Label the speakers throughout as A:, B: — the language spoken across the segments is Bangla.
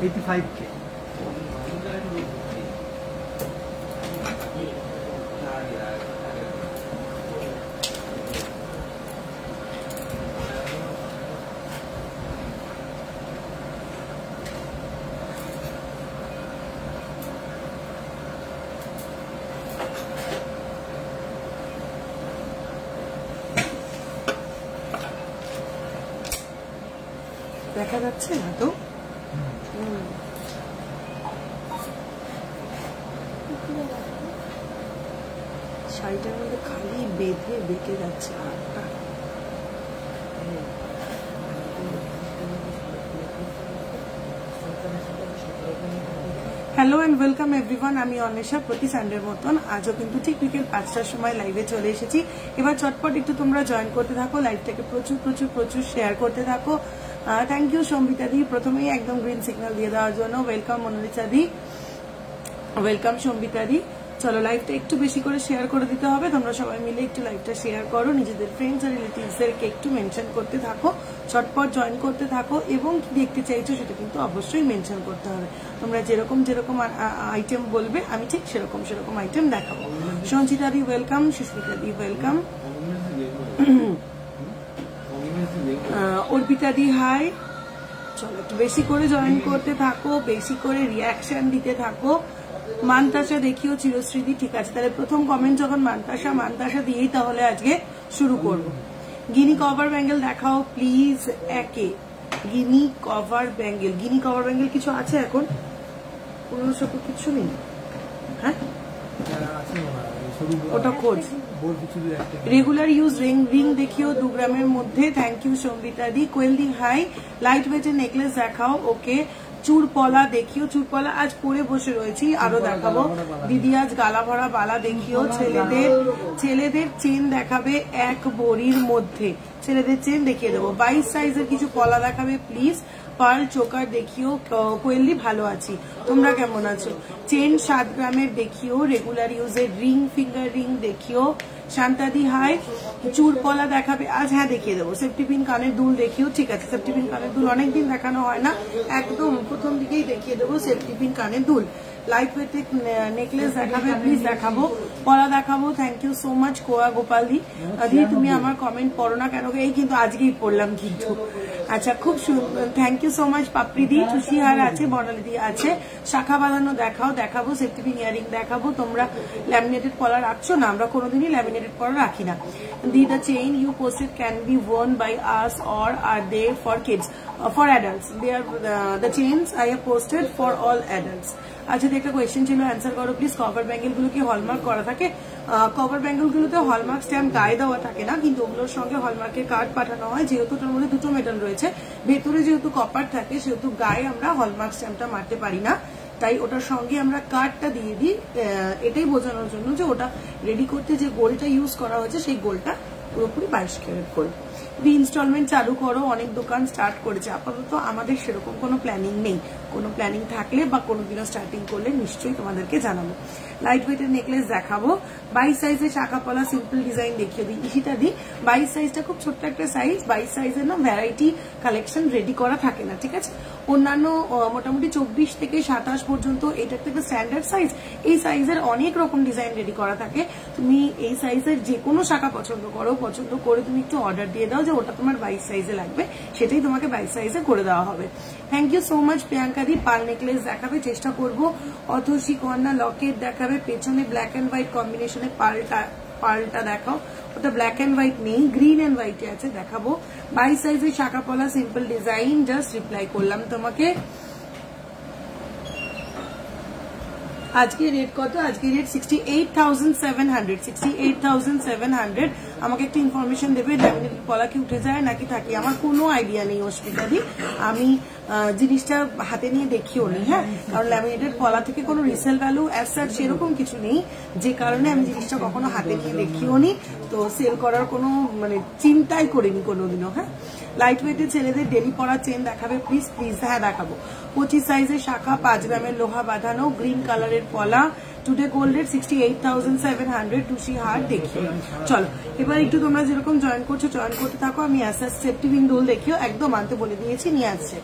A: 85K।
B: দেখা যাচ্ছে না তো? শাড়িটার মধ্যে খালি বেঁধে বেঁকে যাচ্ছে হাতটা। হ্যালো অ্যান্ড ওয়েলকাম এভরিওয়ান, আমি অন্বেষা। প্রতি সানডের মতন আজও কিন্তু ঠিক বিকেল 5টার সময় লাইভে চলে এসেছি। এবার চটপট একটু তোমরা জয়েন করতে থাকো, লাইভটাকে প্রচুর প্রচুর প্রচুর শেয়ার করতে থাকো। থ্যাংক ইউ সম্বিতা দি, প্রথমেই একদম গ্রিন সিগন্যাল দিয়ে দেওয়ার জন্য। ওয়েলকাম মনোরিচা দি, ওয়েলকাম সম্বিতা দি। চলো লাইভটা একটু বেশি করে শেয়ার করে দিতে হবে, তোমরা সবাই মিলে একটু লাইভটা শেয়ার করো, নিজেদের ফ্রেন্ডস আর রিলেটিভসদেরকে একটু মেনশন করতে থাকো, চটপট জয়েন করতে থাকো, এবং কি দেখতে চাইছো সেটা কিন্তু অবশ্যই মেনশন করতে হবে। তোমরা যেরকম যেরকম আইটেম বলবে আমি ঠিক সেরকম সেরকম আইটেম দেখাবো। সঞ্চিতা দি ওয়েলকাম, সুস্মিতা দি ওয়েলকাম, অর্পিতা দি হাই। চলো একটু বেশি করে জয়েন করতে থাকো, বেশি করে রিয়াকশন দিতে থাকো। মান্তাসা দেখিও চিরশ্রীদি, ঠিক আছে। তাহলে প্রথম কমেন্ট যখন মান্তাসা দিয়েই তাহলে আজকে শুরু করব। গিনি কভার ব্যাঙ্গেল দেখাও প্লিজ। একে গিনি কভার ব্যাঙ্গেল, গিনি কভার ব্যাঙ্গেল কিছু আছে এখন? কোনো সব কিছু নেই। হ্যাঁ ওটা খোঁজ। রেগুলার ইউজ রিং দেখিও 2 গ্রামের মধ্যে। Thank you Sambita di. Koyel di hi. Light ওয়েটের নেকলেস দেখাও। ওকে। চুরপলা দেখিও, চুরপলা আজ পরে বসে রয়েছি, আরো দেখাবো। দিদি আজ গালা ভরা বালা দেখিও। ছেলেদের চেন দেখাবে 1 বড়ির মধ্যে, ছেলেদের চেন দেখিয়ে দেবো। 22 সাইজের কিছু পলা দেখাবে প্লিজ। পার্ল চোকার দেখিও। কোয়েলি ভালো আছি, তোমরা কেমন আছো? চেন 7 গ্রামের দেখিও। রেগুলার ইউজের রিং, ফিঙ্গার রিং দেখিও। শান্তাদি হাই। চুরপলা দেখাবে আজ, হ্যাঁ দেখিয়ে দেবো। সেফটি পিন কানের দুল দেখিও, ঠিক আছে। সেফটি পিন কানের দুল অনেকদিন দেখানো হয় না, একদম প্রথম দিকেই দেখিয়ে দেবো সেফটি পিন কানের দুল। লাইট ওয়েটের নেকলেস দেখাবে প্লিজ, দেখাবো। পলা দেখাবো। থ্যাংক ইউ সো মাচ কোয়া গোপাল দি। দি তুমি আমার কমেন্ট পড়ো না কেন? এই কিন্তু আজকেই পড়লাম কিন্তু। আচ্ছা খুব থ্যাংক ইউ সো মাচ পাপড়ি দি। চুষিহার আছে, বর্ণালী দি আছে। শাখা বাঁধানো দেখাবো। সেফটি পিন ইয়ারিং দেখাবো। তোমরা ল্যামিনেটেড পলা রাখছো না? আমরা কোনোদিনই ল্যামিনেটেড পলা রাখি না। দি the chain you posted can be worn by us or are they for kids? For adults. They are the chains I have posted for all adults. আচ্ছা একটা কোয়েশ্চেন ছিল, অ্যান্সার করো প্লিজ। কভার ব্যাঙ্গেল গুলো কি হলমার্ক করা থাকে? কভার ব্যাঙ্গেল গুলোতে হলমার্ক স্ট্যাম্প গায়ে দেওয়া থাকে না, কিন্তু ওগুলোর সঙ্গে হলমার্কের কার্ড পাঠানো হয়। যেহেতু ওটার মধ্যে 2টো মেটাল রয়েছে, ভেতরে যেহেতু কপার থাকে, সেহেতু গায়ে আমরা হলমার্ক স্ট্যাম্পটা মারতে পারি না, তাই ওটার সঙ্গে আমরা কার্ডটা দিয়ে দিই। এটাই বোঝানোর জন্য যে ওটা রেডি করতে যে গোলটা ইউজ করা হয়েছে সেই গোলটা পুরোপুরি 22 ক্যারেট গোল্ড। ইনস্টলমেন্ট চালু করো, অনেক দোকান স্টার্ট করেছে। আপাতত আমাদের সেরকম কোনো প্ল্যানিং নেই, কোনো প্ল্যানিং থাকলে বা কোনোদিনও স্টার্টিং করলে নিশ্চয়ই তোমাদেরকে জানাবো। লাইট ওয়েটের নেকলেস দেখাবো। 22 সাইজের শাখাপলা সিম্পল ডিজাইন দেখিয়ে দিই। ইসিটা দিই। 22 সাইজটা খুব ছোট্ট একটা সাইজ। 22 সাইজের না ভ্যারাইটি কালেকশন রেডি করা থাকে না, ঠিক আছে। অন্যান্য মোটামুটি 24 থেকে 27 পর্যন্ত এটা একটা স্ট্যান্ডার্ড সাইজ। এই সাইজের অনেক রকম ডিজাইন রেডি করা থাকে। তুমি এই সাইজের যে কোনো শাখা পছন্দ করো, পছন্দ করে তুমি একটু অর্ডার দিয়ে দাও যে ওটা তোমার 22 সাইজে লাগবে, সেটাই তোমাকে 22 সাইজে করে দেওয়া হবে। Thank you so much Priyanka দি। পাল নেকলেস দেখাবে, চেষ্টা করবো। অথসি কন্যা লকেট দেখাবে, পেছনে ব্ল্যাক এন্ড হোয়াইট কম্বিনেশনে পার্লটা দেখাও। ওটা ব্ল্যাক এন্ড হোয়াইট নেই, গ্রিন এন্ড হোয়াইটে আছে, দেখাবো। 22 সাইজের শাখাপলা সিম্পল ডিজাইন, জাস্ট রিপ্লাই করলাম তোমাকে। আজকে রেট কত? আজকে রেট 68,700। আমাকে একটা ইনফরমেশন দেবে ল্যামিনেটেড পলা কি উঠে যায় নাকি থাকে। আমার কোনো আইডিয়া নেই অস্মিতাদি, আমি জিনিসটা হাতে নিয়ে দেখিও নি। হ্যাঁ, কারণ ল্যামিনেটেড পলা থেকে কোনো রিসেল ভ্যালু অ্যাজ সাচ সেরকম কিছু নেই, যে কারণে আমি জিনিসটা কখনো হাতে নিয়ে দেখিও নি। তো সেল করার কোনো মানে চিন্তাই করিনি কোনোদিনও। হ্যাঁ, লাইট ওয়েটের ছেলেদের ডেলি পরা চেন দেখাবে প্লিজ। প্লিজ হ্যাঁ দেখাবো। 25 সাইজের শাখা, 5 গ্রামের লোহা বাঁধানো, গ্রিন কালারের পলা, টুডে গোল্ডের 68,700 টুসি হার দেখিও। চলো এবার একটু তোমরা যেরকম জয়েন করছো জয়েন করতে থাকো। আমি সেফটি পিন রোল দেখিও, একদম আনতে বলে দিয়েছি, নিয়ে আসছে।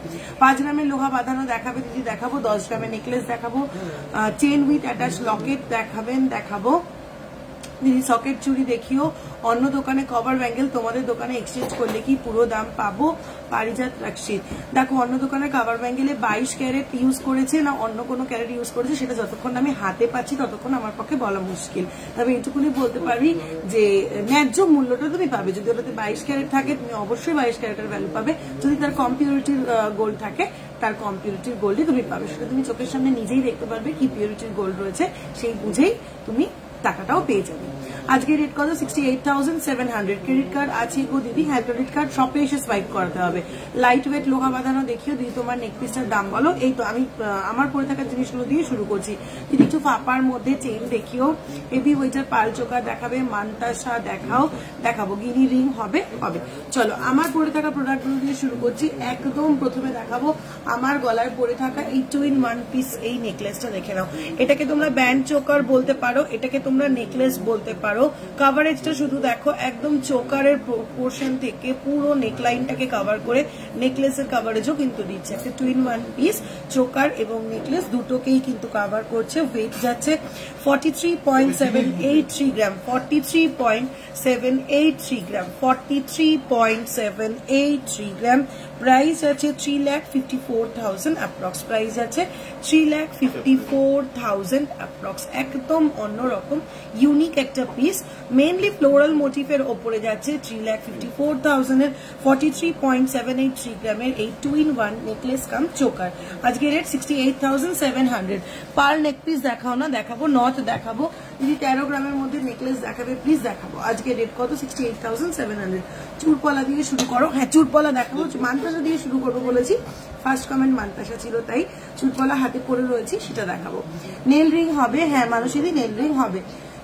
B: 5 গ্রামের লোহা বাঁধানো দেখাবে দিদি, দেখাবো। 10 গ্রামের নেকলেস দেখাবো, চেন উইথ অ্যাটাচ লকেট দেখাবো দিদি। সকেট চুড়ি দেখিও। অন্য দোকানে কভার ব্যাঙ্গেল, তোমাদের দোকানে এক্সচেঞ্জ করলে কি পুরো দাম পাবো? পারিজাত রাক্ষিত। দেখো অন্য দোকানে কভার ব্যাঙ্গেলে 22 ক্যারেট ইউজ করেছে না অন্য কোনো ক্যারেট ইউজ করেছে, সেটা যতক্ষণ আমি হাতে পাচ্ছি ততক্ষণ আমার পক্ষে বলা মুশকিল। তবে এইটুকুনি বলতে পারি যে ন্যায্য মূল্যটা তুমি পাবে। যদি ওটাতে 22 ক্যারেট থাকে তুমি অবশ্যই 22 ক্যারেটের ভ্যালু পাবে। যদি তার কম পিউরিটির গোল্ড থাকে তার কম পিউরিটির গোল্ডই তুমি পাবে। সেটা তুমি চোখের সামনে নিজেই দেখতে পারবে কি পিউরিটির গোল্ড রয়েছে, সেই বুঝেই তুমি টাকাটাও পেয়ে যাবে। আজকে রেট কত? 68,700। ক্রেডিট কার্ড আছে গো দিদি? হ্যাঁ, ক্রেডিট কার্ড শপে এসে সোয়াইপ করাতে হবে। লাইট ওয়েট লোহা বাঁধানো দেখিও দিদি, তোমার নেক পিসটার দাম বলো। এই তো আমি আমার পরে থাকা জিনিসগুলো দিয়ে শুরু করছি দিদি। একটু ফাঁপার মধ্যে চেইন দেখিও, হেভি ওয়েটার পাল চোকা দেখাবে, মান্তাসা দেখাবো, গিনি রিং হবে। চলো আমার পরে থাকা প্রোডাক্টগুলো দিয়ে শুরু করছি। একদম প্রথমে দেখাবো আমার গলায় পরে থাকা এই 2-in-1 পিস এই নেকলেসটা দেখে নাও। এটাকে তোমরা ব্যান্ড চোকার বলতে পারো, এটাকে তোমরা নেকলেস বলতে পারো। কভারেজটা শুধু দেখো, একদম চোকারের পোর্শন থেকে পুরো নেকলাইনটাকে কভার করে নেকলেসের কভারেজও কিন্তু দিচ্ছে। একটা 2-in-1 পিস, চোকার এবং নেকলেস দুটোকেই কিন্তু কভার করছে। ওয়েট যাচ্ছে 43.783 গ্রাম, 43.783 গ্রাম, 43.783 গ্রাম। প্রাইস আছে 3,54,000 অ্যাপ্রক্স। প্রাইস আছে 3,54,000 অ্যাপ্রক্স। একদম অন্যরকম ইউনিক একটা পিস, মেনলি ফ্লোরাল মোটিভের ওপরে যাচ্ছে। 3,54,000 এর 43.783 গ্রামের এই 2-in-1 নেকলেস কাম চোকার। আজকে রেট 68,700। পার নেক পিস দেখাও না? দেখাবো। নথ দেখাবো দিদি। 13 গ্রামের মধ্যে নেকলেস দেখাবে প্লিজ? দেখাবো। আজকে রেট কত? 68,700। চুরপলা দিয়ে শুরু করো। হ্যাঁ, চুরপলা দেখাবো। মান্তাসা দিয়ে শুরু করবো বলেছি, ফার্স্ট কমেন্ট মান্তাসা ছিল, তাই চুরপলা হাতে পরে রয়েছি, সেটা দেখাবো। নেল রিং হবে, হ্যাঁ মানুষেরই নেল রিং হবে।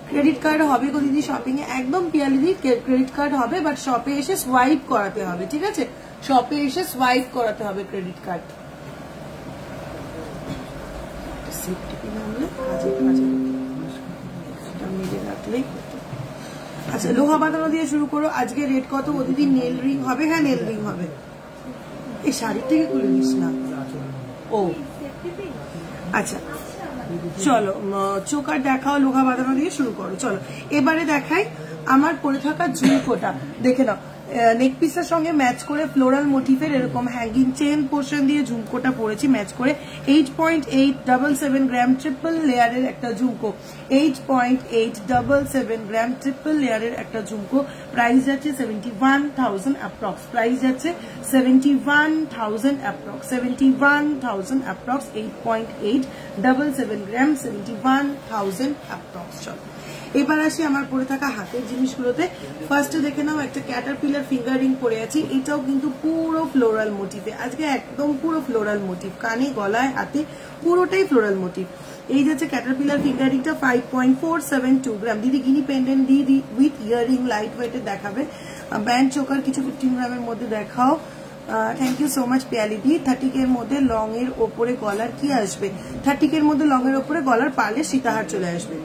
B: ক্রেডিট কার্ড হবে গো দিদি শপিং এ? একদম পিয়ালি দিদি, ক্রেডিট কার্ড হবে, বাট শপে এসে সোয়াইপ করাতে হবে, ঠিক আছে? শপে এসে সোয়াইপ করাতে হবে ক্রেডিট কার্ড। সেফটি পিন আনলে কাজে মেরে রাখলেই হতো। আচ্ছা, লোহা বাঁধানো দিয়ে শুরু করো। আজকে রেট কত ও দিদি? নেল রিং হবে? হ্যাঁ নেল রিং হবে। এই শাড়ির থেকে খুলে নিস না। ও আচ্ছা, চলো চোকার দেখাও, লোহা বাঁধানো দিয়ে শুরু করো। চলো এবারে দেখাই আমার পরে থাকা ঝুমকোটা, দেখে নাও। নেক পিসের সঙ্গে ম্যাচ করে ফ্লোরাল মোটিভের এরকম হ্যাঙ্গিং চেন পোর্শন দিয়ে ঝুমকোটা পরেছি ম্যাচ করে। 8.877 গ্রাম ট্রিপল লেয়ারের একটা ঝুমকো, 8.877 গ্রাম ট্রিপল লেয়ারের একটা ঝুমকো। প্রাইস যাচ্ছে 71,000 অ্যাপ্রক্স। প্রাইস যাচ্ছে 71,000 অ্যাপ্রক্স, 71,000 অ্যাপ্রক্স। 8.877 গ্রাম, 71,000 অ্যাপ্রক্স। চলো এবার আসি আমার পরে থাকা হাতের জিনিসগুলোতে। ফার্স্টে দেখে নাও একটা ক্যাটারপিলার ফিঙ্গার রিং পরে আছি। এটাও কিন্তু পুরো ফ্লোরাল মোটিভে, আজকে একদম পুরো ফ্লোরাল মোটিভ, কানে গলায় হাতে পুরোটাই ফ্লোরাল মোটিভ। এই যাচ্ছে ক্যাটারপিলার ফিঙ্গার রিংটা 5.472 গ্রাম। দিদি গিনি পেন্ডেন্ট দিয়ে উইথ ইয়ারিং লাইট ওয়েটে দেখাবে। ব্যান্ড চোকার কিছু 15 গ্রামের মধ্যে দেখাও। থ্যাংক ইউ সো মাচ পিয়ালিদি। 30K এর মধ্যে লং এর ওপরে গলার কি আসবে? 30K এর মধ্যে লং এর ওপরে গলার পার্লে সীতাহার চলে আসবে।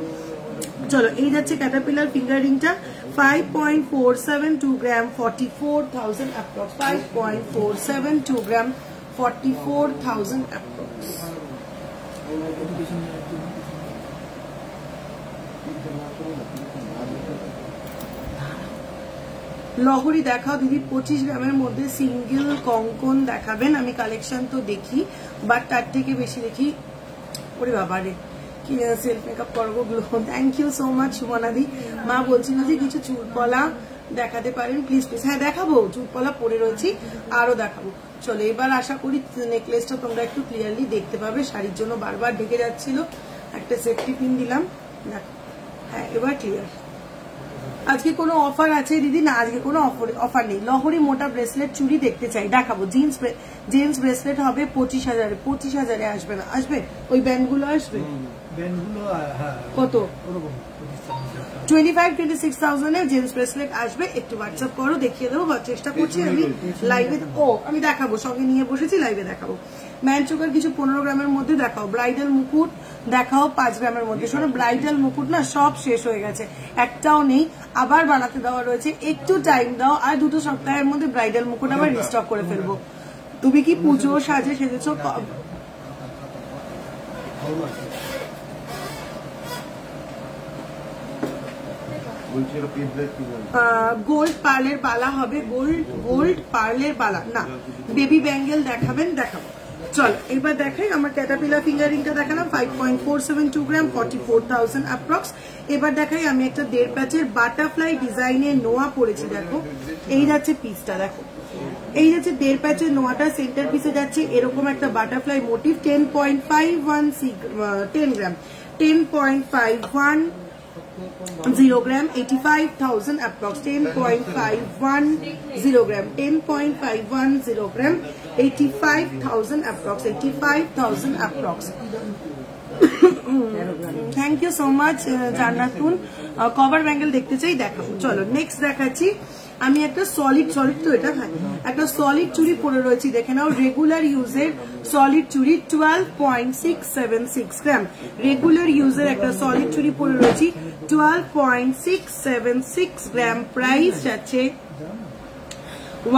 B: চলো এই যাচ্ছে ক্যাটারপিলার ফিঙ্গার রিংটা 5.472 গ্রাম, 44,000 অ্যাপ্রক্স। 5.472 গ্রাম, 44,000 অ্যাপ্রক্স। লহরি দেখাও দিদি। 25 গ্রামের মধ্যে সিঙ্গেল কঙ্কন দেখাবেন? আমি কালেকশন তো দেখি, বাট তার থেকে বেশি দেখি ওরে বাবারে কি সেলফ মেকআপ করবো glow. Thank you so much সুমনাদি। মা বলছিল যে কিছু চুলপলা দেখাতে পারেন প্লিজ প্লিজ। হ্যাঁ দেখাবো, চুলপলা পরে রয়েছি, আরো দেখাবো। চলো এবার আশা করি নেকলেসটা তোমরা একটু ক্লিয়ারলি দেখতে পাবে। শাড়ির জন্য বারবার ঢেকে যাচ্ছিল, একটা সেফটি পিন দিলাম, দেখো। হ্যাঁ এবার ক্লিয়ার। আজকে কোনো অফার আছে দিদি? না, আজকে কোনো অফার নেই। লহরি মোটা ব্রেসলেট চুড়ি দেখতে চাই, দেখাবো। জেন্টস ব্রেসলেট হবে 25,000। 25,000 আসবে না? আসবে, ওই ব্যান্ডগুলো আসবে। কত? 25-26,000 এ জেন্টস ব্রেসলেট আসবে। একটু হোয়াটসঅ্যাপ করো, দেখিয়ে দেবো, চেষ্টা করছি আমি লাইভে। আমি দেখাবো, সঙ্গে নিয়ে বসেছি, লাইভে দেখাবো। ম্যান চোকার কিছু 15 গ্রামের মধ্যে দেখাও। ব্রাইডাল মুকুট দেখাও 5 গ্রামের মধ্যে। শোনো, ব্রাইডাল মুকুট না সব শেষ হয়ে গেছে, একটাও নেই, আবার বানাতে দেওয়া রয়েছে। একটু টাইম দাও, আর 2 সপ্তাহের মধ্যে ব্রাইডাল মুকুট আবার রিস্টক করে ফেলবো। তুমি কি পুজো সাজে সেজেছো? গোল্ড পার্লের বালা হবে, গোল্ড পার্লের বালা না। বেবি ব্যাঙ্গেল দেখাবেন? দেখাবো। চল এবার দেখাই। আমার ক্যাটাপিলার ফিঙ্গারিংটা দেখালাম 5.472 গ্রাম, 44,000 অ্যাপ্রক্স। এবার দেখাই আমি একটা 1.5 প্যাচের বাটারফ্লাই ডিজাইনের নোয়া পরেছি। দেখো, এই যাচ্ছে পিসটা, দেখো এই যাচ্ছে 1.5 প্যাচের নোয়াটা। সেন্টার পিসে যাচ্ছে এরকম একটা butterfly motif. 10 gram, 10.51 gram, 85,000 approx. 10.50 gram, 10.51 gram, 85,000 approx. 85,000 approx. Thank you so much Jannatun. Cover bangle দেখতে চাই, দেখাবো। চলো নেক্সট দেখাচ্ছি আমি একটা সলিড তো এটা একটা সলিড চুড়ি পরে রয়েছি, দেখে নাও। রেগুলার ইউজের সলিড চুড়ি 12.676 গ্রাম। রেগুলার ইউজের একটা সলিড চুড়ি পরে রয়েছি 12.676 গ্রাম। প্রাইস যাচ্ছে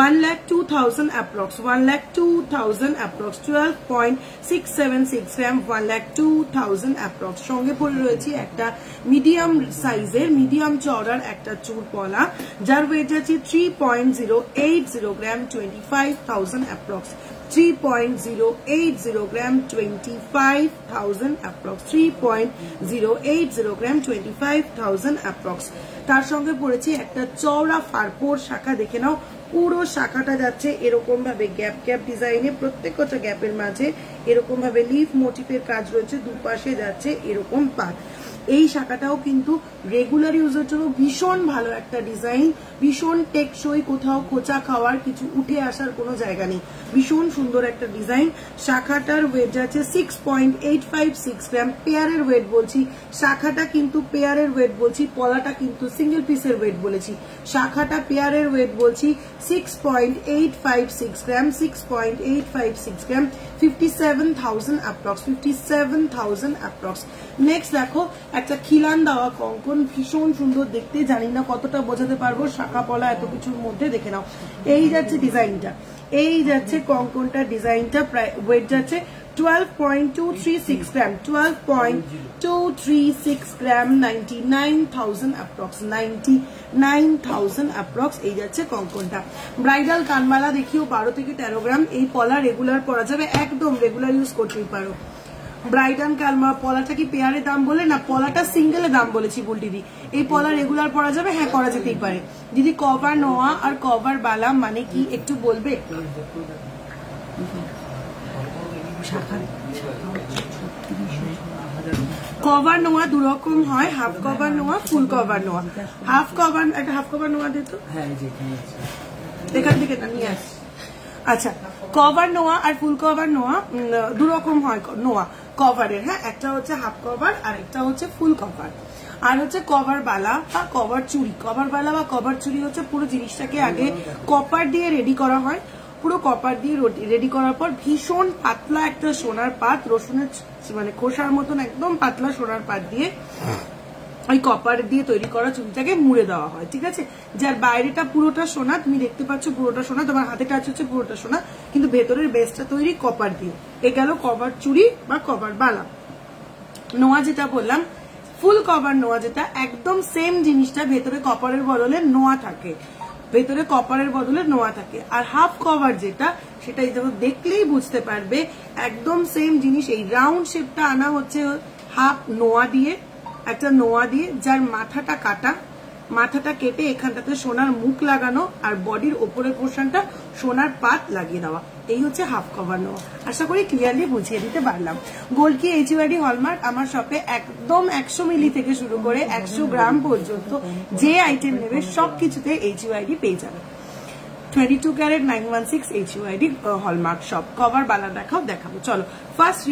B: 1,02,000 approx. 1,02,000 approx. 12.676 গ্রাম, 1,02,000 approx. সঙ্গে পরে রয়েছে একটা মিডিয়াম সাইজের, মিডিয়াম চওড়ার একটা চুর পলা, যার ওয়েট যাচ্ছে 3.080 গ্রাম, 25,000 approx. 3.080 গ্রাম, 25,000 approx. 3.080 গ্রাম, 25,000 approx. তার সঙ্গে পড়েছি একটা চওড়া ফারপোর শাখা, দেখে নাও। পুরো শাখাটা যাচ্ছে এরকম ভাবে গ্যাপ গ্যাপ ডিজাইনে, প্রত্যেকটা গ্যাপের মাঝে এরকম ভাবে লিফ মোটিভের কাজ রয়েছে, দুপাশে যাচ্ছে এরকম পাত। এই শাখাটাও কিন্তু রেগুলার ইউজের জন্য ভীষণ ভালো একটা ডিজাইন, ভীষণ টেকসই, কোথাও খোঁচা খাওয়ার কিছু উঠে আসার কোনো জায়গা নেই, ভীষণ সুন্দর একটা ডিজাইন। শাখাটার ওয়েট যাচ্ছে 6.856 গ্রাম। পেয়ারের ওয়েট বলছি, শাখাটা কিন্তু পেয়ারের ওয়েট বলছি, পলাটা কিন্তু সিঙ্গেল পিসের ওয়েট বলেছি। শাখাটা পেয়ারের ওয়েট বলছি 6.856 গ্রাম, 6.856 গ্রাম, 57,000 approx. 57,000 approx. নেক্সট দেখো একটা খিলান দেওয়া কঙ্কন, ভীষণ সুন্দর দেখতে, জানি না কতটা বোঝাতে পারবো শাখা পলা এত কিছুর মধ্যে, দেখে নাও। এই যাচ্ছে ডিজাইনটা, এই যাচ্ছে কঙ্কনটা ডিজাইনটা। ওয়েট যাচ্ছে 12.236 গ্রাম, 12.236 গ্রাম, 99,000 approx. 99,000 approx. এই যাচ্ছে কঙ্কনটা। ব্রাইডাল কানমালা দেখিও 12 থেকে 13 গ্রাম। এই পলা রেগুলার পরা যাবে, একদম রেগুলার ইউজ করতেই পারো। ব্রাইডাল কানমালা পলাটা কি পেয়ারে দাম বলে না, পলাটা সিঙ্গেলে দাম বলেছি ভুল দিদি। এই পলা রেগুলার পরা যাবে, হ্যাঁ করা যেতেই পারে দিদি। কভার নোয়া আর কভার বালা মানে কি একটু বলবে? কভার নোয়া দু রকম হয়, হাফ কভার নোয়া, ফুল কভার নোয়া। হাফ কভার, একটা হাফ কভার নোয়া দিত এখান থেকে নিয়ে আস। আচ্ছা, কভার নোয়া আর ফুল কভার নোয়া দু রকম হয় নোয়া কভারের, হ্যাঁ। একটা হচ্ছে হাফ কভার আর একটা হচ্ছে ফুল কভার। আর হচ্ছে কভার বালা বা কভার চুড়ি। কভার বালা বা কভার চুড়ি হচ্ছে পুরো জিনিসটাকে আগে কপার দিয়ে রেডি করা হয়, পুরো কপার দিয়ে রেডি করার পর ভীষণ পাতলা একটা সোনার পাত, রসুনের মানে খোসার মতন একদম পাতলা সোনার পাত দিয়ে ওই কপার দিয়ে তৈরি করা চুড়িটাকে মুড়ে দেওয়া হয়, ঠিক আছে। যার বাইরেটা পুরোটা সোনা, তুমি দেখতে পাচ্ছ পুরোটা সোনা, তোমার হাতে টাচ হচ্ছে পুরোটা সোনা, কিন্তু ভেতরের বেসটা তৈরি কপার দিয়ে। এ গেল কভার চুড়ি বা কভার বালা। নোয়া যেটা বললাম, ফুল কভার নোয়া যেটা, একদম সেম জিনিসটা, ভেতরে কপারের বদলে নোয়া থাকে, ভেতরে কপারের বদলে নোয়া থাকে। আর হাফ কভার যেটা, সেটা দেখলেই বুঝতে পারবে একদম সেম জিনিস। এই রাউন্ড শেপটা আনা হচ্ছে হাফ নোয়া দিয়ে, একটা নোয়া দিয়ে, যার মাথাটা কাটা, মাথাটা কেটে এখানটাতে সোনার মুখ লাগানো আর বডির ওপরের পোর্শনটা সোনার পাত লাগিয়ে দেওয়া, এই হচ্ছে হাফ কভার নেওয়া। আশা করি ক্লিয়ারলি বুঝিয়ে দিতে পারলাম। গোল্ড কি এইচইউআইডি হলমার্ক আমার শপে একদম 100 মিলি থেকে শুরু করে 100 গ্রাম পর্যন্ত যে আইটেম নেবে সবকিছুতে এইচইউআইডি পেয়ে যাবে। 22 carat 916 HUID hallmark shop. Cover বালা দেখাবো চলো। ফার্স্ট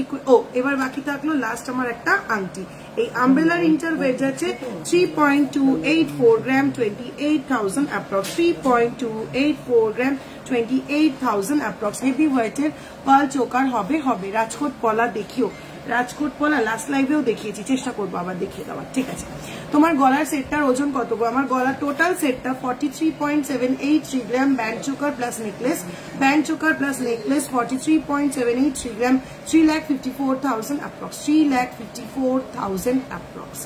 B: এবার বাকি থাকলো লাস্ট আমার একটা আংটি। এই আমব্রেলা রিংটার ওয়েট যাচ্ছে 3.284 গ্রাম 28,000 অ্যাপ্রক্স। 3.284 গ্রাম 28,000 অ্যাপ্রক্স। হেভি ওয়েটের পার্ল চোকার হবে। রাজকোট পলা দেখিও, রাজকোট পলা লাস্ট লাইভেও দেখিয়েছি, চেষ্টা করবো আবার দেখিয়ে দেওয়ার, ঠিক আছে। তোমার গলার সেটটার ওজন কত গো? আমার গলার টোটাল সেটটা 43.783 গ্রাম, ব্যান্ড চোকার প্লাস নেকলেস, 43.783 গ্রাম, 3,54,000 অ্যাপ্রক্স। 3,54,000 অ্যাপ্রক্স।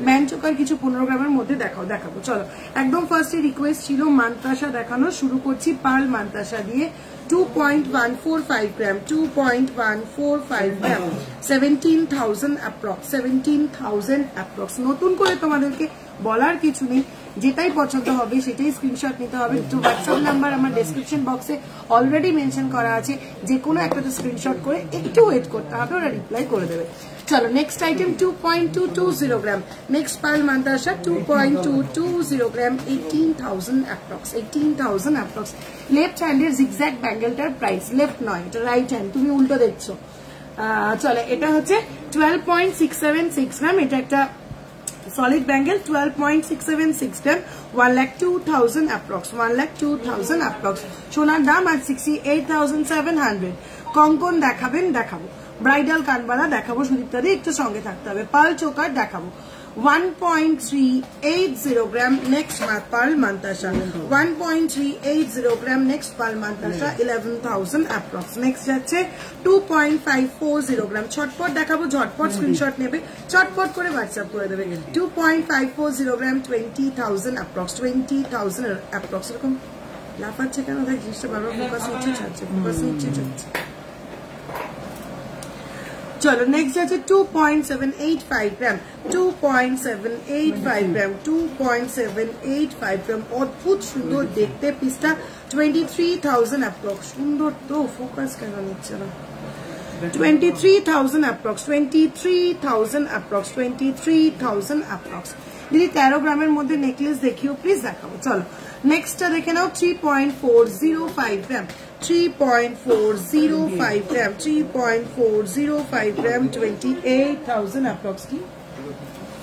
B: ব্যান্ড চোকার কিছু 15 গ্রামের মধ্যে দেখাবো চলো। একদম ফার্স্টে রিকোয়েস্ট ছিল মান্তাসা দেখানো, শুরু করছি পার্ল মান্তাসা দিয়ে। 2.145 গ্রাম, 2.145 গ্রাম, 17,000 অ্যাপ্রক্স। 17,000 অ্যাপ্রক্স। নতুন করে তোমাদেরকে বলার কিছু নেই, যেটাই পছন্দ হবে সেটাই স্ক্রিনশট নিতে হবে। তো হোয়াটসঅ্যাপ নাম্বার আমার ডেসক্রিপশন বক্সে অলরেডি মেনশন করা আছে, যে কোনো একটা স্ক্রিনশট করে একটু ওয়েট করতে হবে, ওরা রিপ্লাই করে দেবে। চলো নেক্সট আইটেম 2.220 গ্রাম, নেক্সট পার্ল মান্তাসা 2.220 গ্রাম, 18,000 অ্যাপ্রক্স। 18,000 অ্যাপ্রক্স। লেফট হ্যান্ডের জিগজ্যাগ ব্যাঙ্গেলটার প্রাইস, লেফট নয় এটা রাইট হ্যান্ড, তুমি উল্টো দেখছো। চলো এটা হচ্ছে 12.676 গ্রাম, এটা একটা সলিড ব্যাঙ্গেল। 12.676 গ্রাম, 1,02,000 অ্যাপ্রক্স। 1,02,000 অ্যাপ্রক্স। সোনার দাম আর 68,700। কঙ্কন দেখাবো, ব্রাইডাল কানবালা দেখাবো, সুদীপ্তাদি একটু সঙ্গে থাকতে হবে। পার্ল চোকার দেখাবো 1.380 গ্রাম, নেক্সট পার্ল মান্তাসা 1.380 গ্রাম, নেক্সট পার্ল মান্তাসা 11,000 অ্যাপ্রক্স। নেক্সট যাচ্ছে 2.540 গ্রাম, ছটপট দেখাবো, ঝটপট স্ক্রিনশট নেবে, চটপট করে হোয়াটসঅ্যাপ করে দেবে। 2.540 গ্রাম, 20,000 অ্যাপ্রক্স। 20,000 অ্যাপ্রক্স। এরকম লাফাচ্ছে কেন? দেখ জিনিসটা বারবার ফোকাস হচ্ছে, ছাড়ছে, ফোকাস হচ্ছে, ছাড়ছে। চলো নেক্সট আছে 2.785 গ্রাম, 2.785 গ্রাম, 2.785 গ্রাম। অদ্ভুত সুন্দর দেখতে পিসটা, 23,000 অ্যাপ্রক্স। সুন্দর তো, ফোকাস কেন নিচ্ছে না? 23,000 অ্যাপ্রক্স। 23,000 অ্যাপ্রক্স। 23,000 অ্যাপ্রক্স। দিদি 13 গ্রামের মধ্যে নেকলেস দেখিও প্লিজ। দেখাবো চলো। নেক্সটটা দেখে নাও 3.405 গ্রাম, 3.405 গ্রাম, 3.405 গ্রাম, 28,000 অ্যাপ্রক্স। কি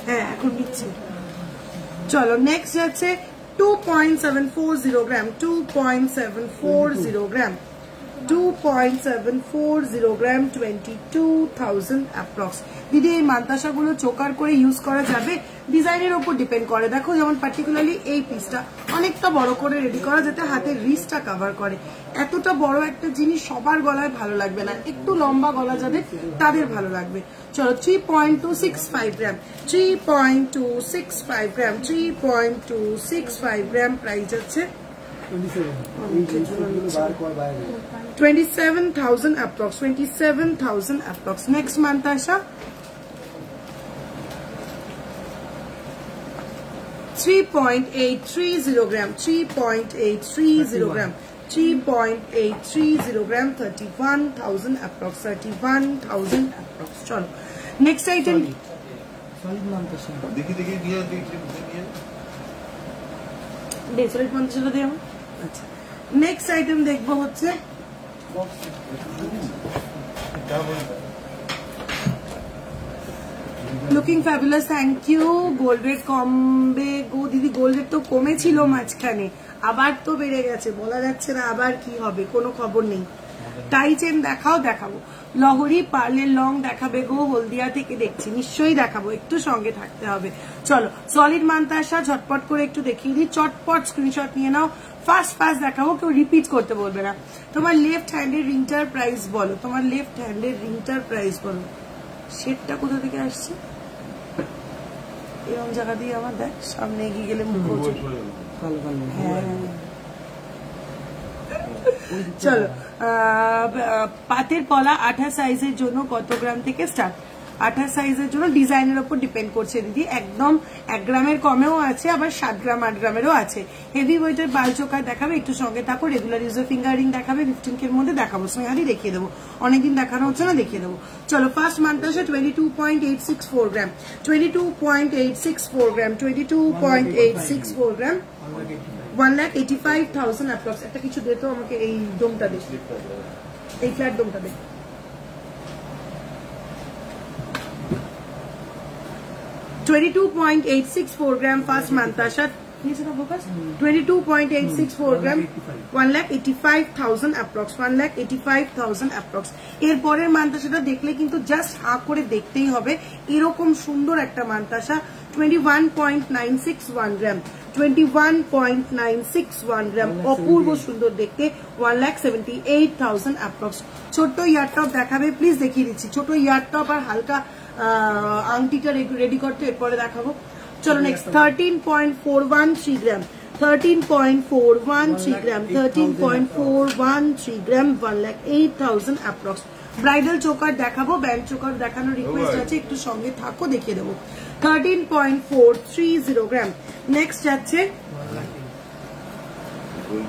B: হ্যাঁ এখন দিচ্ছি। চলো নেক্সট যাচ্ছে 2.740 গ্রাম, 2.740 গ্রাম, 2.740 গ্রাম, 22,000 অ্যাপ্রক্স। দিদি এই মান্তাসাগুলো চোকার করে ইউজ করা যাবে? ডিজাইনের ওপর ডিপেন্ড করে। দেখো যেমন পার্টিকুলারলি এই পিসটা অনেকটা বড় করে রেডি করা, যাতে হাতের রিস্টটা কভার করে। এতটা বড় একটা জিনিস সবার গলায় ভালো লাগবে না, একটু লম্বা গলা যাদের তাদের ভালো লাগবে। চলো 3.265 গ্রাম, 3.265 গ্রাম, 3.265 গ্রাম। প্রাইস আছে 27,000 approx. 27,000 approx. Next Mantasha 3.830 gram, 3.830 gram, 3.830 gram, 31,000 approx. 31,000 approx. चलो next item
A: solid Mantasha
C: देखिए दिया
B: solid Mantasha दिया। अच्छा नेक्स्ट आइटम देखबो হচ্ছে looking fabulous. Thank you. Gold rate কমবে গো দিদি? গোল্ড রেট তো কমেছিল মাঝখানে, আবার তো বেড়ে গেছে, বলা যাচ্ছে না আবার কি হবে, কোনো খবর নেই। টাই চেন দেখাবো। লহরি পার্লের লং দেখাবে গো? হলদিয়া থেকে দেখছি, নিশ্চয়ই দেখাবো, একটু সঙ্গে থাকতে হবে। চলো সলিড মান্তাসা ঝটপট করে একটু দেখিয়ে দিই, চটপট স্ক্রিনশট নিয়ে নাও। ফার্স্ট দেখাবো, কেউ রিপিট করতে বলবে না। তোমার লেফট হ্যান্ডের রিংটার প্রাইস বলো, তোমার লেফট হ্যান্ডের রিংটার প্রাইস বলো। শেডটা কোথা থেকে আসছে? এরকম জায়গা দিয়ে আমার দেখ, সামনে এগিয়ে গেলে মুখ হ্যাঁ। চলো পাতের পলা 28 সাইজের জন্য কত গ্রাম থেকে স্টার্ট? 28 সাইজের জন্য ডিজাইনের উপর ডিপেন্ড করছে দিদি, একদম 1 গ্রামের কমেও আছে, আবার 7 গ্রাম 8 গ্রামেরও আছে। হেভি ওয়েটের বাল চোকার দেখাবে, একটু সঙ্গে থাকো। রেগুলার ইউজের ফিঙ্গারিং দেখাবে, 15K এর মধ্যে দেখাবো, স্নেহাদি দেখিয়ে দেবো, অনেকদিন দেখানো হচ্ছে না, দেখিয়ে দেবো। চলো ফার্স্ট মান্তাসা 22.864 গ্রাম, 22.864 গ্রাম, 22.864 গ্রাম, 1,85,000 অ্যাপ্রক্স। একটা কিছু দে তো আমাকে, এই ডোমটা দে, এই ফ্ল্যাট ডোমটা দে। 22.864 গ্রাম ফার্স্ট মান্তাসা, 22.864 গ্রাম, 1,85,000 অ্যাপ্রক্স, 1,85,000 অ্যাপ্রক্স। এরপরের মান্তাসাটা দেখলে কিন্তু জাস্ট হাঁ করে দেখতেই হবে, এরকম সুন্দর একটা মান্তাসা, 21.961 গ্রাম, 21.961 গ্রাম, অপূর্ব সুন্দর দেখতে, 1,78,000 অ্যাপ্রক্স। ছোট্ট ইয়ারটপ দেখাবে প্লিজ, দেখিয়ে দিচ্ছি। ছোট ইয়ারটপ আর হালকা আংটিটা রেডি করতে এরপরে দেখাবো। চলো নেক্সট 13.413 গ্রাম, 13.413 গ্রাম, 13.413 গ্রাম, 1,08,000 অ্যাপ্রক্স। ব্রাইডাল চোকার দেখাবো, ব্যান্ড চোকার দেখানোর রিকোয়েস্ট আছে, একটু সঙ্গে থাকো, দেখিয়ে দেবো। 13.430 গ্রাম। নেক্সট যাচ্ছে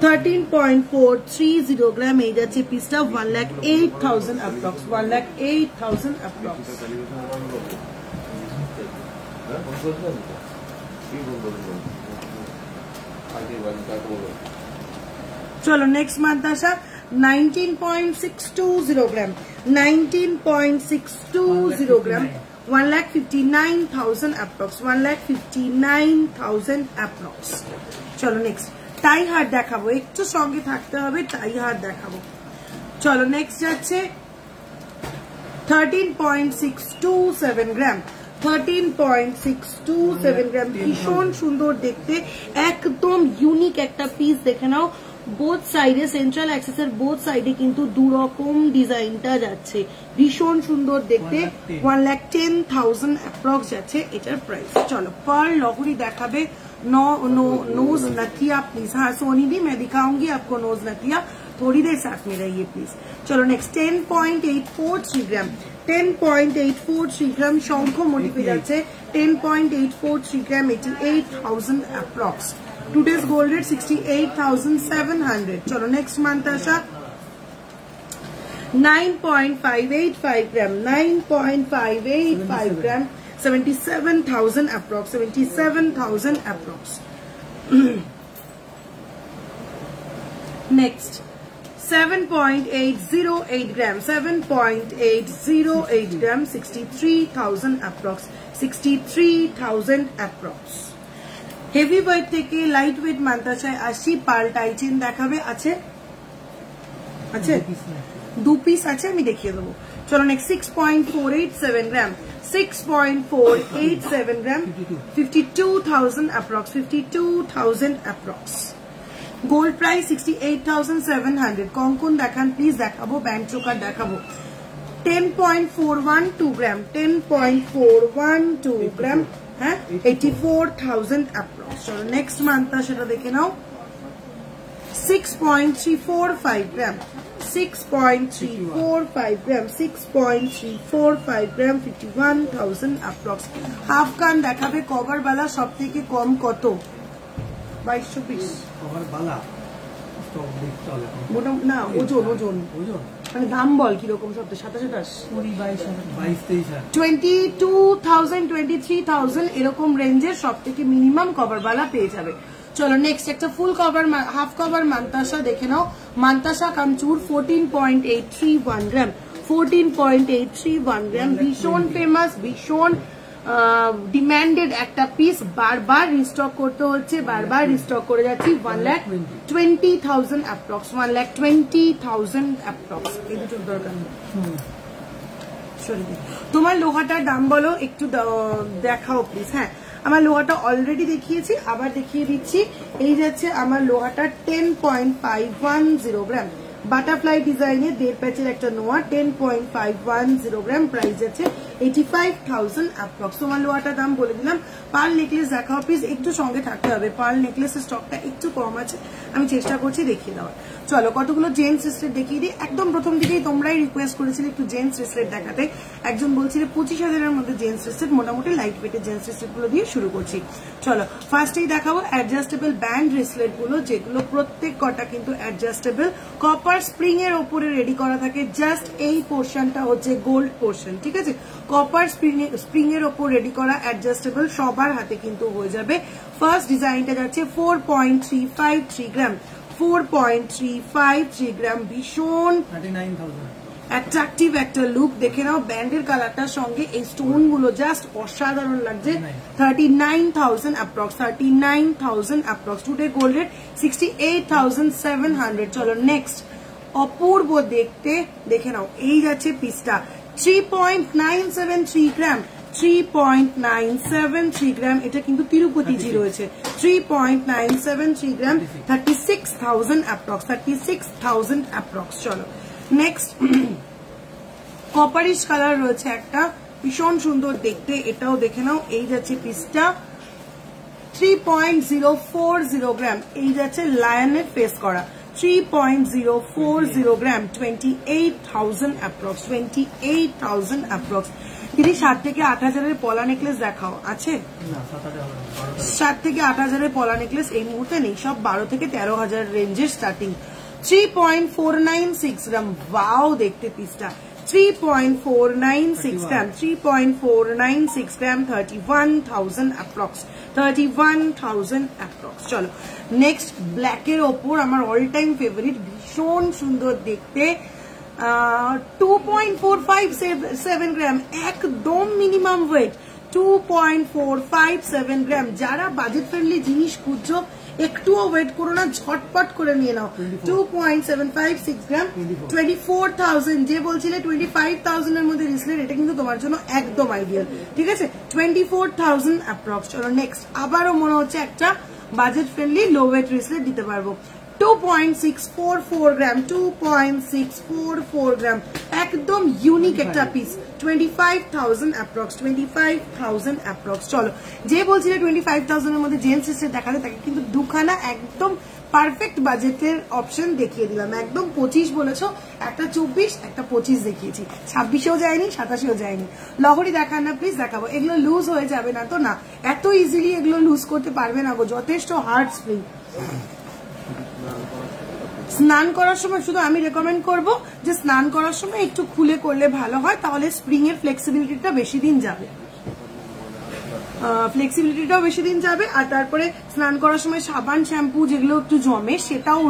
B: 13.430 গ্রাম, এই যাচ্ছে পিসটা, 1,08,000 অ্যাপ্রক্স, 1,08,000 অ্যাপ্রক্স। চলো নেক্সট মান্তাসা 19.620 গ্রাম, 19.620 গ্রাম, 1,59,000 অ্যাপ্রক্স, 1,59,000 অ্যাপ্রক্স। চলো নেক্সট টাই হার দেখাবো, একটু সঙ্গে থাকতে হবে, টাই হার দেখাবো। চলো নেক্সট যাচ্ছে 13.627 গ্রাম, 13.627 গ্রাম, ভীষণ সুন্দর দেখতে, একদম ইউনিক একটা পিস। দেখে নাও বোথ সাইডে, সেন্ট্রাল অ্যাক্সেসের বোথ সাইডে কিন্তু দুরকম ডিজাইনটা যাচ্ছে, ভীষণ সুন্দর দেখতে, 1,10,000 অ্যাপ্রক্স যাচ্ছে এটার প্রাইস। চলো পার লহরি দেখাবে, नोज नथिया प्लीज। हाँ सोनी दी मैं दिखाऊंगी आपको नोज नथिया, थोड़ी देर साथ में रहिए प्लीज। चलो नेक्स्ट 10.843 ग्राम, 10.843 ग्राम, शंख मोटी पे जाচ্ছে 10.843 ग्राम, 88,000 अप्रॉक्स। Today's gold rate 68,700। चलो नेक्स्ट मांताशा 9.585 ग्राम, 9.585 ग्राम, 77,000 approx, 77,000 approx. Next 7.808 gram, 7.808 gram, 63,000 approx, 63,000 approx. Heavy weight থেকে লাইট ওয়েট মান্তাসায় আসি, পার্ল টাইচেন দেখাবে, আছে আছে 2 পিস আছে, আমি দেখিয়ে দেবো। চলো নেক্সট 6.487 গ্রাম, 6.487 গ্রাম, 52,000 approx, 52,000 approx. Gold price 68,700। কঙ্কন দেখান প্লিজ, দেখাবো ব্যান্ড চোকার দেখাবো। 10.412 গ্রাম, 10.412 গ্রাম, হ্যাঁ 84,000 approx। চলো নেক্সট মান্থটা সেটা দেখে নাও। 6.345 গ্রাম, 6.345 গ্রাম, 6.345 গ্রাম, 51,000 approx। হাফ কান দেখাবে, কভার বালা সব থেকে কম কত? 2220
A: কভার বালা
B: না, ওজন ওজন
A: ওজন
B: মানে দাম বল কিরকম, সব 27 22,000 23,000 এরকম রেঞ্জের সব থেকে মিনিমাম কভার বালা পেয়ে যাবে। চলো নেক্সট একটা full cover half cover mantasha দেখে নাও। মান্তাসা কামচুর 14.831 গ্রাম, 14.831 গ্রাম, ভীষণ ফেমাস, ভীষণ ডিমান্ডেড একটা পিস, বারবার রিস্টক করতে হচ্ছে, বারবার রিস্টক করে যাচ্ছি। 1,20,000 অ্যাপ্রক্স, 1,20,000 অ্যাপ্রক্স। এই দুটোর দরকার নেই। তোমার লোহাটার দাম বলো একটু, দেখাও প্লিজ। হ্যাঁ আমার লোহাটা অলরেডি দেখিয়েছি, আবার দেখিয়ে দিচ্ছি। এই যাচ্ছে আমার লোহাটা 10.510 গ্রাম, বাটারফ্লাই ডিজাইনের 1.5 প্যাচের একটা নোয়া 10.510 গ্রাম, প্রাইস আছে 85,000 অ্যাপ্রক্স। তোমার লোয়াটার দাম বলে দিলাম। পার্ল নেকলেস দেখাও প্লিজ, একটু সঙ্গে থাকতে হবে, পার্ল নেকলেসের স্টকটা একটু কম আছে, আমি চেষ্টা করছি দেখিয়ে দেওয়ার। চলো কতগুলো জেন্টস রেসলেট দেখিয়ে দিই। একদম প্রথম দিকেই তোমরাই রিকোয়েস্ট করেছিলে একটু জেন্টস রেসলেট দেখাতে, একজন বলছিল 25,000-এর মধ্যে জেন্টস রেসলেট, মোটামুটি লাইট ওয়েটের জেন্টস রেসলেট গুলো দিয়ে শুরু করছি। চলো ফার্স্টেই দেখাবো অ্যাডজাস্টেবল ব্যান্ড রেসলেট গুলো, যেগুলো প্রত্যেক কটা কিন্তু অ্যাডজাস্টেবল, কপার স্প্রিং এর ওপরে রেডি করা থাকে। জাস্ট এই পোর্শনটা হচ্ছে গোল্ড পোর্শন, ঠিক আছে, কপার স্প্রিং এর ওপর রেডি করা অ্যাডজাস্টেবল, সবার হাতে কিন্তু হয়ে যাবে। ফার্স্ট ডিজাইনটা যাচ্ছে 4.353 গ্রাম, 4.353 গ্রাম, ভীষণ
A: 39,000
B: অ্যাট্রাকটিভ একটা লুক। দেখে নাও ব্যান্ডের কালারটার সঙ্গে এই স্টোন গুলো জাস্ট অসাধারণ লাগছে। 39,000 approx, 39,000 approx. Today gold rate 68,700। চলো নেক্সট, অপূর্ব দেখতে, দেখে নাও এই যাচ্ছে পিসটা 3.973 গ্রাম, 3.973 গ্রাম, এটা কিন্তু তিরুপতিজি রয়েছে। 3.973 গ্রাম, 36,000 অ্যাপ্রক্স, 36,000 অ্যাপ্রক্স। চলো নেক্সট, কপারিশ কালার রয়েছে একটা, ভীষণ সুন্দর দেখতে, এটাও দেখে নাও। এই যাচ্ছে পিসটা 3.040 গ্রাম, এই যাচ্ছে লায়নের ফেস করা 3.040 গ্রাম, 28,000 অ্যাপ্রক্স, 28,000 অ্যাপ্রক্স। দিদি 7 থেকে 8,000-এর পলা নেকলেস দেখাও, আছে? 7 থেকে 8,000-এর পলা নেকলেস এই মুহূর্তে নেই, সব 12 থেকে 13,000 রেঞ্জের স্টার্টিং। 3.496 গ্রাম, ওয়াও দেখতে পিসটা 3.496 গ্রাম, 3.496 গ্রাম, 31,000 অ্যাপ্রক্স, 31,000 অ্যাপ্রক্স। চলো নেক্সট, ব্ল্যাকের ওপর আমার অল টাইম ফেভারিট, ভীষণ সুন্দর দেখতে, 2.457 গ্রাম, একদম মিনিমাম ওয়েট, 2.457 গ্রাম। যারা বাজেট ফ্রেন্ডলি জিনিস খুঁজছো একটুও ওয়েট করো না, ঝটপট করে নিয়ে নাও। 2.756 গ্রাম, 24,000। যে বলছিলে 25,000 এর মধ্যে রিসলেট, এটা কিন্তু তোমার জন্য একদম আইডিয়াল, ঠিক আছে, 24,000 অ্যাপ্রক্স। চলো নেক্সট, আবারও মনে হচ্ছে একটা বাজেট ফ্রেন্ডলি লো ওয়েট রিসলেট দিতে পারবো। 2.644 গ্রাম, 2.644 গ্রাম, একদম ইউনিক একটা পিস, 25,000 অ্যাপ্রক্স, 25,000 অ্যাপ্রক্স। চলো যে বলছিলে 25,000 এর মধ্যে জেন্টস রেসলেট দেখাতে, তাকে কিন্তু দুখানা একদম পারফেক্ট বাজেটের অপশন দেখিয়ে দিলাম। একদম 25 বলেছো, একটা 24, একটা 25 দেখিয়েছি, 26-এও যায়নি, 27-এও যায়নি। লহরি দেখান না প্লিজ, দেখাবো। এগুলো লুজ হয়ে যাবে না তো? না, এত ইজিলি এগুলো লুজ করতে পারবে না গো, যথেষ্ট হার্ড স্প্রিং। স্নান করার সময় শুধু আমি রেকমেন্ড করব যে স্নান করার সময় একটু খুলে করলে ভালো হয়, তাহলে স্প্রিং এর ফ্লেক্সিবিলিটিটা বেশি দিন যাবে, ফ্লেক্সিবিলিটিটাও বেশি দিন যাবে। আর তারপরে স্নান করার সময় সাবান শ্যাম্পু যেগুলো একটু জমে, সেটাও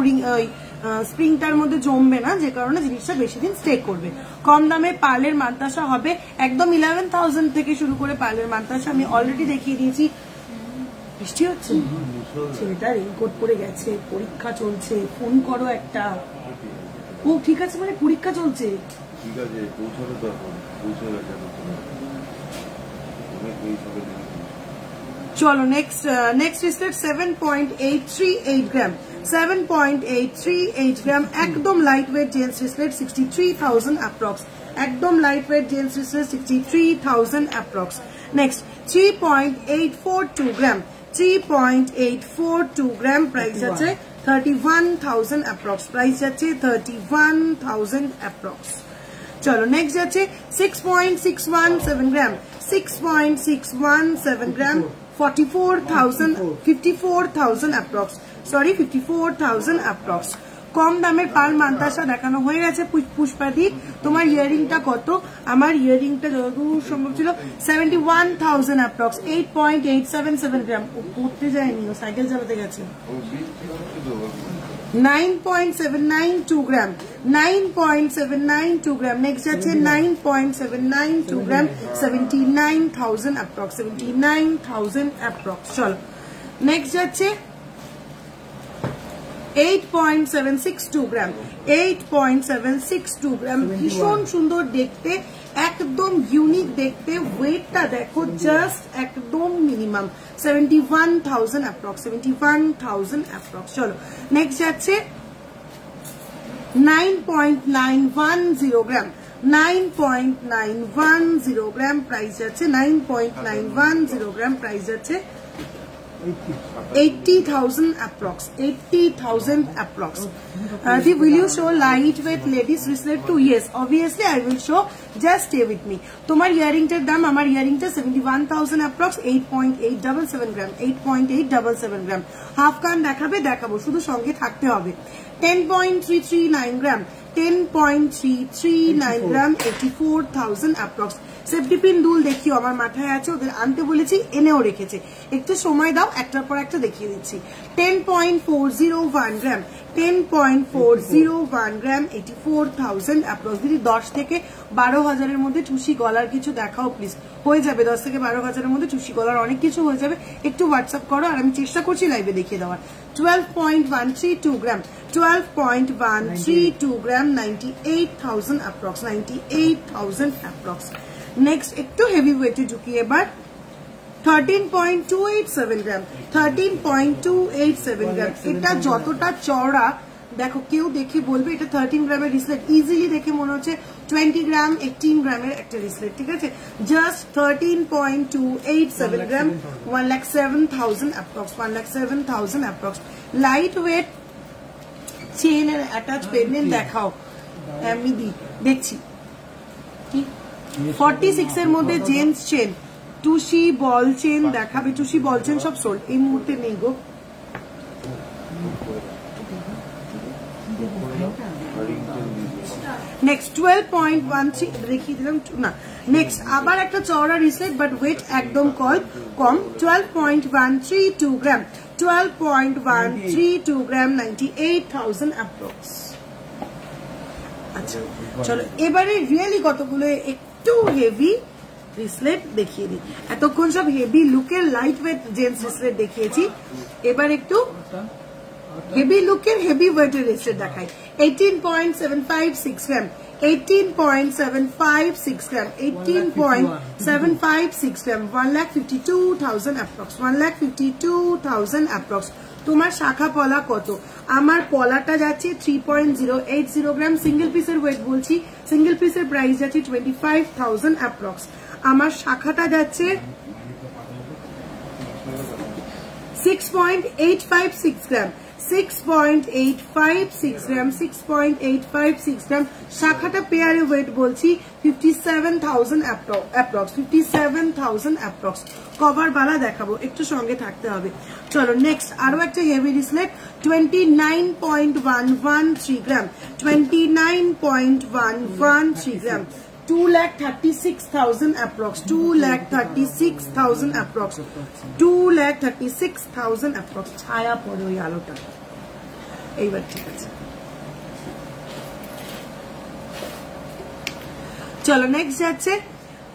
B: স্প্রিংটার মধ্যে জমবে না, যে কারণে জিনিসটা বেশি দিন স্টে করবে। কম দামে পার্লের মান্তাসা হবে, একদম 11,000 থেকে শুরু করে পার্লের মান্তাসা আমি অলরেডি দেখিয়ে দিয়েছি। বৃষ্টি হচ্ছে, ছেলেটা রেইনকোট পরে গেছে, পরীক্ষা চলছে, ফোন করো একটা। ও ঠিক আছে, মানে পরীক্ষা চলছে, ঠিক আছে, পৌঁছানো দরকার, পৌঁছে গেছে। চলো নেক্সট, নেক্সট রিসলেট 7.838 গ্রাম, 7.838 গ্রাম, একদম light weight gents bracelet, 63,000 approx, একদম light weight gents bracelet, 63,000 approx. Next 3.842 গ্রাম, 3.842 গ্রাম, প্রাইস আছে 31,000 অ্যাপ্রক্স, প্রাইস আছে 31,000 অ্যাপ্রক্স। চলো নেক্সট যাচ্ছে 6.617 গ্রাম, 6.617 গ্রাম, 54,000 অ্যাপ্রক্স, সরি 54,000 অ্যাপ্রক্স। কম দামের পার্ল মান্তাসা দেখানো হয়ে গেছে। পুষ্পাদি, তোমার ইয়ারিংটা কত? আমার ইয়ারিংটা যতদূর সম্ভব ছিল 71,000 অ্যাপ্রক্স, 8.877 গ্রাম। ও পড়তে যায়নি, ও সাইকেল চালাতে গেছে। 9.792 গ্রাম, 9.792 গ্রাম। নেক্সট যাচ্ছে 9.792 গ্রাম, 79,000 অ্যাপ্রক্স, 79,000 অ্যাপ্রক্স। চলো নেক্সট যাচ্ছে 8.762 গ্রাম, 8.762 গ্রাম, ভীষণ সুন্দর দেখতে, একদম ইউনিক দেখতে। ওয়েটটা দেখো জাস্ট একদম মিনিমাম, 71,000 অ্যাপ্রক্স, 71,000 অ্যাপ্রক্স। চলো নেক্সট যাচ্ছে 9.910 গ্রাম, 9.910 গ্রাম প্রাইস যাচ্ছে, 9.910 গ্রাম প্রাইস যাচ্ছে 80,000 approx, 80,000 approx. Will you show lightweight ladies wristlet too? Yes, obviously I will show. Just stay with me. তোমার ইয়ারিংটার দাম, আমার ইয়ারিংটা 71,000 approx, 8.877 গ্রাম, 8.877 গ্রাম। হাফ কান দেখাবো, শুধু সঙ্গে থাকতে হবে। 10.339 গ্রাম, 10.339 গ্রাম, 84,000 approx. সেফটি পিন দুল দেখিও, আমার মাথায় আছে, ওদের আনতে বলেছি, এনেও রেখেছে, একটু সময় দাও, একটার পর একটা দেখিয়ে দিচ্ছি। 10.401 গ্রাম, 10.401 গ্রাম, 84,000 অ্যাপ্রক্স। দিদি 10 থেকে 12,000-এর মধ্যে টুসি গলার কিছু দেখাও প্লিজ। হয়ে যাবে 10 থেকে 12,000-এর মধ্যে টুসি গলার অনেক কিছু হয়ে যাবে, একটু হোয়াটসঅ্যাপ করো আর আমি চেষ্টা করছি লাইভে দেখিয়ে দেওয়ার। 12.132 গ্রাম, 12.132 গ্রাম, 98,000 অ্যাপ্রক্স, 98,000 অ্যাপ্রক্স। নেক্সট একটু হেভি ওয়েটে ঢুকি এবার। 13.287 গ্রাম, 13.287 গ্রাম। এটা যতটা চওড়া দেখো, কেউ দেখে বলবে এটা 13 গ্রামের রিসলেট, ইজিলি দেখে মনে হচ্ছে 20 গ্রাম 18 গ্রামের একটা রিসলেট, ঠিক আছে। জাস্ট 13.287 গ্রাম, 1,07,000 approx, 1,07,000 approx. Light weight chain এর অ্যাটাচ পেন্ডেন্ট দেখাও, আমি দেখছি। 46 এর মধ্যে জেন্টস চেন, টুসি বল চেন দেখাবে, টুসি বল চেন সব সোল্ড, এই মুহূর্তে নেই গো। নেক্সট 12.13 দেখিয়ে দিলাম না। নেক্সট আবার একটা চওড়া রিসলেট, বাট ওয়েট একদম কম, 12.132 গ্রাম, 12.132 গ্রাম, 98,000 অ্যাপ্রক্স। আচ্ছা চলো এবারে রিয়েলি কতগুলো একটু হেভি রিসলেট দেখিয়ে দিই। এতক্ষণ সব হেভি লুকের লাইট ওয়েট জেন্টস রিসলেট দেখিয়েছি, এবার একটু হেভি লুকের হেভি ওয়েটের রিসলেট দেখাই। 18.756 গ্রাম, 18.756 গ্রাম, 18.756 গ্রাম, 1,52,000 অ্যাপ্রক্স, 1,52,000 অ্যাপ্রক্স। তোমার শাখা পলা কত? আমার পলাটা যাচ্ছে 3.080 গ্রাম, সিঙ্গেল পিসের ওয়েট বলছি, সিঙ্গেল পিসের প্রাইস যাচ্ছে 25,000 অ্যাপ্রক্স। আমার শাখাটা যাচ্ছে 6.856 গ্রাম, 6.856 গ্রাম, 6.856 গ্রাম। শাখাটা পেয়ারে ওয়েট বলছি 57,000 অ্যাপ্রক্স, 57,000 অ্যাপ্রক্স। কভার বালা দেখাবো, একটু সঙ্গে থাকতে হবে। চলো নেক্সট আরো একটা হেভি রিসলেট, 29.113 গ্রাম, 29.113 গ্রাম, 2,36,000 approx, 2,36,000 approx, 2,36,000 approx। ছায়া পড়ে ওই আলোটা, এইবার ঠিক আছে। চলো নেক্সট যাচ্ছে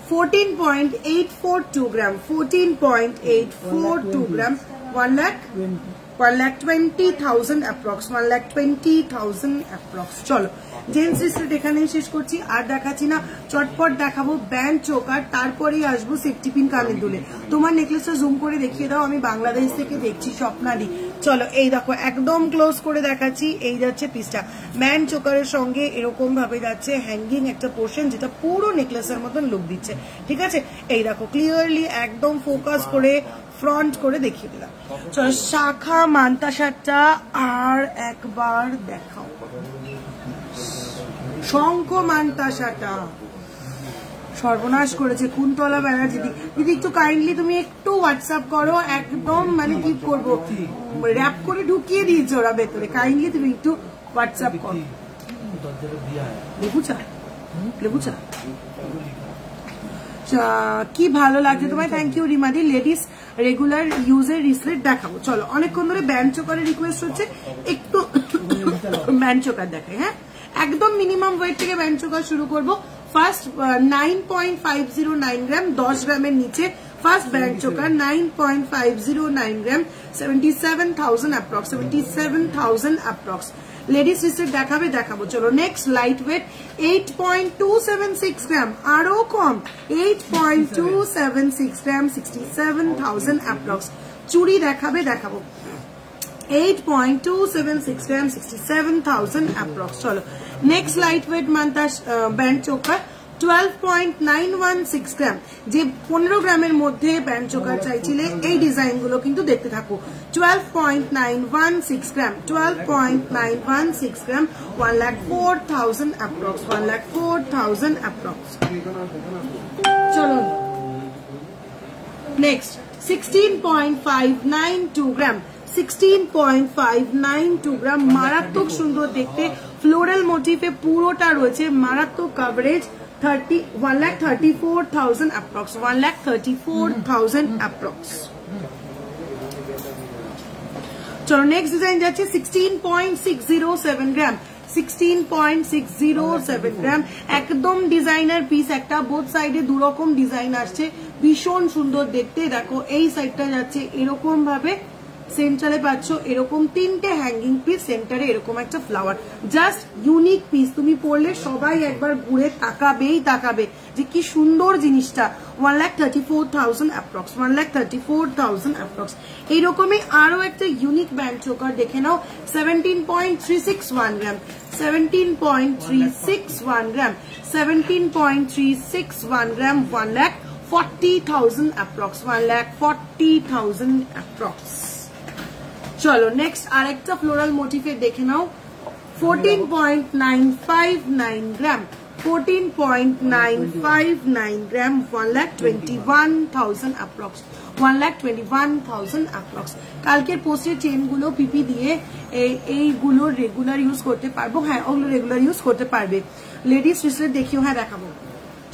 B: 14.842 গ্রাম, 14.842 গ্রাম, 1,20,000 approx, 1,20,000 approx। চলো জেন্টস রিসলেট এখানেই শেষ করছি, আর দেখাচ্ছি না, চটপট দেখাবো ব্যান্ড চোকার, তারপরেই আসবো সেফটি পিন কানের দুলে। তোমার নেকলেসটা জুম করে দেখিয়ে দাও, আমি বাংলাদেশ থেকে দেখছি স্বপ্নাদি। চলো এই দেখো একদম ক্লোজ করে দেখাচ্ছি, এই যাচ্ছে পিসটা ব্যান্ড চোকারের সঙ্গে এরকম ভাবে যাচ্ছে হ্যাঙ্গিং একটা পোর্শন, যেটা পুরো নেকলেসের মতন লুক দিচ্ছে, ঠিক আছে। এই দেখো ক্লিয়ারলি একদম ফোকাস করে ফ্রন্ট করে দেখিয়ে দিলাম। চলো শাখা মান্তাসারটা আর একবার দেখাও, শঙ্খ মান্তাসাটা সর্বনাশ করেছে কুন্তলা ব্যানার্জি। দিদি একটু কাইন্ডলি তুমি একটু হোয়াটসঅ্যাপ করো, একদম মানে কি করবো, র্যাপ করে ঢুকিয়ে দিয়েছে ওরা ভেতরে, কাইন্ডলি তুমি একটু হোয়াটসঅ্যাপ করো। লেবুচা কি ভালো লাগছে তোমায়, থ্যাংক ইউ রিমাদি। লেডিস রেগুলার ইউজের রিসলেট দেখাবো। চলো অনেকক্ষণ ধরে ব্যান্ড চোকারের রিকোয়েস্ট হচ্ছে, একটু ব্যান্ড চোকার দেখাই। হ্যাঁ একদম মিনিমাম ওয়েট থেকে ব্যান্ড চোকার শুরু করবো। ফার্স্ট 9.509 গ্রাম, 10 গ্রামের নিচে ফার্স্ট ব্যান্ড চোকার 9.509 গ্রাম, 77,000 অ্যাপ্রক্স, 77,000 অ্যাপ্রক্স। লেডিস রিসলেট দেখাবো। চলো নেক্সট লাইট ওয়েট 8.276 গ্রাম, আরো কম 8.276 গ্রাম, 67,000 অ্যাপ্রক্স। চুড়ি দেখাবো 8.276 গ্রাম 67,000 অ্যাপ্রক্স। চলো next light weight Manta band choker 12.916 গ্রাম, যে 15 গ্রামের মধ্যে ব্যান্ড চোকার চাইছিলে এই ডিজাইন গুলো কিন্তু দেখতে থাকো। 12.916 গ্রাম, 12.916 গ্রাম, 1,04,000 অ্যাপ্রক্স, 1,04,000 অ্যাপ্রক্স। চলো নেক্সট 16.592 গ্রাম, 16.592 গ্রাম, মারাত্মক সুন্দর দেখতে, ফ্লোরাল মোটিভে পুরোটা রয়েছে, মারাত্মক কভারেজ, 1,34,000 অ্যাপ্রক্স, 1,34,000 অ্যাপ্রক্স। চলো নেক্সট ডিজাইন যাচ্ছে 16.607 গ্রাম, 16.607 গ্রাম, একদম ডিজাইনার পিস একটা, বোথ সাইডে দুরকম ডিজাইন আসছে, ভীষণ সুন্দর দেখতে। দেখো এই সাইডটা যাচ্ছে এরকম ভাবে, সেন্টারে পাচ্ছ এরকম তিনটে হ্যাঙ্গিং পিস, সেন্টারে এরকম একটা ফ্লাওয়ার, জাস্ট ইউনিক পিস। তুমি পরলে সবাই একবার ঘুরে তাকাবেই তাকাবে যে কি সুন্দর জিনিসটা। 1,34,000 অ্যাপ্রক্স, 1,34,000 অ্যাপ্রক্স। এইরকমই আরো একটা ইউনিক ব্যান্ড চোকার দেখে নাও, 17.361 গ্রাম, 17.361 গ্রাম, 17.361 গ্রাম, 1,40,000 অ্যাপ্রক্স, 1,40,000 অ্যাপ্রক্স। চলো নেক্সট আরেকটা ফ্লোরাল মোটিভে দেখে নাও, 14.959 গ্রাম, 14.959 গ্রাম, 1,21,000 অ্যাপ্রক্স, 1,21,000 অ্যাপ্রক্স। কালকের পোস্টের চেন গুলো পিপি দিয়ে এইগুলো রেগুলার ইউজ করতে পারবো। হ্যাঁ ওগুলো রেগুলার ইউজ করতে পারবে। লেডিস রিসলেট দেখিও, হ্যাঁ দেখাবো।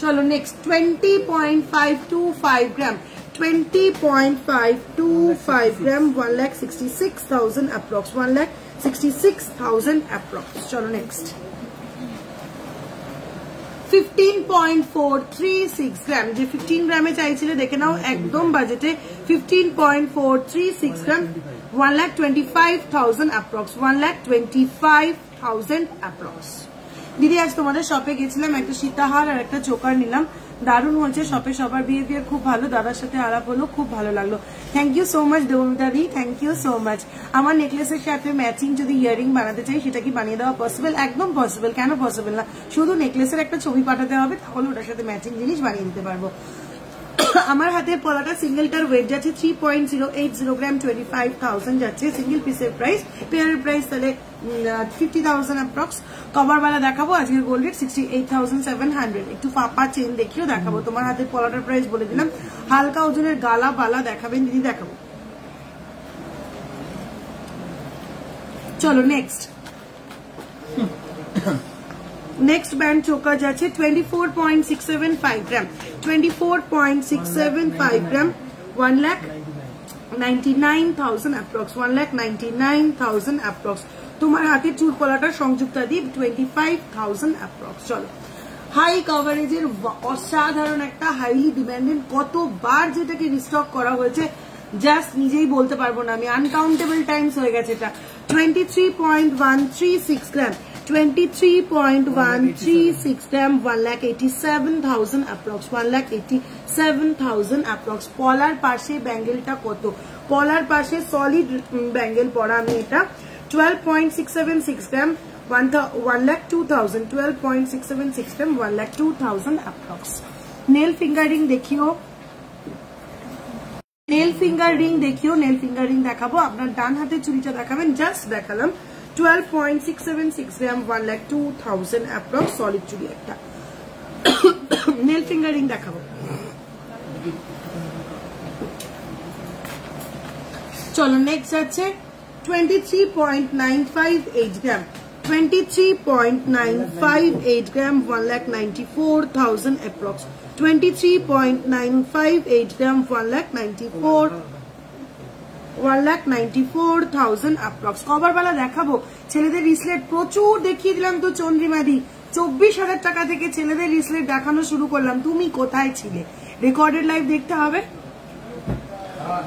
B: চলো নেক্সট 20.525 গ্রাম, 20.525 গ্রাম, 1,66,000 অ্যাপ্রক্স, 1,66,000 অ্যাপ্রক্স। চলো নেক্সট 15.436 গ্রাম, যে 15 গ্রামে চাইছিলে দেখে নাও, একদম বাজেটে, 15.436 গ্রাম, 1,25,000 অ্যাপ্রক্স, 1,25,000 অ্যাপ্রক্স। দিদি আজ তোমাদের শপে গেছিলাম, একটা সীতাহার আর একটা চোকার নিলাম, দারুণ হয়েছে। শপে সবার বিহেভিয়ার খুব ভালো, দাদার সাথে আলাপ হলো, খুব ভালো লাগলো। Thank you so much Debmita di, thank you so much. আমার নেকলেসের সাথে ম্যাচিং যদি ইয়ারিং বানাতে চাই সেটা কি বানিয়ে দেওয়া পসিবল? একদম পসিবল, কেন পসিবল না? শুধু নেকলেসের একটা ছবি পাঠাতে হবে, তাহলে ওটার সাথে ম্যাচিং জিনিস বানিয়ে দিতে পারবো। আমার হাতে পলাটা সিঙ্গেলটার ওয়েট যাচ্ছে 3.080 গ্রাম, 25,000 যাচ্ছে সিঙ্গেল পিসের প্রাইস। পেয়ারের প্রাইস তাহলে 50,000 অ্যাপ্রক্স। কভার বালা দেখাবো, আজকের গোল্ড রেট 68,700। একটু ফাঁপা চেন দেখিও দেখাবো। তোমার হাতে পলাটার প্রাইস বলে দিলাম। হালকা ওজনের গালা বালা দেখাবেন দিদি, দেখাবো। চলো নেক্সট নেক্সট ব্যান্ড চোকা যাচ্ছে 24.675 গ্রাম, 24.675 গ্রাম, 1,99,000 অ্যাপ্রক্স, 1,99,000 অ্যাপ্রক্স। তোমার হাতে চুল পলাটা সংযুক্তা দিয়ে 25,000 অ্যাপ্রক্স। চলো হাই কভারেজের অসাধারণ একটা হাইলি ডিমান্ডেড, কতবার যেটাকে রিস্টক করা হয়েছে জাস্ট নিজেই বলতে পারবো না আমি, আনকাউন্টেবল টাইমস হয়ে গেছে এটা। 23.136 গ্রাম, 23.136 গ্রাম, 1,87,000 অ্যাপ্রক্স, 1,87,000 অ্যাপ্রক্স। পলার পাশে ব্যাঙ্গেলটা কত, পলার পাশে সলিড ব্যাঙ্গেল পরা আমি এটা। 12.676 গ্রাম, 1,02,000, 12.676 গ্রাম, 1,02,000 অ্যাপ্রক্স। নেল ফিঙ্গার রিং দেখিও, নেল ফিঙ্গার রিং দেখিও, নেল ফিঙ্গার রিং দেখাবো। আপনার ডান হাতে চুড়িটা দেখাবেন, জাস্ট দেখালাম। 12.676 গ্রাম, 1,02,000 অ্যাপ্রক্স, সলিড চুড়ি একটা। নেল ফিঙ্গার রিং দেখাবো। চলো নেক্সট যাচ্ছে 23.958 গ্রাম, 23.958 গ্রাম, 1,94,000 অ্যাপ্রক্স, 23.958 গ্রাম, 1,94,000 অ্যাপ্রক্স। কভার বালা দেখাবো। ছেলেদের রিসলেট প্রচুর দেখিয়ে দিলাম তো চন্দ্রিমাদি, 24,000 টাকা থেকে ছেলেদের রিসলেট দেখানো শুরু করলাম। তুমি কোথায় ছিলে? রেকর্ডেড লাইভ দেখতে হবে।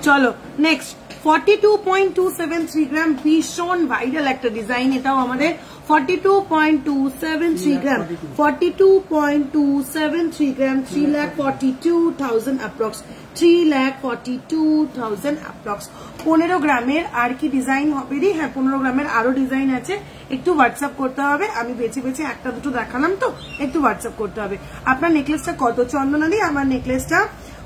B: চলো নেক্সট 42.273 গ্রাম, ভীষণ ভাইরাল একটা ডিজাইন, এটাও আমাদের 42.273 gram, 42.273 gram, 3,42,000 approx, 3,42,000 approx. 15 গ্রামের আর কি ডিজাইন হবে রে? হ্যাঁ 15 গ্রামের আরো ডিজাইন আছে, একটু হোয়াটসঅ্যাপ করতে হবে। আমি বেছে বেছে একটা দুটো দেখালাম তো, একটু হোয়াটসঅ্যাপ করতে হবে। আপনার নেকলেসটা কত চন্দনা দি? আমার নেকলেসটা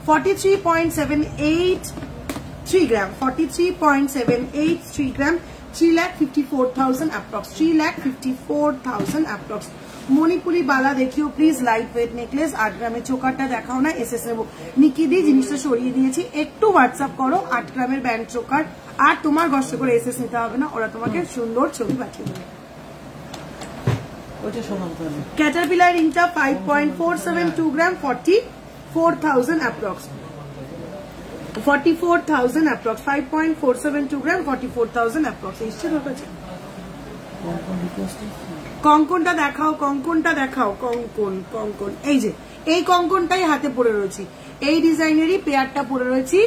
B: 43.783 গ্রাম, 43.783 গ্রাম, 3,54,000 approx, 3,54,000 approx. মণিপুরি বালা দেখিও প্লিজ, লাইট ওয়েট নেকলেস। 8 গ্রামের চোকারটা দেখাও না, এসএস নেব। নিকি দি জিনিসটা সরিয়ে দিয়েছি, একটু হোয়াটসঅ্যাপ করো 8 গ্রামের ব্যান্ড চোকার। আর তোমার কষ্ট করে এসএস নিতে হবে না, ওরা তোমাকে সুন্দর ছবি পাঠিয়ে দেবে। ক্যাটারপিলার রিংটা 5.472 গ্রাম, 44,000 approx, 44,000 approx, 5.472 গ্রাম, 44,000 approx. এসছে তোর কাছে? কঙ্কনটা দেখাও, কঙ্কনটা দেখাও, কঙ্কন, কঙ্কন। এই যে এই কঙ্কনটাই হাতে পরে রয়েছি, এই ডিজাইনেরই পেয়ারটা পরে রয়েছি,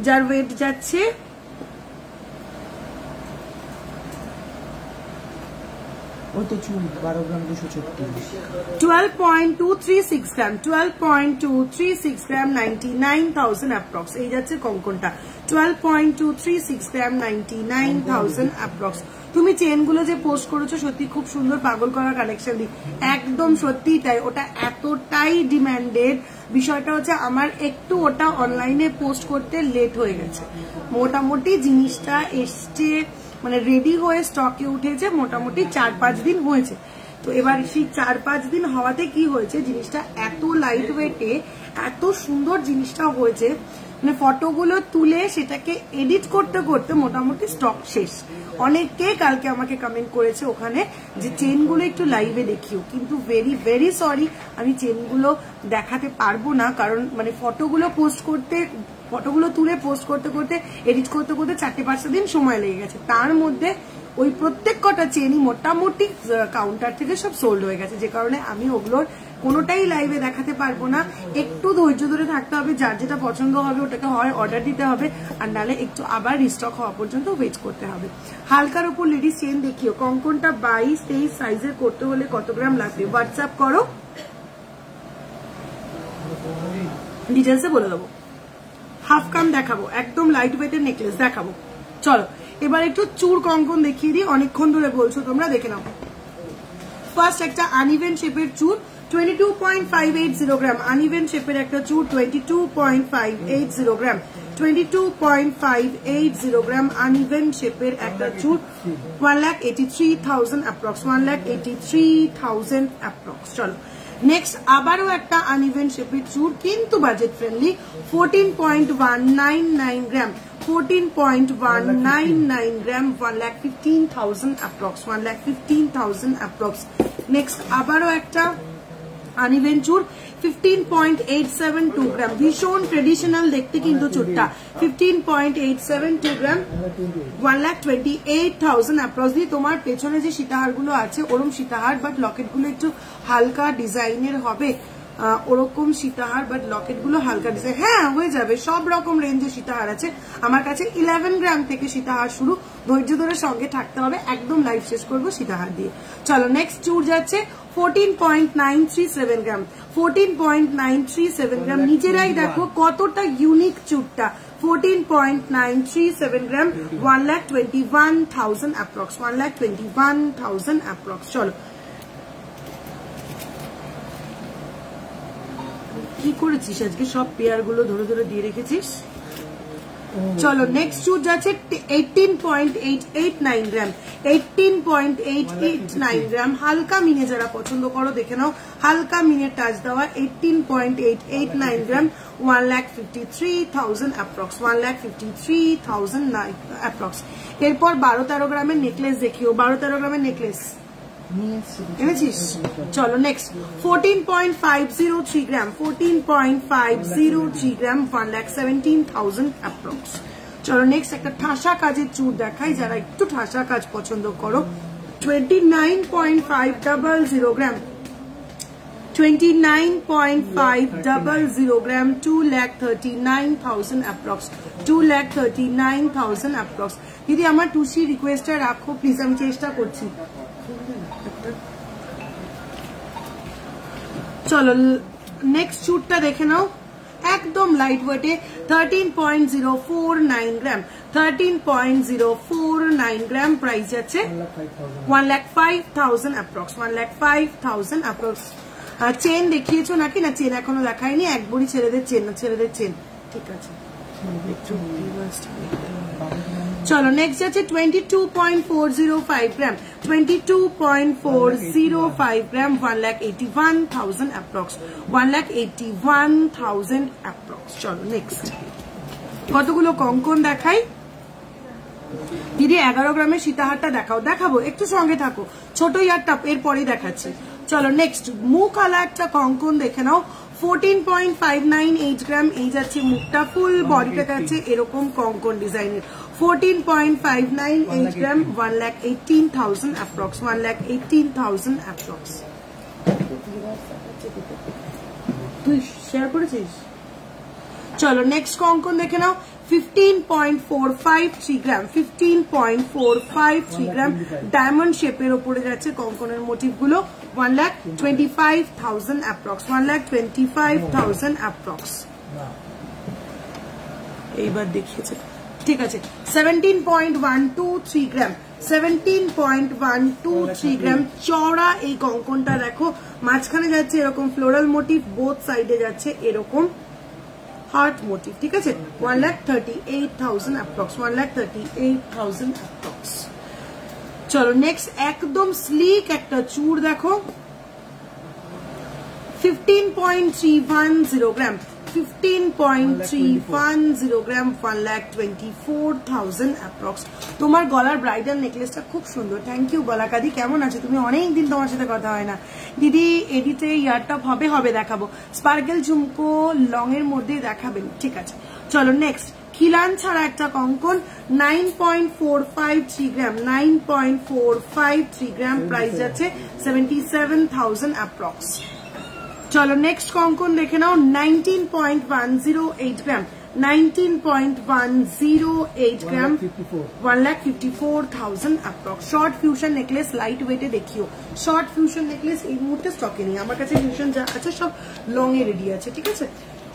B: যার ওয়েট যাচ্ছে 12.236 গ্রাম, 12.236 গ্রাম, 99,000 approx. এই যাচ্ছে কঙ্কনটা 12.236 গ্রাম, 99,000 approx. তুমি চেনগুলো যে পোস্ট করেছো সত্যি খুব সুন্দর, পাগল করা কালেকশন দি, একদম সত্যি তাই। ওটা এতটাই ডিমান্ডেড, বিষয়টা হচ্ছে আমার একটু ওটা অনলাইনে পোস্ট করতে লেট হয়ে গেছে। মোটামুটি জিনিসটা এসছে, মানে রেডি হয়ে স্টকে উঠেছে মোটামুটি 4-5 দিন হয়েছে। তো এবার সেই 4-5 দিন হওয়াতে কি হয়েছে, জিনিসটা এত লাইট ওয়েটে এত সুন্দর জিনিসটা হয়েছে, মানে ফটোগুলো তুলে সেটাকে এডিট করতে করতে মোটামুটি স্টক শেষ। অনেকে কালকে আমাকে কমেন্ট করেছে ওখানে যে চেনগুলো একটু লাইভে দেখিও, কিন্তু ভেরি ভেরি সরি, আমি চেনগুলো দেখাতে পারবো না, কারণ মানে ফটোগুলো পোস্ট করতে, ফটোগুলো তুলে পোস্ট করতে করতে এডিট করতে করতে 4-5 দিন সময় লেগে গেছে। তার মধ্যে ওই প্রত্যেক কটা চেনই মোটামুটি কাউন্টার থেকে সব সোল্ড হয়ে গেছে, যে কারণে আমি ওগুলোর কোনোটাই লাইভে দেখাতে পারবো না। একটু ধৈর্য ধরে থাকতে হবে, যার যেটা পছন্দ হবে ওটাকে হয় অর্ডার দিতে হবে, আর নাহলে একটু আবার রিস্টক হওয়া পর্যন্ত ওয়েট করতে হবে। হালকার উপর লেডিস চেন দেখিও, কঙ্কনটা 22-23 সাইজের করতে হলে কত গ্রাম লাগবে হোয়াটসঅ্যাপ করো, ডিটেলসে বলে দেবো। হাফ কাম দেখাবো, একদম লাইট ওয়েটের নেকলেস দেখাবো। চলো এবার একটু চূড় কঙ্কন দেখিয়ে দিই, অনেকক্ষণ ধরে বলছো তোমরা, দেখে নাও। ফার্স্ট একটা আনইভেন শেপের চূড় 22.580 গ্রাম, আনইভেন শেপের একটা চূড় 22.580 গ্রাম, 22.580 গ্রাম আনইভেন শেপের একটা চূড়, 1,83,000 approx, 1,83,000 approx. চলো নেক্সট আবারও একটা আনইভেন শেপের চূড়, কিন্তু বাজেট ফ্রেন্ডলি, 14.199 গ্রাম, 14.199 গ্রাম, 1,15,000 approx, 1,15,000 approx. নেক্সট আবারও একটা আনইভেন চূড় 15.872 গ্রাম, ভীষণ ট্রেডিশনাল দেখতে কিন্তু চূড়টা, 15.872 গ্রাম, 1,28,000 approx. তোমার পেছনে যে সীতাহারগুলো আছে ওরকম সীতাহার, বাট লকেটগুলো একটু হালকা ডিজাইনের হবে, ওরকম সীতাহার, বাট লকেটগুলো হালকা ডিজাইন। হ্যাঁ হয়ে যাবে, সব রকম রেঞ্জের সীতাহার আছে আমার কাছে। 11 গ্রাম থেকে সীতাহার শুরু, ধৈর্য ধরে সঙ্গে থাকতে হবে, একদম লাইভ শেষ করবো সীতাহার দিয়ে। চলো নেক্সট চূড় যাচ্ছে 14.937 গ্রাম, 14.937 গ্রাম। নিজেরাই দেখো কতটা ইউনিক চূড়টা, 14.937 গ্রাম, 1,21,000 approx, 1,21,000 approx. চলো কি করেছিস আজকে, সব পেয়ার গুলো ধরে ধরে দিয়ে রেখেছিস। চলো নেক্সট চূড় যাচ্ছে 18.889 গ্রাম, 18.889 গ্রাম। হালকা মিনে যারা পছন্দ করো দেখে নাও, হালকা মিনের টাচ দেওয়া 18.889 গ্রাম, 1,53,000 approx, 1,53,000 approx. এরপর 12-13 গ্রামের নেকলেস দেখিও, 12-13 গ্রামের নেকলেস এনেছিস। চলো নেক্সট 14.503 গ্রাম, 14.503 গ্রাম, 1,17,000 approx. চলো নেক্সট একটা ঠাসা কাজের চূড় দেখাই, যারা একটু ঠাসা কাজ পছন্দ করো, 29.500 গ্রাম, 29.500 গ্রাম, 2,39,000 approx, 2,39,000 approx. দিদি আমার টুসি রিকোয়েস্টটা রাখো প্লিজ, আমি চেষ্টা করছি। চলো নেক্সট চুটটা দেখে নাও, একদম লাইট ওয়েটে 13.049 গ্রাম, 13.049 গ্রাম, প্রাইস আছে 1,05,000 অ্যাপ্রক্স, 1,05,000 অ্যাপ্রক্স। চেন দেখিয়েছো নাকি? না চেন এখনো দেখায়নি, এক বড়ি ছেলেদের চেন, না ছেলেদের চেন, ঠিক আছে। চলো নেক্সট আছে 22.405 গ্রাম, 22.405 গ্রাম, 1,81,000 অ্যাপ্রক্স, 1,81,000 অ্যাপ্রক্স। চলো নেক্সট কতগুলো কঙ্কন দেখাই দিদি। 11 গ্রামের সীতাহারটা দেখাবো, একটু সঙ্গে থাকো, ছোট ইয়ারটা এরপরেই দেখাচ্ছি। চলো নেক্সট মুখ আলা একটা কঙ্কন দেখে নাও, 14.598 গ্রাম, এই যাচ্ছে মুখটা, ফুল বডিটা যাচ্ছে এরকম কঙ্কন ডিজাইনের, 14.598 গ্রাম, 1,18,000 অ্যাপ্রক্স, 1,18,000 অ্যাপ্রক্স। তুই শেয়ার করেছিস? চলো নেক্সট কঙ্কন দেখে নাও, 15.453 গ্রাম, 15.453 গ্রাম, ডায়মন্ড শেপের ওপরে যাচ্ছে কঙ্কনের মোটিভ গুলো, 1,25,000 অ্যাপ্রক্স, 1,25,000 অ্যাপ্রক্স। এইবার দেখিয়েছে, ঠিক আছে। 17.123 গ্রাম, 17.123 গ্রাম, চওড়া এই কঙ্কনটা দেখো, মাঝখানে যাচ্ছে এরকম ফ্লোরাল মোটিভ, বোথ সাইডে যাচ্ছে এরকম হার্ট মোটিভ, ঠিক আছে। 1,38,000 অ্যাপ্রক্স, 1,38,000 অ্যাপ্রক্স। চলো নেক্সট একদম স্লিক একটা চূড় দেখো, 15.310 গ্রাম, 15.310 গ্রাম, 1,24,000 অ্যাপ্রক্স। তোমার গলার ব্রাইডাল নেকলেসটা খুব সুন্দর, থ্যাংক ইউ গলাকাদি। কেমন আছে তুমি? অনেকদিন তোমার সাথে কথা হয় না দিদি। এডিটে ইয়ারটপ হবে দেখাবো, স্পার্কেল ঝুমকো লং এর মধ্যে দেখাবেন, ঠিক আছে। চলো নেক্সট খিলান ছাড়া একটা কঙ্কন, 9.453 গ্রাম, 9.453 গ্রাম, প্রাইস যাচ্ছে 77,000 অ্যাপ্রক্স। চলো নেক্সট কঙ্কন দেখে নাও, 19.108 গ্রাম, 19.108 গ্রাম, 1,54,000 approx. Short fusion necklace light ওয়েটে দেখিও, শর্ট ফিউশন নেকলেস এই মুহূর্তে স্টকে নেই আমার কাছে, ফিউশন যা আছে সব লং এ রেডি আছে, ঠিক আছে।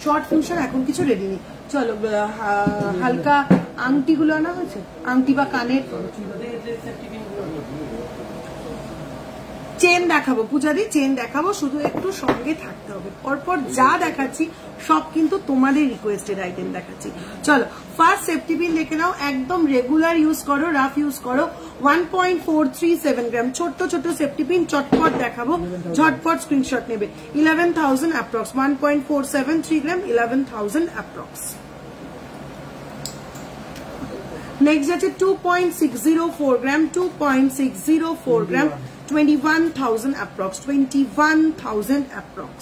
B: শর্ট ফিউশন এখন কিছু রেডি নেই। চলো হালকা আংটিগুলো আনা হয়েছে, আংটি বা কানের চেন দেখাবো, পূজাদি চেন দেখাবো, শুধু একটু সঙ্গে থাকতে হবে। পরপর যা দেখাচ্ছি সব কিন্তু তোমাদের রিকোয়েস্টেড আইটেম দেখাচ্ছি। চলো ফার্স্ট সেফটি পিন দেখে নাও, একদম রেগুলার ইউজ করো, রাফ ইউজ করো, 1.437 গ্রাম, ছোট্ট ছোট্ট সেফটি পিন, চটপট দেখাবো, ঝটপট স্ক্রিনশট নেবে। 11,000 অ্যাপ্রক্স, 1.473 গ্রাম, 11,000 অ্যাপ্রক্স। নেক্সট আছে 2.604 গ্রাম, 2.604 গ্রাম, 21,000 approx, 21,000 approx.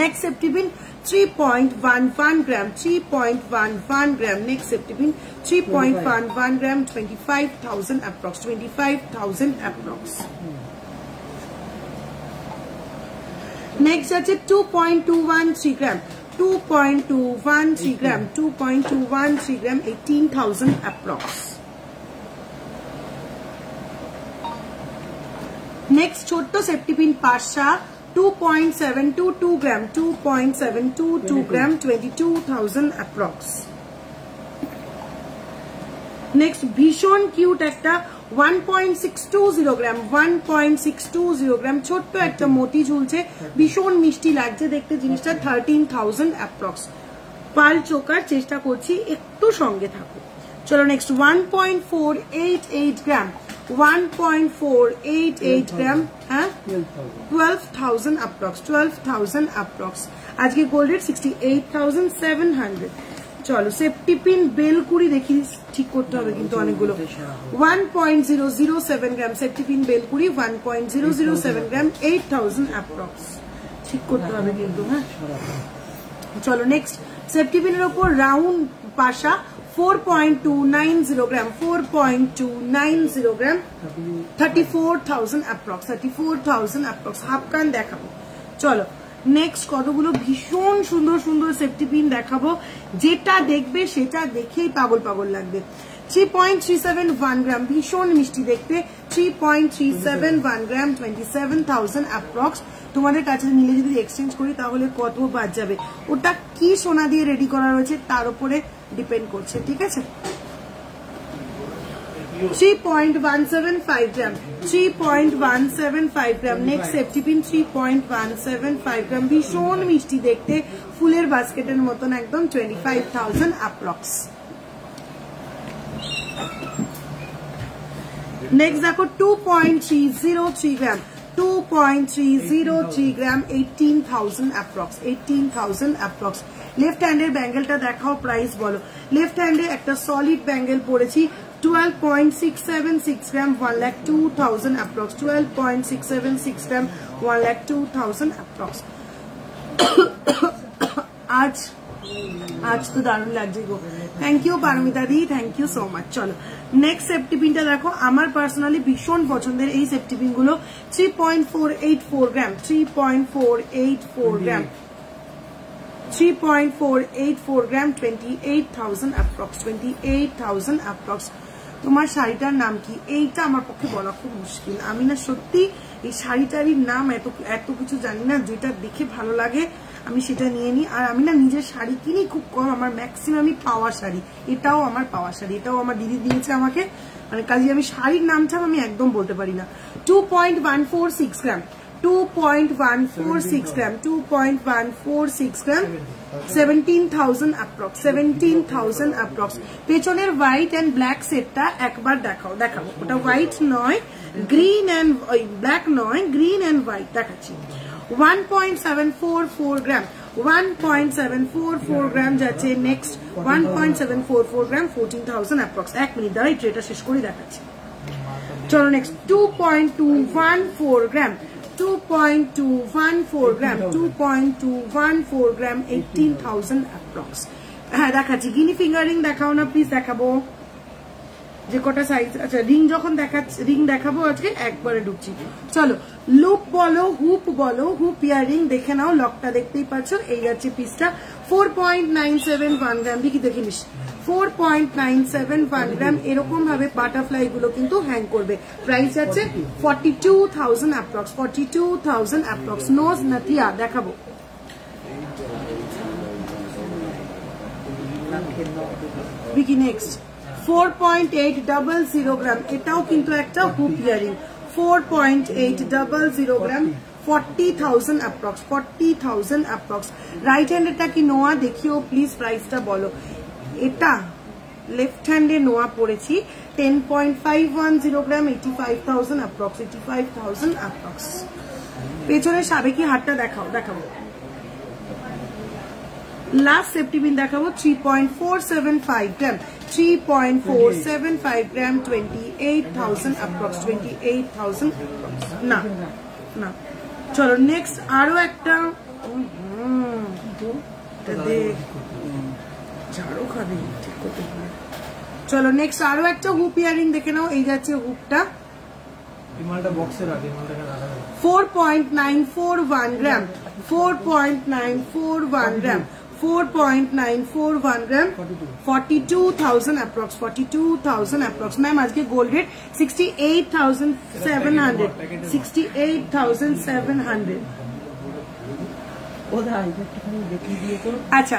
B: Next safety pin 3.11 gram, 3.11 gram. Next safety pin 3.11 gram, 25,000 approx, 25,000 approx. Next আছে 2.213 gram, 2.213 gram, 2.213 gram, 18,000 approx. Next ছোট্ট সেফটি পিন পাশা, 2.722 গ্রাম, 2.722 গ্রাম, 22,000 approx. নেক্সট ভীষণ কিউট একটা 1.620 গ্রাম, 1.620 গ্রাম, ছোট্ট একটা মতি ঝুলছে, ভীষণ মিষ্টি লাগছে দেখতে জিনিসটা, 13,000 approx. পাল চোকার চেষ্টা করছি, একটু সঙ্গে থাকো। চলো নেক্সট 1.488 গ্রাম, 1.488 গ্রাম, হ্যাঁ 12,000 approx, 12,000 approx. আজকে গোল্ড রেট 68,700. চলো সেফটি পিন বেলকুড়ি দেখি, ঠিক করতে হবে কিন্তু অনেকগুলো, 1.007 গ্রাম, সেফটি পিন বেলকুড়ি 1.007 গ্রাম, 8,000 approx. ঠিক করতে হবে কিন্তু, হ্যাঁ। চলো নেক্সট সেফটি পিনের ওপর রাউন্ড পাশা, 4.290 গ্রাম, 4.290 গ্রাম, 34,000 approx, 34,000 approx. হাফ কান দেখাবো। চলো নেক্সট কতগুলো ভীষণ সুন্দর সুন্দর সেফটি পিন দেখাবো, যেটা দেখবে সেটা দেখেই পাগল পাগল লাগবে। 3.371 গ্রাম, ভীষণ মিষ্টি দেখতে, 3.37 1 গ্রাম 27,000 অ্যাপ্রক্স। তোমাদের কাছে নিলে যদি এক্সচেঞ্জ করি তাহলে কত বাদ যাবে, ওটা কি সোনা দিয়ে রেডি করা রয়েছে তার উপরে ডিপেন্ড করছে, ঠিক আছে। 3.175 গ্রাম 3.175 গ্রাম। নেক্সট সেফটি পিন 3.175 গ্রাম, ভীষণ মিষ্টি দেখতে, ফুলের বাস্কেটের মতন একদম, 25,000 অ্যাপ্রক্স। নেক্সট দেখো 2.303 গ্রাম 2.303 গ্রাম 18,000 অ্যাপ্রক্স 18,000 অ্যাপ্রক্স। লেফট হ্যান্ডের ব্যাঙ্গেলটা দেখাও, প্রাইস বলো। লেফট হ্যান্ডে একটা সলিড ব্যাঙ্গেল পড়েছি 12.676 গ্রাম 1,02,000 অ্যাপ্রক্স 12.676 গ্রাম 1,02,000 অ্যাপ্রক্স। আজ তো দারুণ লাগছে গো, thank you Paromita di, thank you so much. চলো নেক্সট সেফটি পিনটা দেখো, আমার পার্সোনালি ভীষণ পছন্দের এই সেফটি পিন গুলো। 3.484 গ্রাম 3.484 গ্রাম 3.484 গ্রাম 28,000 অ্যাপ্রক্স 28,000 অ্যাপ্রক্স। তোমার শাড়িটার নাম কি? এইটা আমার পক্ষে বলা খুব মুশকিল, আমি না সত্যি এই শাড়িটারই নাম এত কিছু জানি না, যেটা দেখে ভালো লাগে আমি সেটা নিয়ে নিই। আর আমি না নিজের শাড়ি কিনি খুব কম, আমার ম্যাক্সিমামই পাওয়া শাড়ি, এটাও আমার পাওয়া শাড়ি, এটাও আমার দিদি দিয়েছে আমাকে, মানে কাজে আমি শাড়ির নামটা আমি একদম বলতে পারি না। 2.146 গ্রাম 2.146 গ্রাম 2.146 গ্রাম 17,000 অ্যাপ্রক্স 17,000 অ্যাপ্রক্স। পেছনের হোয়াইট এন্ড ব্ল্যাক সেটটা একবার দেখাবো, ওটা হোয়াইট নয়, গ্রিন এন্ড ব্ল্যাক নয়, গ্রিন এন্ড হোয়াইট দেখাচ্ছি। 1.744 গ্রাম 1.744 গ্রাম যাচ্ছে নেক্সট 1.744 গ্রাম 14,000 অ্যাপ্রক্স। 1 মিনিট দাঁড়াই, ট্রেটা শেষ করে দেখাচ্ছি। চলো নেক্সট 2.214 গ্রাম 2.214 গ্রাম 2.214 গ্রাম 18,000 অ্যাপ্রক্স। হ্যাঁ দেখাচ্ছি, গিনি ফিঙ্গারিং দেখাও না প্লিজ, দেখাবো যে কটা সাইজ। আচ্ছা রিং যখন দেখাচ্ছি, রিং দেখাবো আজকে, একবারে ঢুকছি। চলো লুপ বলো, হুপ বলো, হুপ ইয়ারিং দেখে নাও, লকটা দেখতেই পাচ্ছ, এই যাচ্ছে পিসটা 4.971 গ্রাম। দেখি দেখে নিস 4.971 গ্রাম। এরকম ভাবে বাটারফ্লাই গুলো কিন্তু হ্যাং করবে। প্রাইস যাচ্ছে 42,000 অ্যাপ্রক্স 42,000 অ্যাপ্রক্স। নোজ নাতিয়া দেখাবো, বিকি নেক্সট 4.800 গ্রাম, এটাও কিন্তু একটা হুপ ইয়ারিং 4.800 গ্রাম 40,000 অ্যাপ্রক্স 40,000 অ্যাপ্রক্স। রাইট হ্যান্ডেরটা কি নোয়া দেখিও প্লিজ, প্রাইসটা বলো। এটা লেফট হ্যান্ডে নোয়া পড়েছি 10.510 গ্রাম 85,000 অ্যাপ্রক্স 85,000 অ্যাপ্রক্স। পেছনের সাবেকি হাটটা দেখাবো। লাস্ট সেফটি পিন দেখাবো 3.475 গ্রাম 3.475 গ্রাম 28,000 অ্যাপ্রক্স 28,000 না। চলো নেক্সট আরো একটা, ঝাড়ু খাবি ঠিক করতে হবে। চলো নেক্সট আরো একটা হুপ ইয়ারিং দেখে নাও, এই যাচ্ছে হুপটা 4.941 গ্রাম 4.941 গ্রাম 4.941 গ্রাম 42,000 অ্যাপ্রক্স 42,000 অ্যাপ্রক্স। ম্যাম আজকে গোল্ড রেট 68,700 68,700। আচ্ছা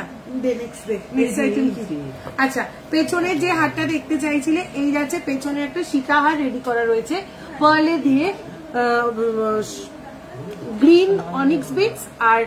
B: আচ্ছা পেছনে যে হারটা দেখতে চাইছিলে, এই যাচ্ছে পেছনে একটা সীতা হার রেডি করা রয়েছে পার্লে দিয়ে, গ্রিন অনিক্স বিটস আর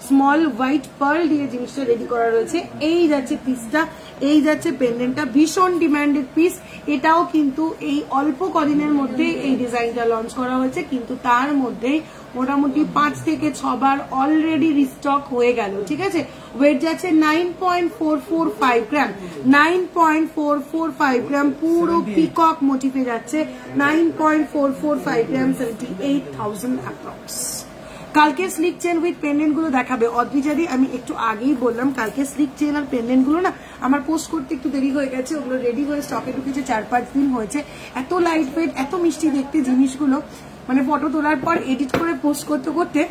B: স্মল হোয়াইট পার্ল দিয়ে জিনিসটা রেডি করা রয়েছে। এই যাচ্ছে পিসটা, এই যাচ্ছে পেন্ডেন্টটা, ভীষণ ডিমান্ডেড পিস। এটাও কিন্তু এই অল্প কদিনের মধ্যে এই ডিজাইনটা লঞ্চ করা হয়েছে, কিন্তু তার মধ্যে মোটামুটি 5 থেকে 6 বার অলরেডি রিস্টক হয়ে গেল, ঠিক আছে। ওয়েট যাচ্ছে 9.445 গ্রাম 9.445 গ্রাম, পুরো পিকক মোটিভে যাচ্ছে 9.445 গ্রাম 78,000 অ্যাপ্রক্স। কালকে স্লিক চেন উইথ পেন্ডেন্ট গুলো দেখাবে অদ্রিজাদি, আমি একটু আগেই বললাম কালকে স্লিক চেন আর পেন্ডেন্ট গুলো না আমার পোস্ট করতে একটু দেরি হয়ে গেছে, ওগুলো রেডি হয়ে স্টকে ঢুকেছে 4-5 দিন হয়েছে। এত লাইট ওয়েট এত মিষ্টি দেখতে জিনিসগুলো, মানে ফটো তোলার পর এডিট করে পোস্ট করতে করতে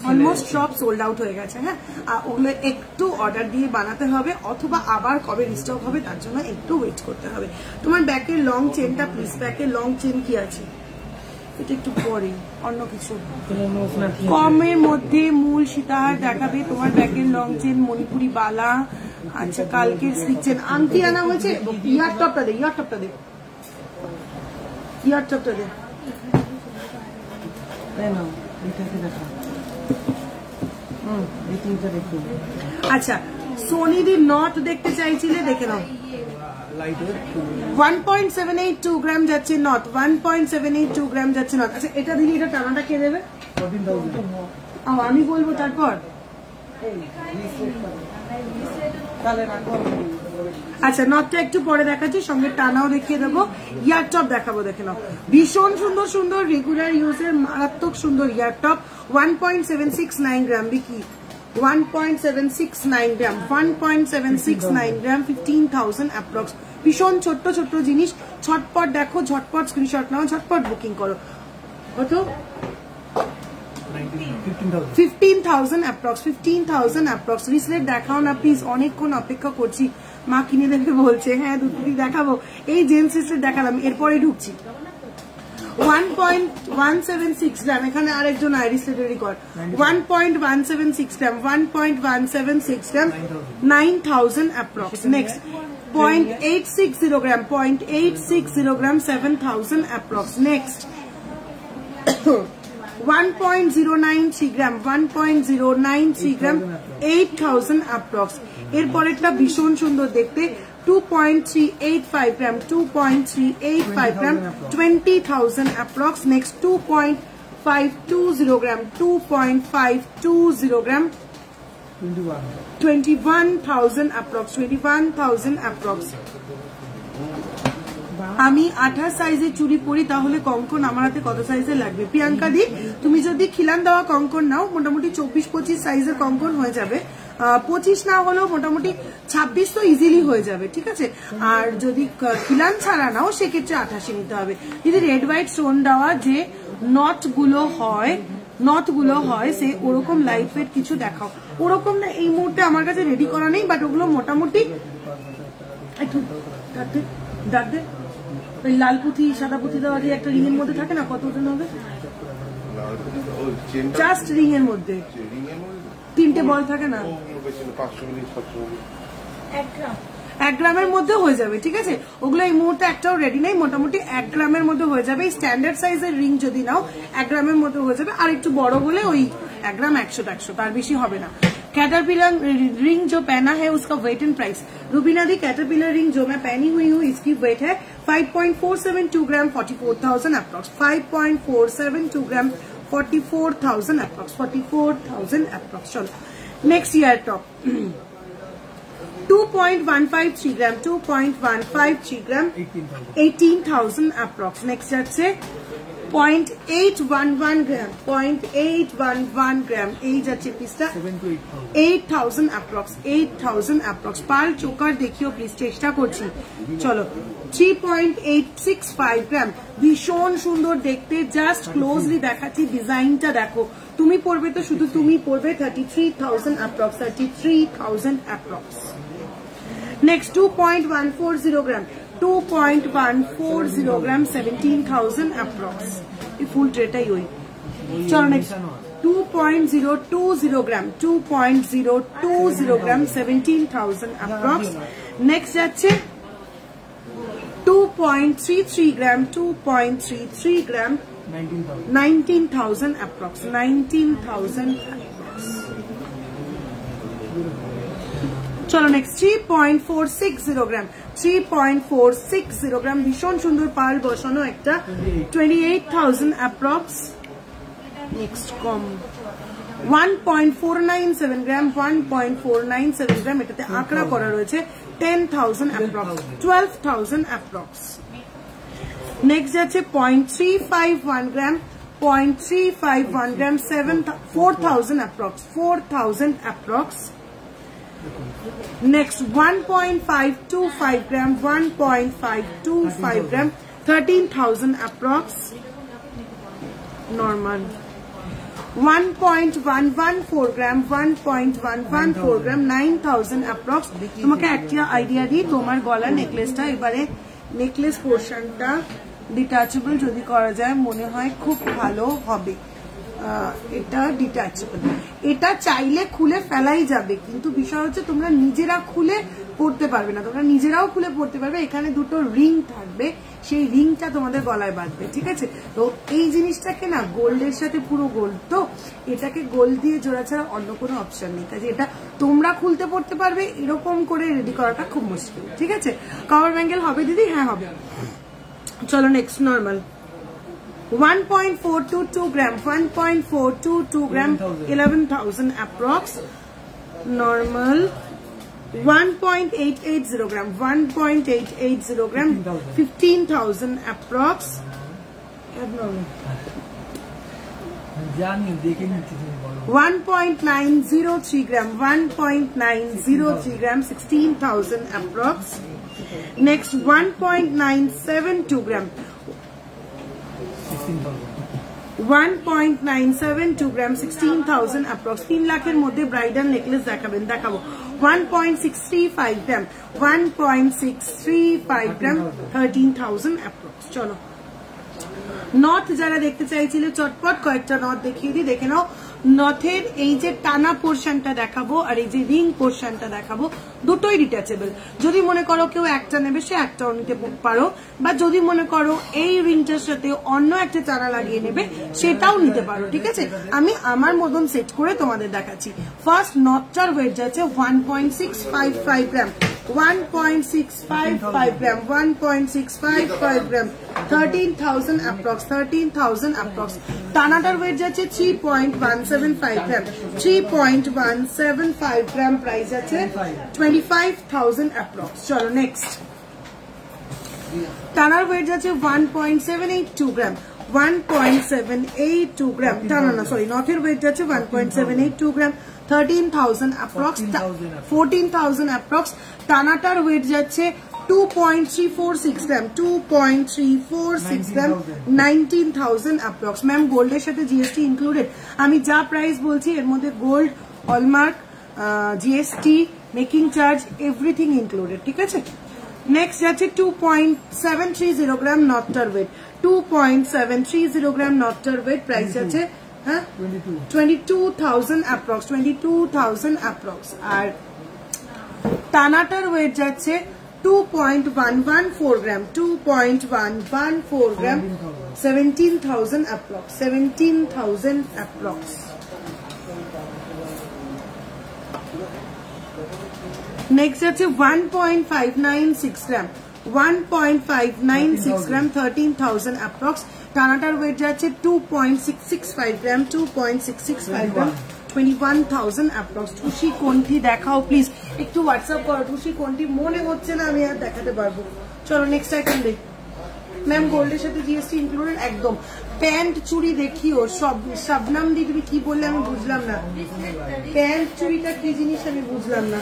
B: অলমোস্ট সব সোল্ড আউট হয়ে গেছে। হ্যাঁ, আর ওগুলো একটু অর্ডার দিয়ে বানাতে হবে, অথবা আবার কবে রিস্টক হবে তার জন্য একটু ওয়েট করতে হবে। তোমার ব্যাকের লং চেনটা প্লিজ, ব্যাকের লং চেন কি আছে এটা একটু পরে, অন্য কিছু কমের মধ্যে মূল সীতাহার দেখাবে। তোমার ব্যাকের লং চেন, মণিপুরি বালা, আচ্ছা কালকের স্লিক চেন, আংটি আনা হয়েছে। ইয়ার টপটা দে, ইয়ার টপটা দে, ইয়ার টপটা দে। আচ্ছা সোনিদি নট দেখতে চাইছিলে, দেখে নাও। 1.782 গ্রাম যাচ্ছে নট, 1.782 গ্রাম যাচ্ছে নট। আচ্ছা এটা দিলি, এটা টানাটা কে দেবে? আমি বলবো তারপর। আচ্ছা নটটা একটু পরে দেখাচ্ছি, সঙ্গে টানাও দেখিয়ে দেবো, ইয়ার টপ দেখাবো, দেখে নাও। ভীষণ সুন্দর সুন্দর রেগুলার ইউজের মারাত্মক সুন্দর ইয়ার টপ। 1.769 গ্রাম বিকি, 1.769 গ্রাম, 1.769 গ্রাম, 15,000 অ্যাপ্রক্স। ভীষণ ছোট্ট ছোট্ট জিনিস, ঝটপট দেখো, ঝটপট স্ক্রিনশট নাও, ঝটপট বুকিং করো। কত? 15,000 অ্যাপ্রক্স, 15,000 অ্যাপ্রক্স। রিসলেট দেখাও না প্লিজ, অনেকক্ষণ অপেক্ষা করছি, মা কিনে দেবে বলছে। হ্যাঁ দুটি দেখাবো, এই জেন্টস রিসলেট দেখালাম, এরপরে ঢুকছি। 1.176 গ্রাম, এখানে আরেকজন রিসলেটের রেকর্ড। 1.176 গ্রাম, 1.176 গ্রাম, 9,000 অ্যাপ্রক্স। নেক্সট 0.860 গ্রাম, 0.860 গ্রাম, 7,000 অ্যাপ্রক্স। নেক্সট 1.093 গ্রাম, 1.093 গ্রাম, 8,000 অ্যাপ্রক্স। এরপরেরটা ভীষণ সুন্দর দেখতে, 2.385 গ্রাম, 2.385 গ্রাম, 20,000 অ্যাপ্রক্স। নেক্সট 2.520 গ্রাম, 2.520 গ্রাম, 21,000 অ্যাপ্রক্স, 21,000 অ্যাপ্রক্স। আমি 28 সাইজের চুড়ি পরি, তাহলে কঙ্কন আমার হাতে কত সাইজের লাগবে? প্রিয়াঙ্কা দি, তুমি যদি খিলান দেওয়া কঙ্কন নাও, মোটামুটি 24-25 সাইজের কঙ্কন হয়ে যাবে। 25 না হলেও মোটামুটি 26 তো ইজিলি হয়ে যাবে, ঠিক আছে। আর যদি খিলান ছাড়া নাও সেক্ষেত্রে 28 নিতে হবে। যদি রেড হোয়াইট স্টোন দেওয়া যে নট গুলো হয় সে ওরকম লাইট ওয়েট কিছু দেখাও। ওরকম না এই মুহূর্তে আমার কাছে রেডি করা নেই, বাট ওগুলো মোটামুটি একটু ডাক দে, ওই লাল পুঁথি সাদা পুঁথি দেওয়া যে একটা রিং এর মধ্যে থাকে না, কত ওজন হবে? জাস্ট রিং এর মধ্যে 3টে বল থাকে না, 1 গ্রামের মধ্যে হয়ে যাবে, ঠিক আছে। ওগুলো এই মুহূর্তে একটাও রেডি নেই, মোটামুটি 1 গ্রামের মধ্যে হয়ে যাবে। স্ট্যান্ডার্ড সাইজের রিং যদি নাও 1 গ্রামের মধ্যে হয়ে যাবে, আর একটু বড় হলে ওই 1 গ্রাম 100-150, তার বেশি হবে না। कैटरपिलर रिंग जो पहना है उसका वेट एंड प्राइस। रुबीना दी, कैटरपिलर रिंग जो मैं पहनी हुई हूँ इसकी वेट है 5.472 gram, 44,000 approx. 5.472 gram, 44,000 approx, 44,000 approx. चलो next ear top 2.153 gram, 2.153 gram, 18,000 approx. Next যাচ্ছে 0.811 গ্রাম, 0.811 গ্রাম, এই যাচ্ছে পিসটা 8,000 অ্যাপ্রক্স, 8,000 অ্যাপ্রক্স। পাল চোকার দেখিও প্লিজ, চেষ্টা করছি। চলো 3.865 গ্রাম, ভীষণ সুন্দর দেখতে, জাস্ট ক্লোজলি দেখাচ্ছি, ডিজাইনটা দেখো। তুমি পড়বে তো শুধু তুমি পড়বে 33,000 অ্যাপ্রক্স, 33,000 অ্যাপ্রক্স। নেক্সট 2.140 গ্রাম, 2.140 গ্রাম, 17,000 অ্যাপ্রক্স। এই ফুল ট্রেটাই ওই। চলো নেক্সট 2.020 গ্রাম, 2.020 গ্রাম, 17,000 অ্যাপ্রক্স। নেক্সট যাচ্ছে 2.33 গ্রাম, 2.33 গ্রাম, 19,000 অ্যাপ্রক্স, 19,000 অ্যাপ্রক্স। চলো নেক্সট 3.460 গ্রাম, 3.460 গ্রাম, ভীষণ সুন্দর পাল বসানো একটা, 28,000 অ্যাপ্রক্স। নেক্সট কম 1.497 গ্রাম, 1.497 গ্রাম, এটাতে আঁকড়া করা রয়েছে, 10,000 অ্যাপ্রক্স, 12,000 অ্যাপ্রক্স। নেক্সট যাচ্ছে 0.351 গ্রাম, 0.351 গ্রাম, 4,000 approx, 4,000 approx. Next 1.525 gram, 1.525 gram, 13,000 approx. Normal 1.114 গ্রাম 1.114 গ্রাম 9000 অ্যাপ্রক্স। তোমাকে একটা আইডিয়া দিই, তোমার গলার নেকলেসটা এবারে নেকলেস পোর্শনটা ডিটাচেবল যদি করা যায় মনে হয় খুব ভালো হবে। এটা ডিটাচেবল, এটা চাইলে খুলে ফেলাই যাবে, কিন্তু বিষয় হচ্ছে তোমরা নিজেরা খুলে পড়তে পারবে না, তোমরা নিজেরাও খুলে পড়তে পারবে। এখানে দুটো রিং থাকবে, সেই রিংটা তোমাদের গলায় বাঁধবে, ঠিক আছে? তো এই জিনিসটাকে না গোল্ডের সাথে পুরো গোল্ড, তো এটাকে গোল্ড দিয়ে জোড়া ছাড়া অন্য কোনো অপশন নেই, কাজে এটা তোমরা খুলতে পড়তে পারবে। এরকম করে রেডি করাটা খুব মুশকিল, ঠিক আছে? কভার ব্যাঙ্গেল হবে দিদি? হ্যাঁ হবে। চলো নেক্সট নর্মাল 1.422 গ্রাম 1.422 গ্রাম 11,000 approx। নর্মাল 1.880 গ্রাম 1.880 গ্রাম 15,000 approx।
A: জানি দেখে নিচ্ছি।
B: 1.903 গ্রাম 1.903 গ্রাম 16,000 approx। নেক্সট 1.972 গ্রাম 1.972 গ্রাম 16,000 approx। 3 লাখের মধ্যে ব্রাইডাল নেকলেস দেখাবেন, দেখাবো। 1.635 গ্রাম 1.635 গ্রাম 13,000 approx। চলো নথ যারা দেখতে চাইছিলে চটপট কয়েকটা নথ দেখিয়ে দিই, দেখে নাও। নথের এই যে টানা পোর্শনটা দেখাবো আর এই যে রিং পোর্শনটা দেখাবো, দুটোই ডিটাচেবল। যদি মনে করো কেউ একটা নেবে সে একটাও নিতে পারো, বা যদি মনে করো এই রিংটার সাথে অন্য একটা টানা লাগিয়ে নেবে সেটাও নিতে পারো, ঠিক আছে? আমি আমার মতন সেট করে তোমাদের দেখাচ্ছি। ফার্স্ট নথটার ওয়েট যাচ্ছে 1.655 গ্রাম 1.655 গ্রাম 1.655 গ্রাম 13,000 approx 13,000 approx। টানাটার ওয়েট যাচ্ছে 3.175 গ্রাম 3.175 গ্রাম, প্রাইস আছে 25,000 approx। চলো নেক্সট টানার ওয়েট যাচ্ছে 1.782 গ্রাম 1.782 গ্রাম টানা না সরি নথের ওয়েট যাচ্ছে 1.782 গ্রাম 13,000 approx 14,000 approx। টানাটার ওয়েট যাচ্ছে 2.346 গ্রাম 2.346 গ্রাম 19,000 approx। ম্যাম গোল্ডের সাথে জিএসটি ইনক্লুডেড। আমি যা প্রাইস বলছি এর মধ্যে gold, hallmark, GST, making charge everything included, ঠিক আছে? নেক্সট যাচ্ছে 2.730 গ্রাম নথটার ওয়েট 2.730 গ্রাম নথটার ওয়েট, প্রাইস যাচ্ছে 22,000 approx 22,000 approx। আর টানাটার ওয়েট যাচ্ছে 2.114 গ্রাম 2.114 গ্রাম 17,000 approx 17,000 approx। নেক্সট যাচ্ছে 1.596 গ্রাম 1.596 গ্রাম 13,000 approx। টানাটার ওয়েট যাচ্ছে 2.665 গ্রাম 2.665 গ্রাম 21,000 approx। টুসি কোনটি দেখাও প্লিজ, একটু হোয়াটসঅ্যাপ করো। টুসি কোনটি মনে হচ্ছে না আমি আর দেখাতে পারবো। চলো নেক্সট আইটেম দেখ। ম্যাম গোল্ডের সাথে জিএসটি ইনক্লুডেড একদম। প্যান্ট চুড়ি দেখিও সব। শবনম দি তুমি কি বললে আমি বুঝলাম না। প্যান্ট চুড়িটা কি জিনিস আমি বুঝলাম না।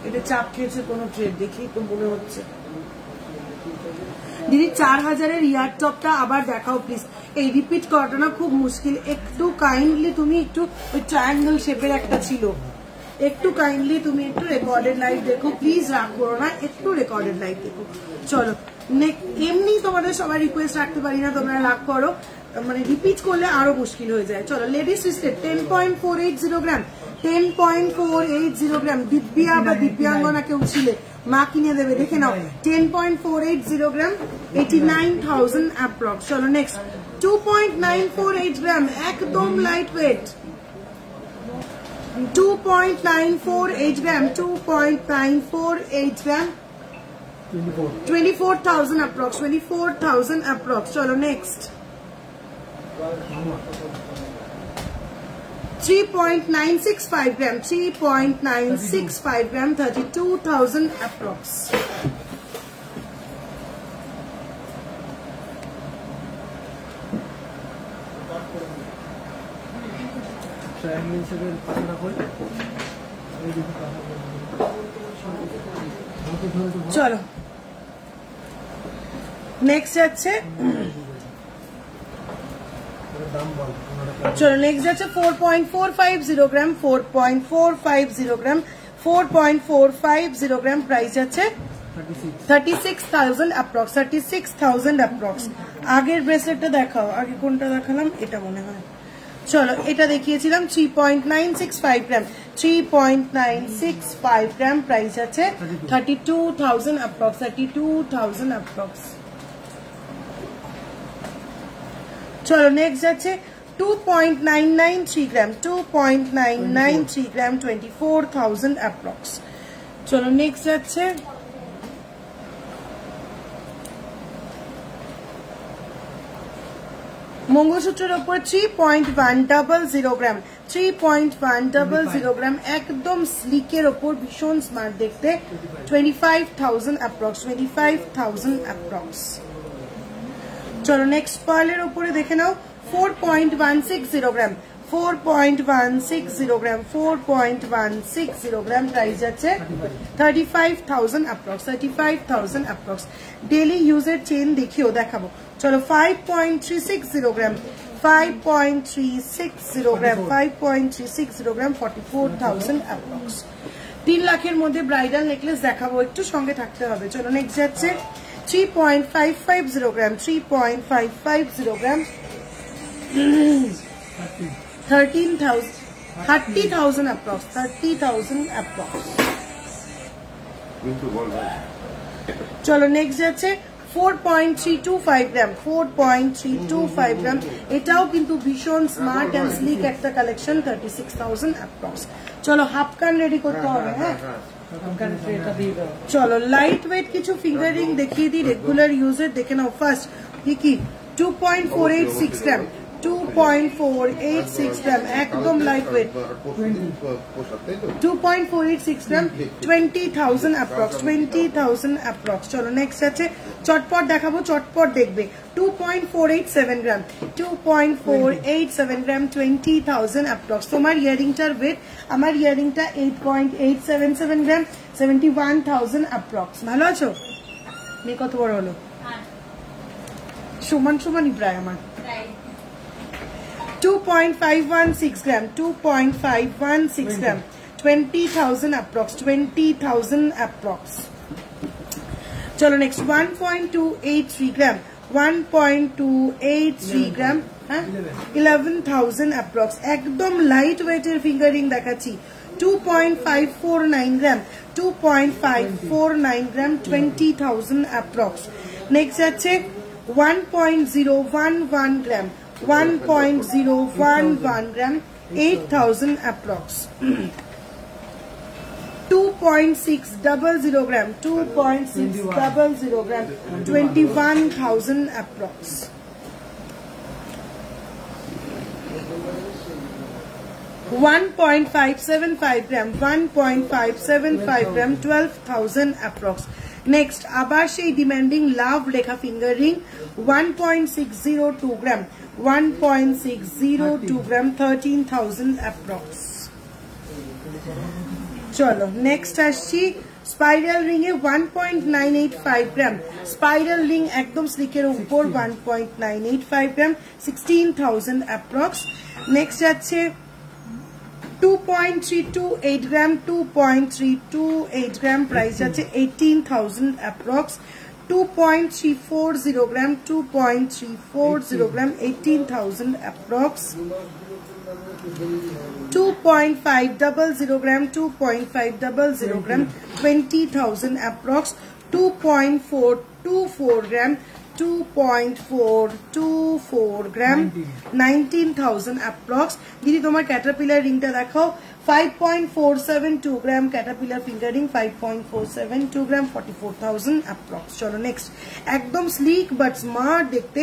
B: এটা চাপ খেয়েছে কোনো ট্রেড দেখি তো মনে হচ্ছে। দিদি 4,000-এর ইয়ার টপটা আবার দেখাও প্লিজ। এই রিপিট করাটা না খুব মুশকিল, একটু কাইন্ডলি তুমি একটু ওই ট্রায়াঙ্গেল শেপের একটা ছিল, একটু কাইন্ডলি তুমি একটু রেকর্ডেড লাইভ দেখো প্লিজ, রাগ করো না, একটু রেকর্ডেড লাইভ দেখো। চলো এমনি তোমাদের সবাই রিকোয়েস্ট রাখতে পারি না, তোমরা রাগ করো, মানে রিপিট করলে আরো মুশকিল হয়ে যায়। চলো লেডিস রিস্টেড 10.480 গ্রাম 10.480 গ্রাম। দিব্যা বা দিব্যাঙ্গনা কেউ ছিলে মা কিনে দেবে, দেখে নাও। 10.480 গ্রাম 89,000 approx। চলো নেক্সট 2.948 গ্রাম একদম লাইট ওয়েট 2.948 গ্রাম 2.948 গ্রাম 24,000 approx 24,000 approx। চলো নেক্সট 3.965 গ্রাম 3.965 গ্রাম 32,000 approx। চলো নেক্সট যাচ্ছে, চলো নেক্সট যাচ্ছে 4.450 গ্রাম, 4.450 গ্রাম, 4.450 গ্রাম, প্রাইস যাচ্ছে 36,000 অ্যাপ্রক্স, 36,000 অ্যাপ্রক্স। আগের ব্রেসলেটটা দেখাও, আগে কোনটা দেখালাম, এটা মনে হয়। চলো এটা দেখিয়েছিলাম 3.965 গ্রাম, 3.965 গ্রাম, প্রাইস আছে 32,000 অ্যাপ্রক্স, 32,000 অ্যাপ্রক্স। চলো নেক্সট যাচ্ছে 2.993 গ্রাম, 2.993 গ্রাম, 24,000 অ্যাপ্রক্স। চলো নেক্সট যাচ্ছে মঙ্গলসূত্রের উপর 3.100 গ্রাম, 3.100 গ্রাম, একদম স্লিকের ওপর, ভীষণ স্মার্ট দেখতে, 25,000 অ্যাপ্রক্স, 25,000 অ্যাপ্রক্স। চলো নেক্সট পার্লের উপরে দেখে নাও 4.160 গ্রাম, 4.160 গ্রাম, 4.160 গ্রাম, প্রাইস যাচ্ছে 35,000 অ্যাপ্রক্স, 35,000 অ্যাপ্রক্স। ডেলি ইউজের চেন দেখিও দেখাবো। চলো 5.360 গ্রাম, 5.360 গ্রাম, 5.360 গ্রাম, 44,000 অ্যাপ্রক্স। 3 লাখের মধ্যে ব্রাইডাল নেকলেস দেখাবো, একটু সঙ্গে থাকতে হবে। চলো নেক্সট যাচ্ছে 3.550 গ্রাম, 3.550 গ্রাম, 30,000 অ্যাপ্রক্স, 30,000 অ্যাপ্রক্স। চলো নেক্সট যাচ্ছে 4.325 গ্রাম, 4.325 গ্রাম, এটাও কিন্তু ভীষণ স্মার্ট অ্যান্ড স্লিক একটা কালেকশন, 36,000 অ্যাপ্রক্স। চলো হাফ কান রেডি করতে হবে। হ্যাঁ চলো লাইট ওয়েট কিছু ফিঙ্গারিং দেখিয়ে দিই, রেগুলার ইউজের দেখে নাও। ফার্স্ট কি 2.486 গ্রাম, 2.486 গ্রাম, একদম লাইট ওয়েট, 2.486 গ্রাম, 20,000 অ্যাপ্রক্স, 20,000 অ্যাপ্রক্স। চলো নেক্সট আছে চটপট দেখাবো, চটপট দেখবে 2.487 গ্রাম, 2.487 গ্রাম, 20,000 অ্যাপ্রক্স। তোমার ইয়ারিংটার ওয়েট, আমার ইয়ারিংটা 8.877 গ্রাম, 71,000 অ্যাপ্রক্স। ভালো আছো? মেয়ে কত বড় হলো? সমান সমানই প্রায় আমার। 2.516 গ্রাম, 2.516 গ্রাম, 20,000 অ্যাপ্রক্স, 20,000 অ্যাপ্রক্স। চলো নেক্সট 1.283 গ্রাম, 1.283 গ্রাম, 11,000 অ্যাপ্রক্স। একদম লাইট ওয়েটের ফিঙ্গারিং দেখাচ্ছি 2.549 গ্রাম, 2.549 গ্রাম, 20,000 অ্যাপ্রক্স। নেক্সট যাচ্ছে 1.011 গ্রাম, 1.011 গ্রাম, 8,000 অ্যাপ্রক্স। 2.600 গ্রাম, 2.600 গ্রাম, 21,000 অ্যাপ্রক্স। 1.575 গ্রাম, 1.575 গ্রাম, 12,000 অ্যাপ্রক্স। নেক্সট আবার সেই ডিমান্ডিং লাভ লেখা ফিঙ্গার রিং 1.602 গ্রাম, 1.602 গ্রাম, 13,000 অ্যাপ্রক্স। চলো নেক্সট আসছি স্পাইরাল রিং এ 1.985 গ্রাম, স্পাইরাল রিং একদম স্লিকের উপর 1.985 গ্রাম, 16,000 অ্যাপ্রক্স। নেক্সট যাচ্ছে 2.328 গ্রাম, 2.328 গ্রাম, প্রাইস আছে 18,000 অ্যাপ্রক্স। 2.340 গ্রাম, 2.340 গ্রাম, 18,000 অ্যাপ্রক্স। 2.500 গ্রাম, 2.500 গ্রাম, 20,000 অ্যাপ্রক্স। 2.424 গ্রাম, 2.424 গ্রাম, 19,000 অ্যাপ্রক্স। দিদি তোমার ক্যাটারপিলার রিংটা দেখাও 5.472 গ্রাম, ক্যাটারপিলার ফিঙ্গার রিং 5.472 গ্রাম, 44,000 অ্যাপ্রক্স। চলো নেক্সট একদম স্লিক বাট স্মার্ট দেখতে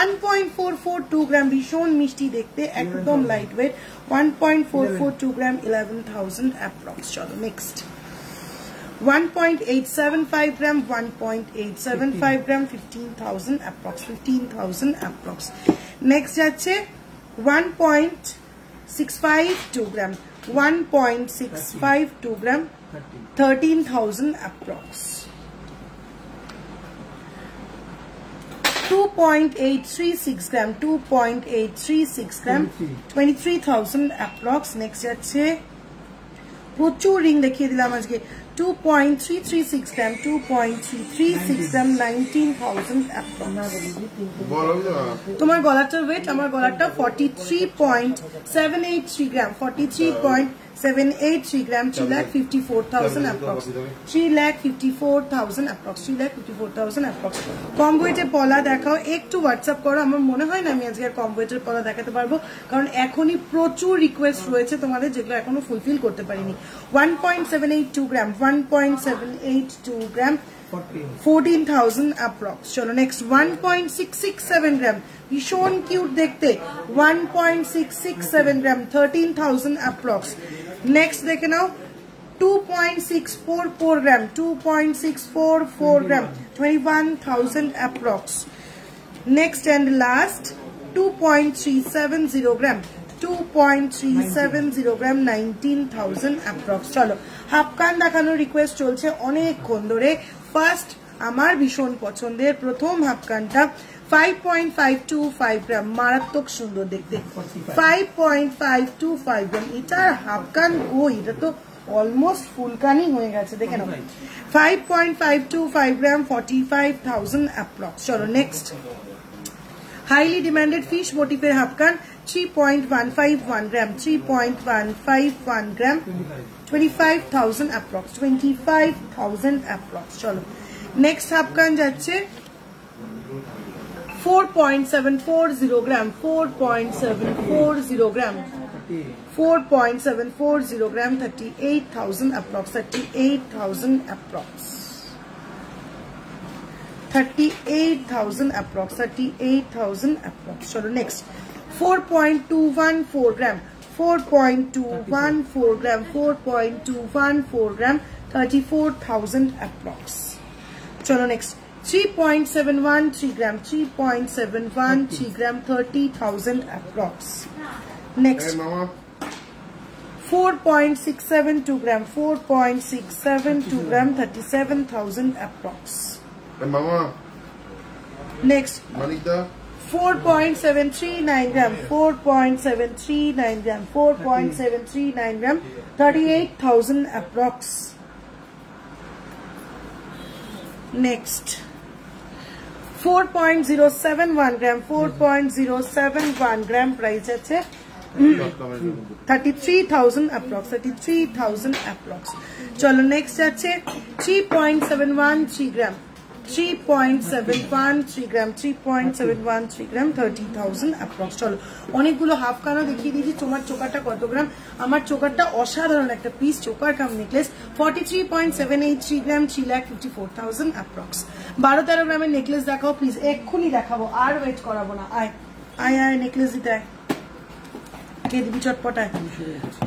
B: 1.442 গ্রাম, ভীষণ মিষ্টি দেখতে, একদম লাইট ওয়েট 1.442 গ্রাম, 11,000 অ্যাপ্রক্স। চলো নেক্সট 1.875 গ্রাম, 1.875 গ্রাম, 15,000 অ্যাপ্রক্স, 15,000 অ্যাপ্রক্স। নেক্সট যাচ্ছে 1.652 গ্রাম, 1.652 gram, 13,000 approx. 2.836 gram, 2.836 gram, 23,000 approx. Next যাচ্ছে প্রচুর রিং দেখিয়ে দিলাম আজকে 2.336 gram, 2.336 gram, 19,000 approx. তোমার গলাটার ওয়েট, আমার গলাটা 43.783 gram, 43.783 gram, 3,54,000 approx. 3,54,000 approx, 3,54,000 approx. কম ওয়েটের পলা দেখাও, একটু হোয়াটসঅ্যাপ করো। আমার মনে হয় না আমি আজকে আর কম ওয়েটের পলা দেখাতে পারবো, কারণ এখনই প্রচুর রিকোয়েস্ট রয়েছে তোমাদের, যেগুলো এখনো ফুলফিল করতে পারিনি। 1.782 gram, 1.782 gram, 14,000 approx. চলো নেক্সট 1.667 gram, ভীষণ কিউট দেখতে, 1.667 gram, 13,000 approx. নেক্সট দেখে নাও 2.644 gram, 2.644 gram, 21,000 approx. Next and last 2.370 gram, 2.370 gram, 19,000 approx. চলো হাফ কান দেখানোর রিকোয়েস্ট চলছে অনেকক্ষণ ধরে। ফার্স্ট আমার ভীষণ পছন্দের প্রথম হাফ কানটা 5.525 gram, মারাত্মক সুন্দর দেখতে, 5.525 gram। এটার হাফ কান কই, এটা তো অলমোস্ট ফুল কানই হয়ে গেছে, দেখে নাও। 5.525 gram, 45,000 approx. চলো নেক্সট হাইলি ডিমান্ডেড ফিশ মোটিফের হাফ কান 3.151 gram, 3.151 gram, 25,000 approx, 25,000 approx. চলো নেক্সট হাফ কান যাচ্ছে 4.740 gram, 4.740 gram, 4.740 gram, 38,000 approx, 38,000 approx, 38,000 approx, 38,000 approx. চলো next 4.214 gram, 4.214 gram, 4.214 gram, 34,000 approx. চলো next 3.713 gram, 3.713 gram, 30,000 approx. Next 4.672 gram, 4.672 gram, 37,000 approx. Next 4.739 gram, 4.739 gram, 4.739 gram, 38,000 approx. Next 4.071 gram, 4.071 gram, price আছে 33,000 approx, 33,000 approx. চলো নেক্সট আছে 3.713 gram, 3.713 gram, 3.713 gram, 30,000 approx. চলো অনেকগুলো হাফ কানও দেখিয়ে দিয়েছি। তোমার চোকারটা কত গ্রাম? আমার চোকারটা অসাধারণ একটা পিস চোকার কাম নেকলেস, 43.783 gram, 3,54,000 approx. 12-13 গ্রামের নেকলেস দেখাও প্লিজ, এক্ষুনি দেখাবো, আর ওয়েট করাবো না। আয় আয় আয় নেকলেস দিতে আয়, দিবি চটপটায়।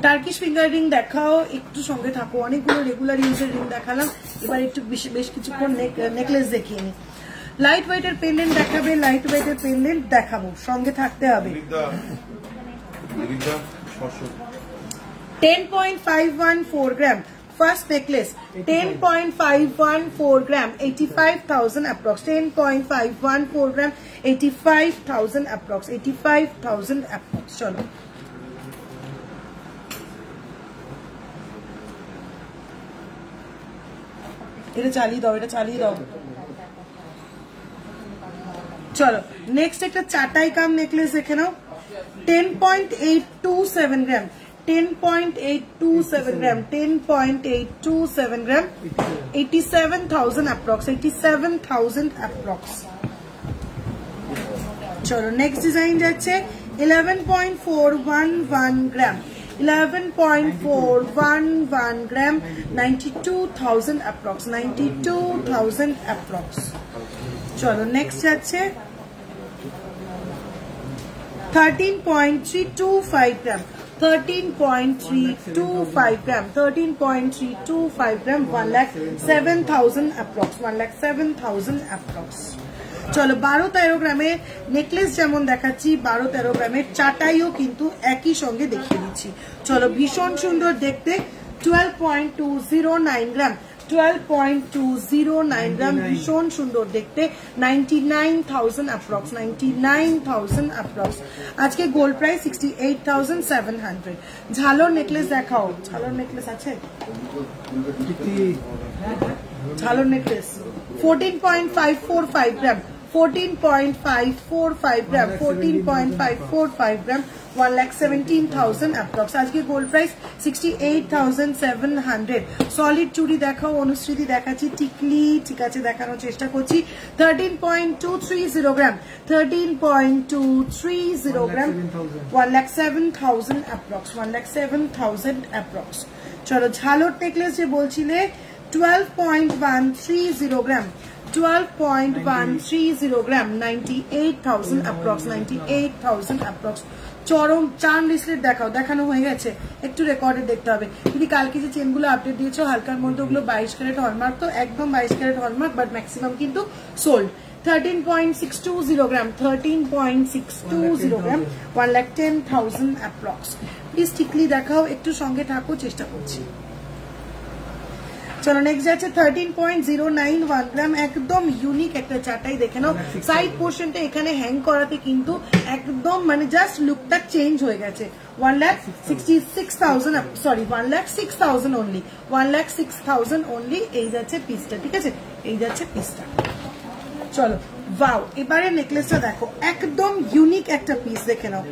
B: টার্কিশ ফিঙ্গার রিং দেখাও, একটু সঙ্গে থাকো। অনেকগুলো রেগুলার ইউজের রিং দেখালাম, এবার একটু বেশ কিছুক্ষণ নেকলেস দেখিয়ে নি। লাইট ওয়েটের পেন্ডেন্ট দেখাবে, লাইট ওয়েটের পেন্ডেন্ট দেখাবো, সঙ্গে থাকতে হবে। 10.514 gram, first necklace 10.514 gram, 85,000 approx, 10.514 gram, 85,000 approx, 85,000 approx. চলো এটা চালিয়ে দাও, এটা চালিয়ে দাও। চলো নেক্সট একটা চাটাই কাম নেকলেস দেখে নাও, 10.827 gram, 10.827 gram, 10.827 gram, 87,000 approx, 87,000 approx. চলো নেক্সট ডিজাইন যাচ্ছে 11.411 gram, 11.411 gram, 92,000 approx, 92,000 approx. চলো নেক্সট যাচ্ছে 13.325 gram, 13.325 gram, 13.325 gram, 1,07,000 approx, 1,07,000 approx. চলো 12-13 গ্রামের নেকলেস যেমন দেখাচ্ছি 12-13 গ্রামের চাটাইও কিন্তু একই সঙ্গে দেখিয়ে দিচ্ছি। চলো ভীষণ সুন্দর দেখতে 12.209 গ্রাম 12.209 গ্রাম ভীষণ সুন্দর দেখতে 99,000 অ্যাপ্রক্স 99,000 অ্যাপ্রক্স। আজকে গোল্ড প্রাইস 68,700। ঝালর নেকলেস দেখাও, ঝালর নেকলেস আছে, ঝালর নেকলেস 14.545 গ্রাম 14.545 গ্রাম 14.545 গ্রাম 1,17,000 অ্যাপ্রক্স। আজকে গোল্ড প্রাইস 68,700। সলিড চুড়ি দেখাও, অনুশ্রীতি দেখাচ্ছি, টিকলি ঠিক আছে দেখানোর চেষ্টা করছি 13.230 গ্রাম 13.230 গ্রাম 1,07,000 অ্যাপ্রক্স 1,07,000 অ্যাপ্রক্স। চলো ঝালর নেকলেস যে বলছিলে 12.130 গ্রাম 12.130 গ্রাম 98,000 অ্যাপ্রক্স 98,000 অ্যাপ্রক্স। চরম চার্ম ব্রেসলেট দেখাও, দেখানো হয়ে গেছে, একটু রেকর্ডে দেখতে হবে। যদি কালকে যে চেনগুলো আপডেট দিয়েছো হালকার মধ্যে ওগুলো 22 ক্যারেট হলমার্ক, তো একদম 22 ক্যারেট হলমার্ক, বাট ম্যাক্সিমাম কিন্তু sold. 13.620 gram 13.620 gram 1,10,000 approx. Please টিকলি দেখাও, একটু সঙ্গে থাকো, চেষ্টা করছি। চলো নেক্সট যাচ্ছে 13.091 গ্রাম, একদম ইউনিক একটা চাটাই দেখে নাও। সাইড পোর্শনটা এখানে হ্যাং করাতে কিন্তু একদম মানে জাস্ট লুকটা চেঞ্জ হয়ে গেছে। 1,66,000 সরি 1,06,000 অনলি 1,06,000 অনলি। এই যাচ্ছে পিসটা, ঠিক আছে, এই যাচ্ছে পিসটা। চলো ওয়াও, এবারে নেকলেসটা দেখো, একদম ইউনিক একটা পিস দেখে নাও।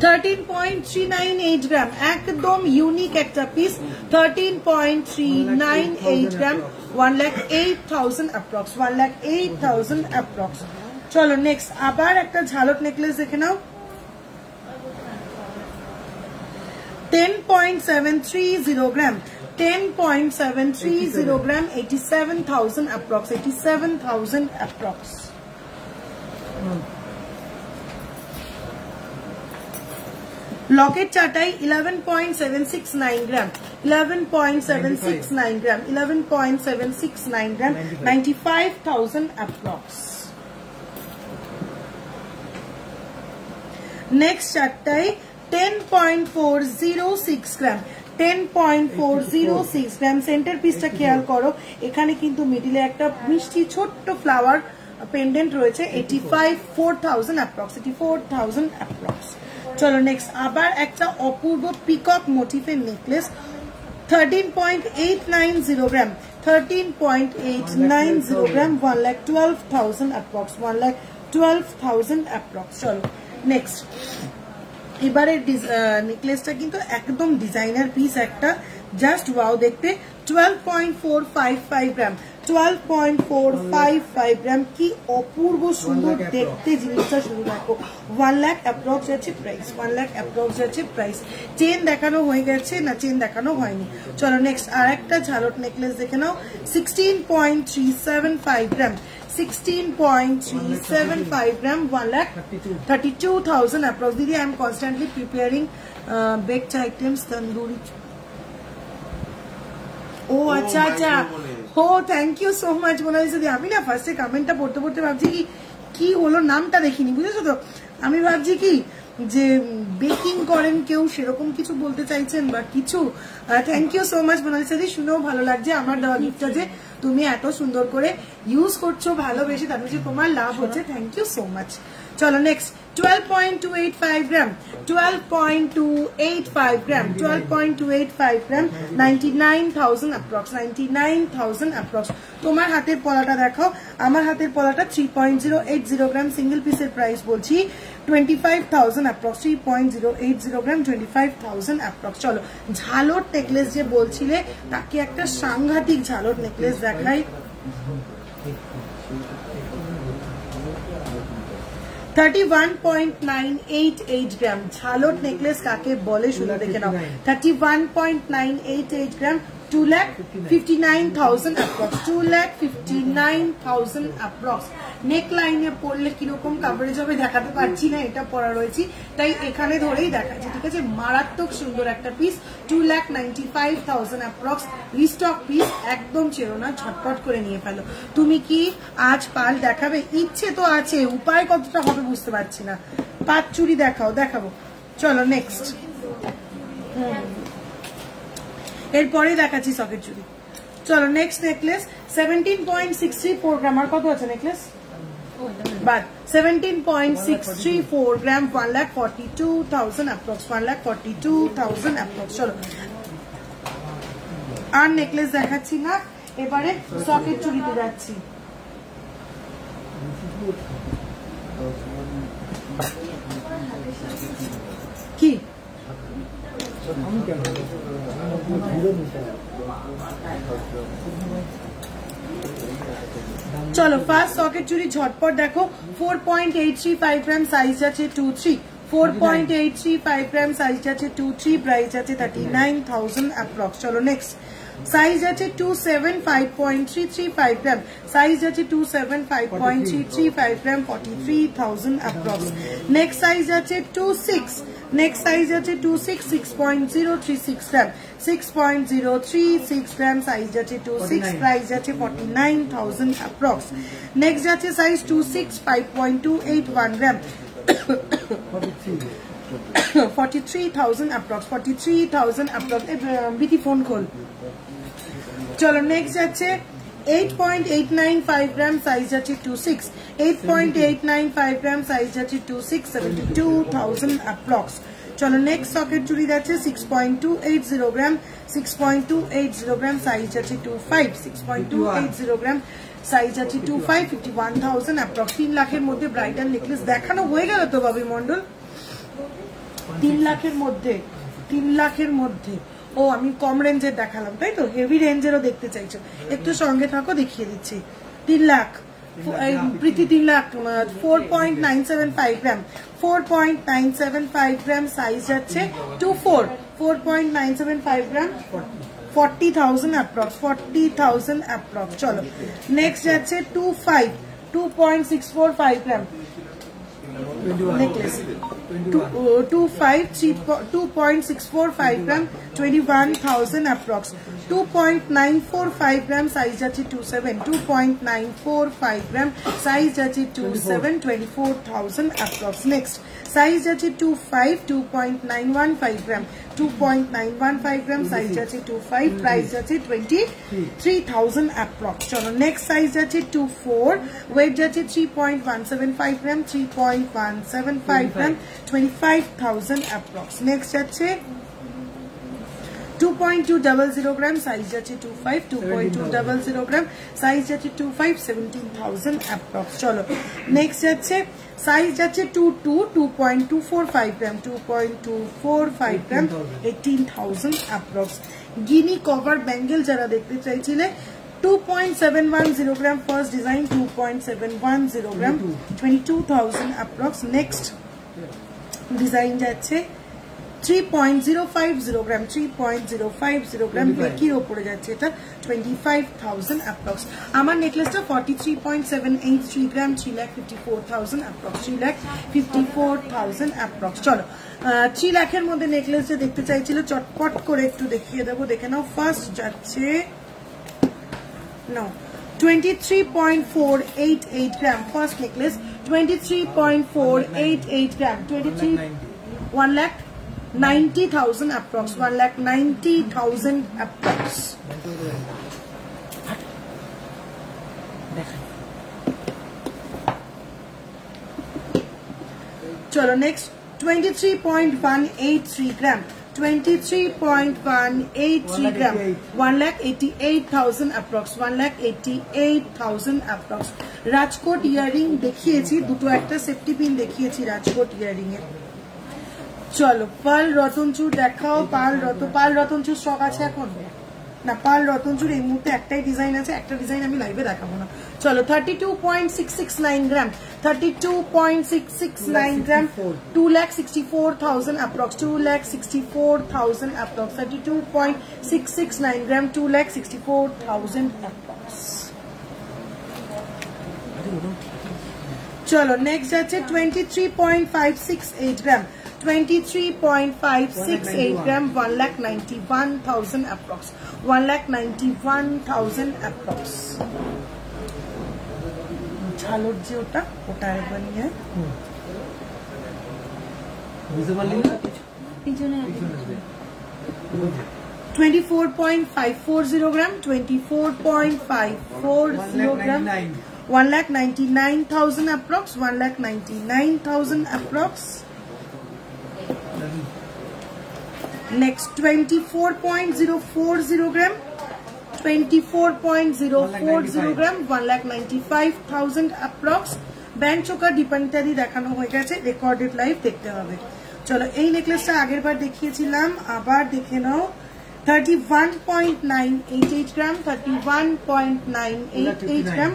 B: 13.398 গ্রাম, একদম ইউনিক একটা পিস 13.398 গ্রাম 1,08,000 অ্যাপ্রক্স 1,08,000 অ্যাপ্রক্স। চলো নেক্সট আবার একটা ঝালক নেকলেস দেখে নাও 10.730 গ্রাম 10.730 গ্রাম 87,000 অ্যাপ্রক্স 87,000 অ্যাপ্রক্স। লকেট চাটাই 11.769 গ্রাম 11.769 গ্রাম 11.769 গ্রাম 95,000 অ্যাপ্রক্স। নেক্সট চারটাই 10.406 গ্রাম 10.406 গ্রাম। সেন্টার পিসটা খেয়াল করো, এখানে কিন্তু মিডিলে একটা মিষ্টি ছোট্ট ফ্লাওয়ার পেন্ডেন্ট রয়েছে 4,000 অ্যাপ্রক্স 84,000 অ্যাপ্রক্স। চলো নেক্সট আবার একটা অপূর্ব পিকক মোটিফের নেকলেস 13.890 গ্রাম 13.890 গ্রাম 1,12,000 অ্যাপ্রক্স 1,12,000 অ্যাপ্রক্স। চলো নেক্সট এবারে নেকলেসটা কিন্তু একদম ডিজাইনার পিস একটা, জাস্ট ওয়াও দেখতে 12.455 গ্রাম 12.455 গ্রাম। কি অপূর্ব সুন্দর দেখতে জিনিসটা, শুরু দেখো 1 লাখ অ্যাপ্রক্স যাচ্ছে প্রাইস 1 লাখ অ্যাপ্রক্স যাচ্ছে প্রাইস। চেন দেখানো হয়ে গেছে না, চেন দেখানো হয়নি। চলো নেক্সট আর একটা ঝালট নেকলেস দেখে নাও 16.375 গ্রাম 16.375 গ্রাম 1,32,000 অ্যাপ্রক্স। দিদি I am constantly preparing baked items tandoori. ও আচ্ছা আচ্ছা, ও thank you so much Monalisa di. আমি না ফার্স্টে কমেন্টটা পড়তে পড়তে ভাবছি কি হলো, নামটা দেখিনি, বুঝেছো তো। আমি ভাবছি কি যে বেকিং করেন কেউ, সেরকম কিছু বলতে চাইছেন বা কিছু। Thank you so much Monalisa di, শুনেও ভালো লাগছে আমার দেওয়া গিফটটা যে তুমি এত সুন্দর করে ইউজ করছো ভালোবেসে, তারপর যে তোমার লাভ হচ্ছে। Thank you so much. চলো next 12.285 gram 12.285 gram 12.285 gram 99,000 approx 99,000 approx. তোমার হাতের পলাটা দেখো, আমার হাতের পলাটা 3.080 গ্রাম, সিঙ্গেল পিসের প্রাইস বলছি 25,000 অ্যাপ্রক্স 3.080 গ্রাম 25,000 অ্যাপ্রক্স। চলো ঝালট নেকলেস যে বলছিলে তাকে একটা সাংঘাতিক ঝালট নেকলেস দেখাই 31.988 গ্রাম। ঝালট নেকলেস কাকে বলে শুধু দেখে নাও 31.988 গ্রাম 2,59,000 approx, 2,59,000 approx। নেক লাইনে পড়লে কিরকম কাভারেজ হবে দেখাতে পারছি না, এটা পরা রয়েছে তাই এখানে ধরেই দেখাচ্ছি, ঠিক আছে। মারাত্মক সুন্দর একটা পিস, 2,95,000 approx, রিস্টক পিস, একদম চেরো না, ঝটপট করে নিয়ে ফেলো। তুমি কি আজ পাল দেখাবে? ইচ্ছে তো আছে, উপায় কতটা হবে বুঝতে পারছি না। পাঁচ চুড়ি দেখাবো, চলো নেক্সট। এরপরে দেখাচ্ছি সকেট চুড়ি। চলো নেক্সট নেকলেস, 17.634 গ্রাম। আর কত আছে নেকলেস? বাদ 17.634 গ্রাম, 1,42,000 approx, 1,42,000 approx। চলো আর নেকলেস দেখাচ্ছি না, এবারে সকেট চুড়িতে যাচ্ছি। কি চলো ফার্স্ট সকেট চুড়ি ঝটপট দেখো, 4.835 গ্রাম, সাইজ আছে 23, 4.835 গ্রাম, সাইজ আছে 23, প্রাইস আছে 39,000 approx। চলো নেক্সট, সাইজ আছে 275.335 গ্রাম, সাইজ আছে 275.335 গ্রাম, 43,000 approx। নেক্সট সাইজ আছে 26, নেক্সট সাইজ আছে 26, 6.036 গ্রাম, 6.036 গ্রাম, সাইজ আছে 26, প্রাইস আছে 49,000 approx। নেক্সট আছে সাইজ 26, 5.281 গ্রাম, 43,000 approx, 43,000 approx। বিটি ফোন খোল। চলো নেক্সট আছে 8.895 গ্রাম, সাইজ আছে 26, 8.895 গ্রাম, সাইজ আছে 26, 72,000 approx। চলো নেক্সট সকেট চুড়ি আছে 6.280 গ্রাম, 6.280 গ্রাম, সাইজ আছে 25, 6.280 গ্রাম, সাইজ আছে 25, 51,000 approx। 3 লাখের মধ্যে ব্রাইডাল নেকলেস দেখানো হয়ে গেল তো বাবি মন্ডল? 3 লাখের মধ্যে, 3 লাখের মধ্যে। ও আমি কম রেঞ্জের দেখালাম তাই তো, হেভি রেঞ্জেরও দেখতে চাইছো, একটু সঙ্গে থাকো, দেখিয়ে দিচ্ছি। 3 লাখ প্রীতি, 3 লাখ, 4.975 গ্রাম, 4.975 গ্রাম, সাইজ আছে 24, 4.975 গ্রাম, 40,000 approx, 40,000 approx। চলো নেক্সট যাচ্ছে 25, 2.645 গ্রাম নেকলেস, 2.645 গ্রাম, 21,000 approx, 2.945 গ্রাম, সাইজ আছে 27, 2.945 গ্রাম, সাইজ আছে 27, 24,000 approx। নেক্সট সাইজ আছে 25, 2.915 গ্রাম, 2.915 গ্রাম, সাইজ আছে 25, প্রাইস আছে 23,000 approx। চলো নেক্সট সাইজ আছে 24, ওয়েট আছে 3.175 গ্রাম, 3.175 গ্রাম, 25,000 approx। নেক্সট আছে 2.200 গ্রাম, সাইজ আছে 25, 2.200 গ্রাম, সাইজ আছে 25, 17,000 approx। চলো নেক্সট আছে সাইজ আছে 2.245 গ্রাম, 2.245 গ্রাম, 18,000 approx। গিনি কভার ব্যাঙ্গেল যারা দেখতে চাইছিলে, 2.710 গ্রাম, ফার্স্ট ডিজাইন, 2.710 গ্রাম, 22,000 approx। নেক্সট ডিজাইন যাচ্ছে 3.050 গ্রাম, 3.050 গ্রাম, বেকির ওপরে যাচ্ছে, এটা 25,000 approx। আমার নেকলেসটা 43.783 গ্রাম, 3,54,000 approx, 3,54,000 approx। চলো 3 লাখের মধ্যে নেকলেস যে দেখতে চাইছিল চটপট করে একটু দেখিয়ে দেবো, দেখে নাও। ফার্স্ট যাচ্ছে 23.488 গ্রাম, ফার্স্ট নেকলেস, 23.488 গ্রাম, 1,90,000 approx, 1,90,000 approx। চলো নেক্সট 23.183 গ্রাম, 23.183 গ্রাম, 1,88,000 approx, 1,88,000 approx। রাজকোট ইয়ারিং দেখিয়েছি, দুটো একটা সেফটি পিন দেখিয়েছি রাজকোট ইয়ারিং এর। চলো পাল রতনচুর দেখাও, পাল রতনচুর স্টক আছে এখন? না পাল রতনচুর এই মুহূর্তে একটাই ডিজাইন আছে, একটা ডিজাইন আমি লাইভে দেখাবো না। চলো 32.669 গ্রাম, 32.669 গ্রাম, 2,64,000 approx, 2,64,000 approx, 32.669 গ্রাম, 2,64,000 approx। চলো নেক্সট আছে 23.568 গ্রাম, 23.568 গ্রাম, 1,91,000 approx, 1,91,000 approx। ঝালর যে ওটা একবার নিয়ে বুঝতে পারলি না পিছনে 24.540 গ্রাম, 24.540 গ্রাম, 1,99,000 approx, 1,99,000 approx। Next 24.040 gram, 24.040 gram, 1,95,000 approx। Band choker ডিপেন্ডারি দেখানো হয়ে গেছে, রেকর্ডেড লাইভ দেখতে হবে। চলো এই নেকলেসটা আগের বার দেখিয়েছিলাম, আবার দেখে নাও। 31.988 গ্রাম, 31.988 গ্রাম,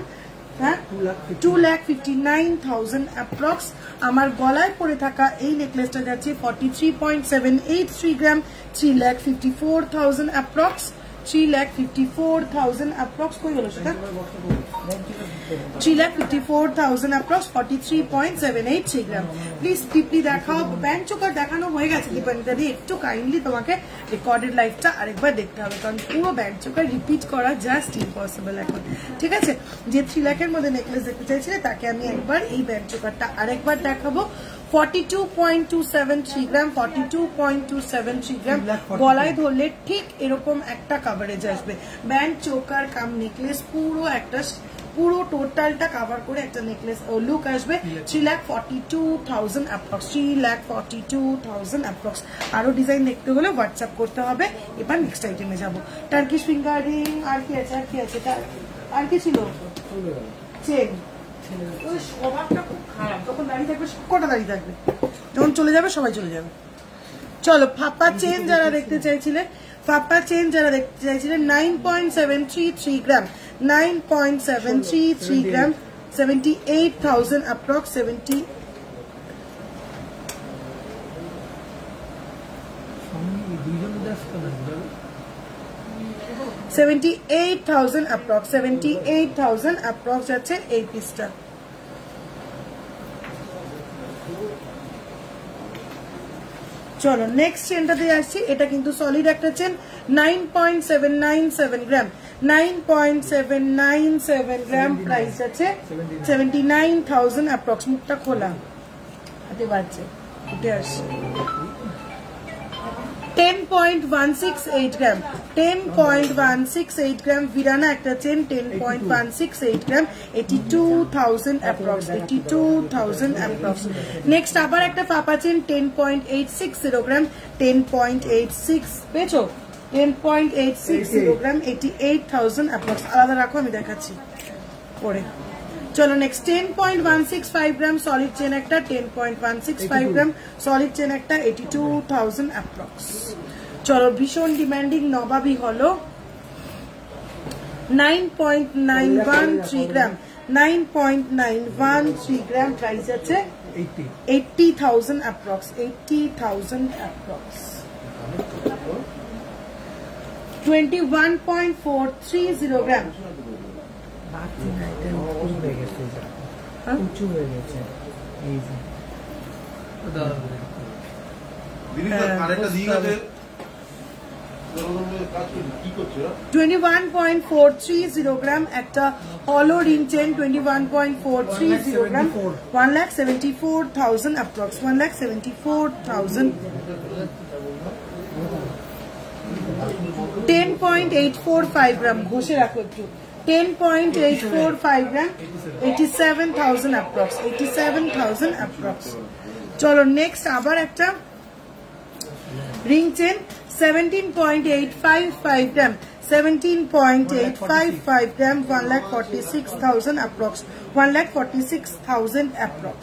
B: 2,59,000 approx। আমার গলায় পরে থাকা এই নেকলেসটা যাচ্ছে 43.783 গ্রাম, 3,54,000 approx, 3,54,000 approx। কই গেল সেটা? 3,54,000 approx, 43.783 গ্রাম। প্লিজ টিপলি দেখাও, ব্যান্ড চোকার দেখানো হয়ে গেছে দীপান্বিতাদি, একটু কাইন্ডলি তোমাকে রেকর্ডেড লাইভটা আরেকবার দেখতে হবে, কারণ পুরো ব্যান্ড চোকার রিপিট করা জাস্ট ইম্পসিবল এখন। ঠিক আছে, যে 3 লাখের মধ্যে নেকলেস দেখতে চাইছিলে তাকে আমি একবার এই ব্যান্ড চোকারটা আরেকবার দেখাবো। 42.273 গ্রাম, 42.273 গ্রাম, গলায় ধরলে ঠিক এরকম একটা কভারেজ আসবে। ব্যান্ড চোকার কাম নেকলেস পুরো টোটালটা কভার করে একটা নেকলেস লুক আসবে। 3,42,000 approx, 3,42,000 approx। আরো ডিজাইন দেখতে হলে হোয়াটসঅ্যাপ করতে হবে। এবার নেক্সট আইটেমে যাব। টার্কিশ ফিঙ্গারিং, আর কি আছে, আর কি ছিল? চেন। স্বভাবটা খুব খারাপ, যখন দাঁড়িয়ে থাকবে সবকটা দাঁড়িয়ে থাকবে, যখন চলে যাবে সবাই চলে যাবে। চলো ফাপা চেন যারা দেখতে চাইছিলেন, 9.733 গ্রাম, 9.733 গ্রাম, 78,000 approx, 78,000 approx, 78,000 approx যাচ্ছে এই পিসটা। চলো নেক্সট চেনটাতে আসছি, এটা কিন্তু সলিড একটা চেন, 9.797 গ্রাম, 9.797 গ্রাম, প্রাইস আছে 79,000 approx। মুখটা খোলা হাতে বাজছে, উঠে আসছে। 10.168 গ্রাম, 10.168 গ্রাম, ভিরানা একটা চেন, 10.168 গ্রাম, 82,000 approx, 82,000 approx। নেক্সট আবার একটা পাপা চেন, 10.860 গ্রাম, 10.86 পেয়েছো, 10.860 গ্রাম, 88,000 approx। আলাদা রাখো, আমি দেখাচ্ছি পরে। চলো নেক্সট 10.165 গ্রাম সলিড চেন একটা, 10.165 গ্রাম সলিড চেন একটা, 82,000 approx। চলো ভীষণ ডিমান্ডিং নবাবী হলো 9.913 গ্রাম, 9.913 গ্রাম, প্রাইস আছে 80,000 approx, 80,000 approx। 21.430 গ্রাম, উঁচু হয়ে গেছে, 21.430 গ্রাম, একটা হলো রিং চেন, 21.430 গ্রাম, 1,74,000 approx, 1,74,000। 10.845 গ্রাম, ঘষে রাখো একটু, 10.845 গ্রাম, 87,000 approx, 87,000 approx। চলো নেক্সট আবার একটা রিং চেন, 17.855 গ্রাম, 17.855 গ্রাম, 1,46,000 approx, 1,46,000 approx।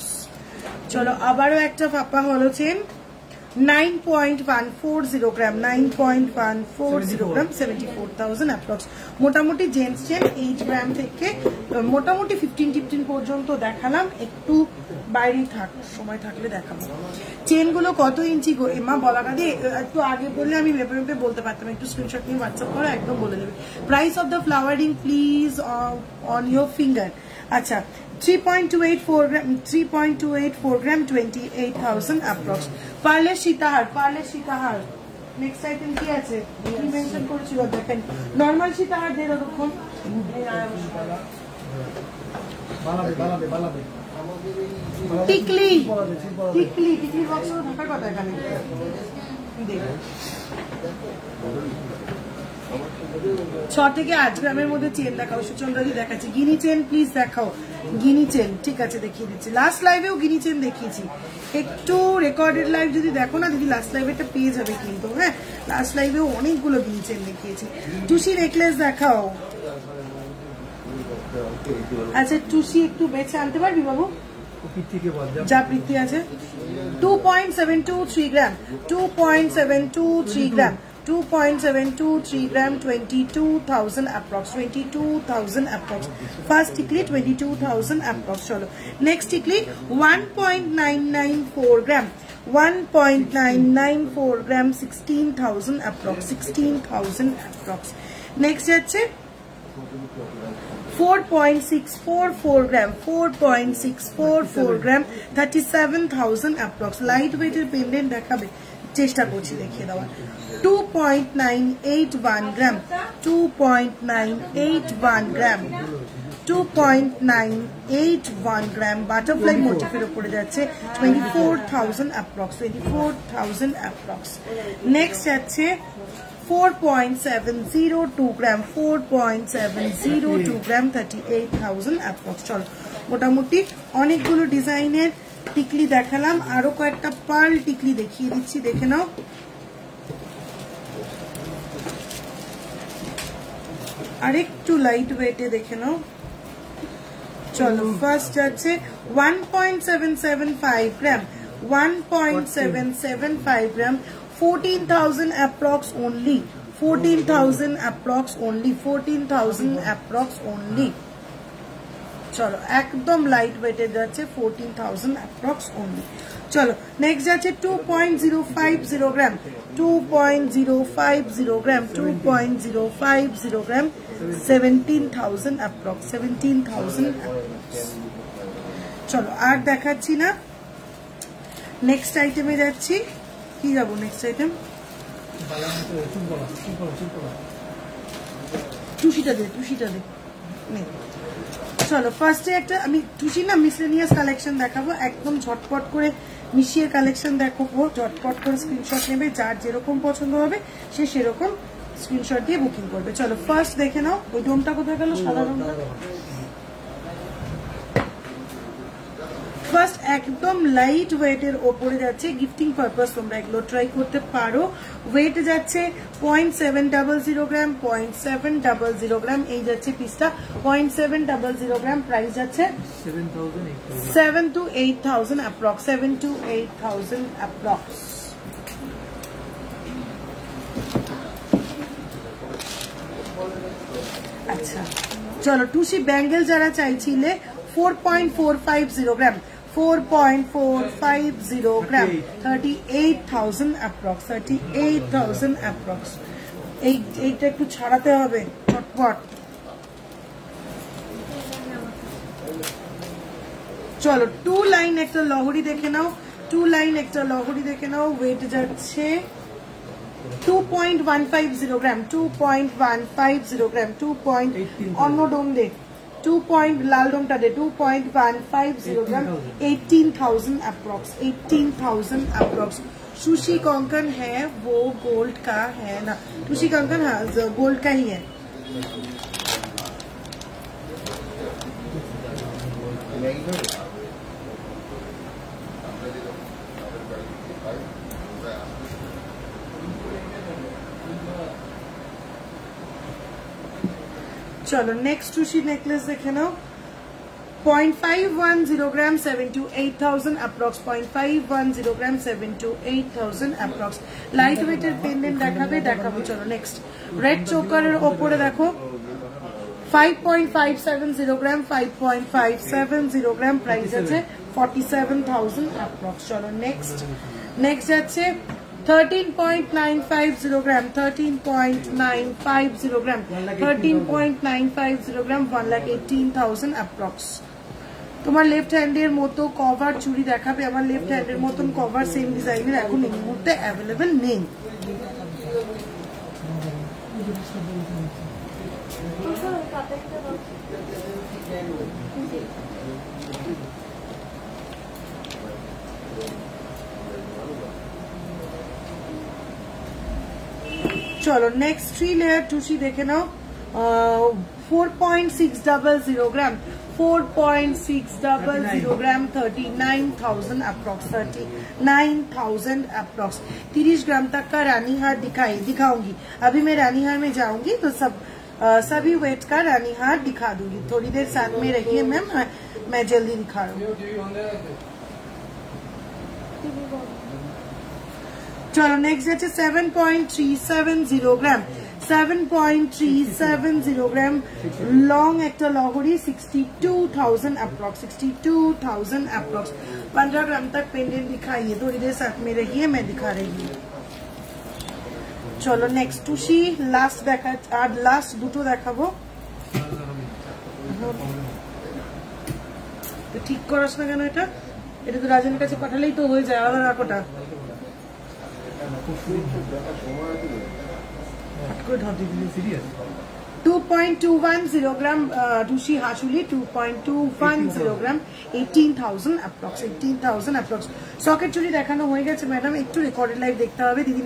B: চলো আবারও একটা ফাপা হলো চেন, 9.140 গ্রাম, 9.140 গ্রাম, 74,000 অ্যাপ্রক্স। মোটামুটি জেন্টস চেন 8 গ্রাম থেকে মোটামুটি 15 পর্যন্ত দেখালাম, একটু বাইরে সময় থাকলে দেখাবো। চেনগুলো কত ইঞ্চি গো এমা বলাটা দিয়ে একটু আগে বললে আমি মেপে মেপে বলতে পারতাম, একটু স্ক্রিনশট নিয়ে হোয়াটসঅ্যাপ করে একদম বলে দেবে। Price of the flowering please on your finger. আচ্ছা 3.284 গ্রাম 28,000 অ্যাপ্রক্স। পার্লের সীতাহার নেক্সট আইটেম কি আছে কি মেনশন করেছিল দেখেন। নরমাল সীতাহার দিয়ে ততক্ষণ টিকলি বক্স থাকার কথা এখানে। 6 থেকে 8 গ্রামের মধ্যে চেন দেখাও। সুচন্দ্রাদি দেখাচ্ছি। গিনি চেন প্লিজ দেখাও। গিনি চেন ঠিক আছে দেখিয়ে দিচ্ছি। লাস্ট লাইভেও গিনি চেন দেখিয়েছি, একটু রেকর্ডেড লাইভ যদি দেখো না দিদি লাস্ট লাইভে একটা পেয়ে যাবে কিন্তু। হ্যাঁ লাস্ট লাইভেও অনেকগুলো গিনি চেন দেখিয়েছি। টুসি নেকলেস দেখাও। আচ্ছা টুসি একটু বেছে আনতে পারবি বাবু? যা প্রীতি আছে। 2.723 গ্রাম 2.723 গ্রাম 2.723 গ্রাম 22,000 approx 22,000 approx। ফার্স্ট টিকলি 22,000 approx। চলো নেক্সট টিকলি 1.994 গ্রাম 1.994 গ্রাম 16,000 approx 16,000 approx। নেক্সট যাচ্ছে 4.644 গ্রাম 4.644 গ্রাম 37,000 approx। লাইট ওয়েটের পেন্ডেন্ট দেখাবে, চেষ্টা করছি দেখিয়ে দেওয়ার। 2.981 গ্রাম 2.981 গ্রাম 2.981 গ্রাম বাটারফ্লাই মোটিফের উপরে যাচ্ছে 24,000 approx 24,000 approx। নেক্সট যাচ্ছে 4.702 গ্রাম 4.702 গ্রাম 38,000 approx। চলো মোটামুটি অনেকগুলো ডিজাইনের টিকলি দেখালাম, আরো কয়েকটা পার্ল টিকলি দেখিয়ে দিচ্ছি, দেখে নাও। আরেকটু লাইট ওয়েটে দেখে নাও। চলো ফার্স্ট যাচ্ছে 1.775 গ্রাম 1.775 গ্রাম 14,000 approx only 14,000 approx only 14,000 approx only। চলো একদম লাইট ওয়েটে যাচ্ছে 14,000 approx only। চলো নেক্সট যাচ্ছে 2.050 গ্রাম 2.050 গ্রাম 2.050 গ্রাম 17,000 approx 17,000 approx। চলো আর দেখাচ্ছি না, নেক্সট আইটেমে যাচ্ছি। কি যাবো নেক্সট আইটেম? টুসিটা দে চলো ফার্স্টে একটা আমি টুসি না মিসলেনিয়াস কালেকশন দেখাবো, একদম ঝটপট করে মিশিয়ে কালেকশন দেখাবো, ঝটপট করে স্ক্রিনশট নেবে, যার যেরকম পছন্দ হবে সে সেরকম স্ক্রিনশট দিয়ে বুকিং করবে। চলো ফার্স্ট দেখে নাও। ওই ডোমটা কোথায় গেল? সাদা ডোমটা। ফার্স্ট একদম লাইট ওয়েটের ওপরে যাচ্ছে, গিফটিং পারপাস তোমরা এগুলো ট্রাই করতে পারো। ওয়েট যাচ্ছে 0.700 গ্রাম 0.700 গ্রাম, এই যাচ্ছে পিসটা 0.700 গ্রাম। প্রাইস যাচ্ছে 7 to 8,000 approx 7 to 8,000 approx। আচ্ছা চলো টুসি ব্যাঙ্গেল যারা চাইছিলে 4.450 গ্রাম 4.450 গ্রাম 38,000 approx 38,000 approx। এইটা একটু ছাড়াতে হবে চটপট। চলো 2 লাইন একটা লহরি দেখে নাও, 2 লাইন একটা লহরি দেখে নাও। ওয়েট যাচ্ছে 2.150 গ্রাম 2.150 গ্রাম 2. অন্য ডোম দে 2. लाल डोमटा दे 2.150 ग्राम 18,000 approx 18,000 approx। सुशी कंकन है वो गोल्ड का है ना? सुशी कंकन हाँ गोल्ड का ही है। चलो नेक्स्ट टूशी नेकलेस देखे नाओ। 0.510 গ্রাম 7 to 8,000 approx 0.510 gram 7 to 8,000 approx light ওয়েটের পেন্ডেন্ট দেখাবো চলো নেক্সট রেড চোকারের উপরে দেখো 5.570 গ্রাম 5.570 গ্রাম প্রাইস আছে 47,000 approx চলো নেক্সট আছে 13.950 গ্রাম 13.950 গ্রাম 13.950 গ্রাম 1,18,000 approx তোমার লেফট হ্যান্ডের মতো কভার চুড়ি দেখাবে আমার লেফট হ্যান্ডের মতন কভার সেম ডিজাইনের এখন এই মুহূর্তে অ্যাভেলেবেল নেই চলো নেক্সট 3 লেয়ার টুসি দেখে নাও 4.600 গ্রাম 4.600 ग्राम 39,000 अप्रॉक्स 39,000 अप्रॉक्स 30 ग्राम तक का रानी हार दिखाऊंगी अभी मैं रानी हार में जाऊंगी तो सभी वेट का रानी हार दिखा दूंगी थोड़ी देर साथ में रहिए मैम मैं जल्दी दिखा रहा हूँ चलो नेक्स्ट है 7.370 ग्राम 7.370 ग्राम लॉन्ग एक्टर लॉहरी 62,000 अप्रॉक्स 62,000 अप्रॉक्स 15 ग्राम तक पेंडेंट दिखाइए थोड़ी देर साथ में रहिए मैं दिखा रही हूँ चलो नेक्स्ट टुशी लास्ट देखा আর লাস্ট দুটো দেখাবো তো ঠিক করছ না কেন এটা তো রাজনের কাছে পাঠালেই তো হয়ে যায় আলাদা রাখোটা Good, how did you serious? 2.210 gram Dushi Hashuli 2.210 gram 18,000 approx 18,000 approx socket চুড়ি দেখানো হয়ে গেছে ম্যাডাম একটু রেকর্ডেড লাইভ দেখতে হবে দিদি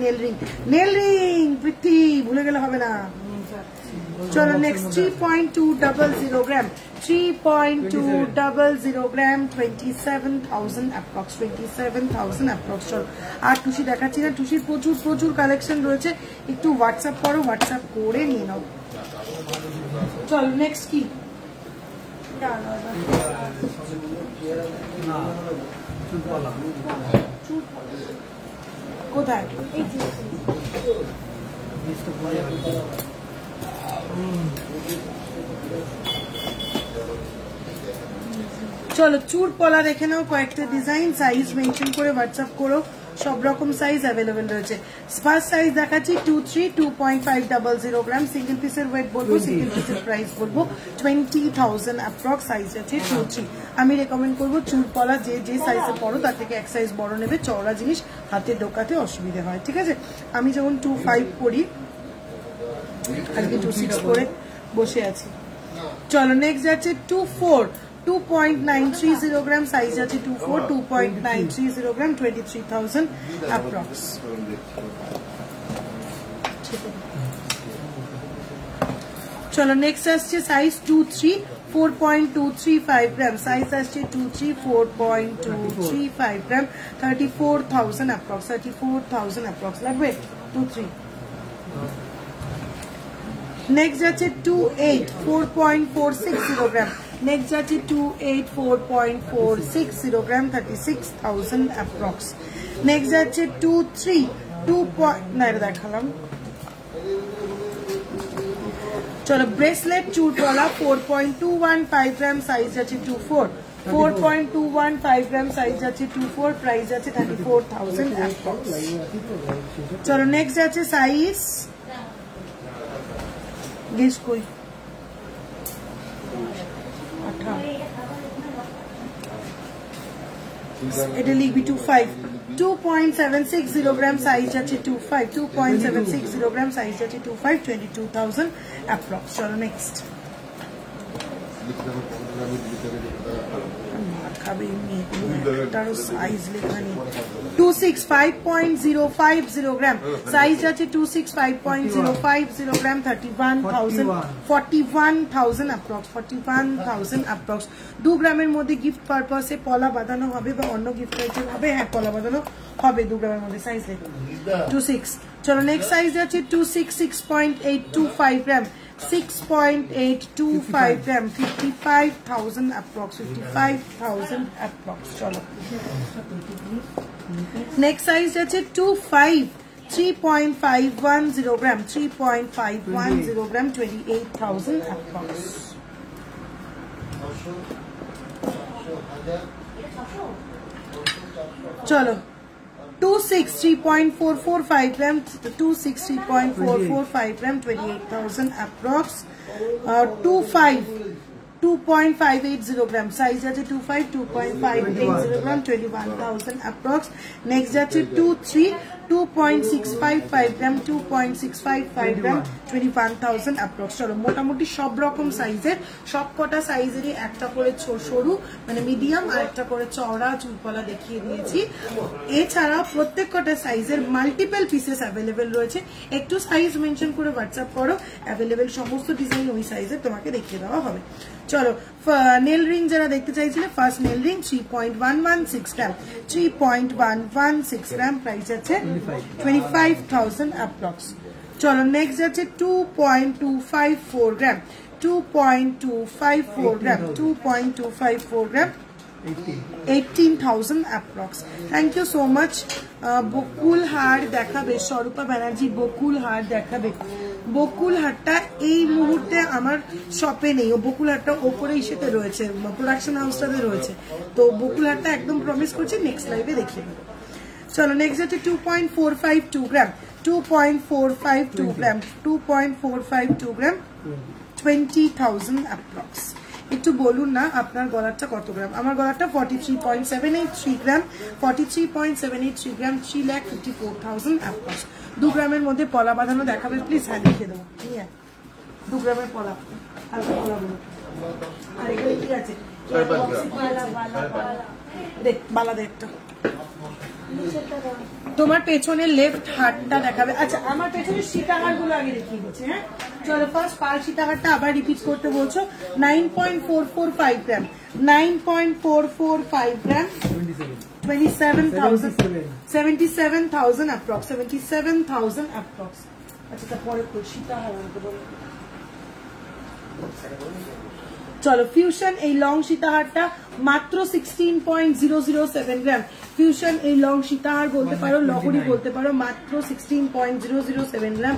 B: নেল রিং প্রীতি ভুলে গেলে হবে না চলো next 3.200 gram 3.200 gram 27,000 approx 27,000 approx চলো আর টুসি দেখাচ্ছি না টুসির প্রচুর কালেকশন রয়েছে একটু হোয়াটসঅ্যাপ করো হোয়াটসঅ্যাপ করে নিয়ে নাও চলো নেক্সট কি কোথায় চলো চুর পলা দেখে নাও কয়েকটা ডিজাইন সাইজ মেনশন করে হোয়াটসঅ্যাপ করো সব রকম সাইজ अवेलेबल রয়েছে ফার্স্ট সাইজ দেখাচ্ছি 2.500 গ্রাম সিঙ্গেল পিসের ওয়েট বলবো সিঙ্গেল পিসের প্রাইস বলবো 20,000 অ্যাপ্রক্স সাইজ আছে 2-3 আমি রেকমেন্ড করব চুর পলা যে সাইজে পড়ো তার থেকে এক সাইজ বড় নেবে চওড়া জিনিস হাতে ঢোকাতে অসুবিধা হয় ঠিক আছে আমি যখন 2.5 পড়ি আজকে 2.6 পরে বসে আছি চলো নেক্সট যাচ্ছে 2.930 গ্রাম সাইজ আছে 2.930 গ্রাম 23,000 অ্যাপ্রক্স চলো নেক্সট আসছে সাইজ 4.235 গ্রাম সাইজ আসছে 4.235 গ্রাম 34,000 অ্যাপ্রক্স 34,000 অ্যাপ্রক্স লাগবে 23 নেক্সট যাচ্ছে 4.460 গ্রাম নেক্সট যাচ্ছে 4.40 গ্রাম 36,000 অ্যাপ্রক্স নেক্সট যাচ্ছে 2 দেখালাম চলো ব্রেসলেট চুরপলা 4.215 গ্রাম সাইজ আছে 4.215 গ্রাম সাইজ আছে 24 প্রাইস আছে 34,000 অ্যাপ্রক্স চলো নেক্সট যাচ্ছে সাইজ गेस कोई এটা লিখবি 2.760 গ্রাম সাইজ আছে 2.760 গ্রাম সাইজ আছে 22,000 অ্যাপ্রক্স চলো নেক্সট খাবে এটারও সাইজ লেখা নেই 265.050 গ্রাম সাইজ আছে 265.050 গ্রাম 41,000 অ্যাপ্রক্স 41,000 অ্যাপ্রক্স 2 গ্রামের মধ্যে গিফট পারপাসে পলা বাঁধানো হবে বা অন্য গিফট আইটেম হবে হ্যাঁ পলা বাঁধানো হবে 2 গ্রামের মধ্যে সাইজ লেখা 26 চলো নেক্সট সাইজ আছে 266.825 গ্রাম 6.825 gram, 55,000 approx, 55,000 approx. চলো next size আছে 25, 3.510 gram, 3.510 gram, 28,000 approx. চলো 26, 3.445 gram, 26, 3.445 gram, 28,000 approx. 25, 2.580 gram, size আছে 25, 2.580 gram, 21,000 approx. Next আছে 23, 2.655 gram, 2.655 gram, 21,000 approx. চলো মোটামুটি সব রকম সাইজের, সব কটা সাইজেরই একটা করে সরু মানে মিডিয়াম আর একটা করে চওড়া চুলপলা দেখিয়ে দিয়েছি। এছাড়া প্রত্যেক কটা সাইজের মাল্টিপল পিসেস অ্যাভেলেবেল রয়েছে। একটু সাইজ মেনশন করে হোয়াটসঅ্যাপ করো, অ্যাভেলেবেল সমস্ত ডিজাইন ওই সাইজের তোমাকে দেখিয়ে দেওয়া হবে। চলো নেল রিং যারা দেখতে চাইছিলে, ফার্স্ট নেল রিং 3.116 গ্রাম, 3.116 গ্রাম, প্রাইস আছে 25,000 approx. চলো নেক্সট আছে 2.254 গ্রাম, 2.254 গ্রাম, 2.254 গ্রাম, 18,000 approx. Thank you so much. বকুল হার দেখাবে স্বরূপা ব্যানার্জি, বকুল হার দেখাবে। বকুল হারটা এই মুহূর্তে আমার শপে নেই, ও বকুল হারটা ওপরে ইসেতে রয়েছে, প্রোডাকশন হাউসটাতে রয়েছে। তো বকুল হারটা একদম প্রমিস করছি নেক্সট লাইভে দেখিয়ে দেবো। চলো নেক্সট আছে 2.452 গ্রাম, 2.452 গ্রাম, 2.452 গ্রাম, 20,000 approx. একটু বলুন না আপনার গলারটা কত গ্রাম? আমার গলারটা 43.783 গ্রাম, 43.783 গ্রাম, 3,54,000 approx. 2 গ্রামের মধ্যে পলা বাঁধানো দেখাবে প্লিজ? হ্যাঁ দেখিয়ে দেবো। 2 গ্রামের পলা, হালকা পলা বলো। আর এখানে কি আছে? দেখ বালা দে একটা। তোমার পেছনে লেফট হাতটা দেখাবে। আচ্ছা আমার পেছনে সীতাহার গুলো আগে দেখিয়ে দিচ্ছি। হ্যাঁ চলো ফার্স্ট পাল সীতাহারটা আবার রিপিট করতে বলছো। 9.445 গ্রাম, 9.445 গ্রাম, 27,000, 77,000 approx, 77,000 approx. আচ্ছা তারপরে সীতাহার বলো। চলো ফিউশন এই লং সীতাহারটা মাত্র 16.007 গ্রাম। ফিউশন এই লং সীতাহার বলতে পারো, লহরি বলতে পারো, মাত্র 16.007 গ্রাম,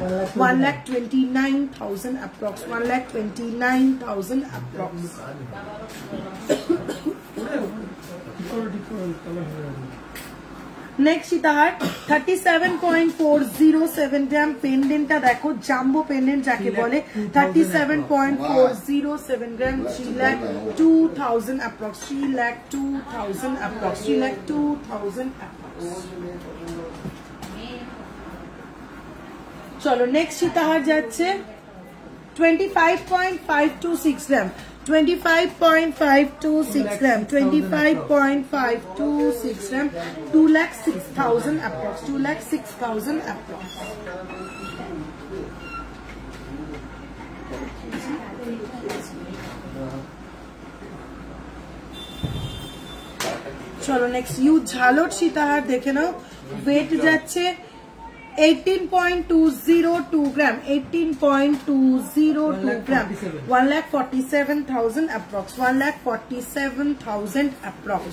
B: 1,29,000 approx, 1,29,000 approx. নেক্সট সীতাহার 37.407 গ্রাম। পেন্ডেন্টটা দেখো, জাম্বো পেন্ডেন্ট যাকে বলে। 37.407 গ্রাম, 3,02,000 approx, 3,02,000 approx, 3,02,000 approx. চলো নেক্সট সীতাহার যাচ্ছে 25.526 গ্রাম, 25.526 gram, 25.526 gram, 2,06,000 approx, 2,06,000 approx. চলো নেক্সট ইউ ঝালট সীতাহার দেখে নাও। ওয়েট যাচ্ছে 18.202 gram, 18.202 gram, 1,47,000 approx, 1,47,000 approx.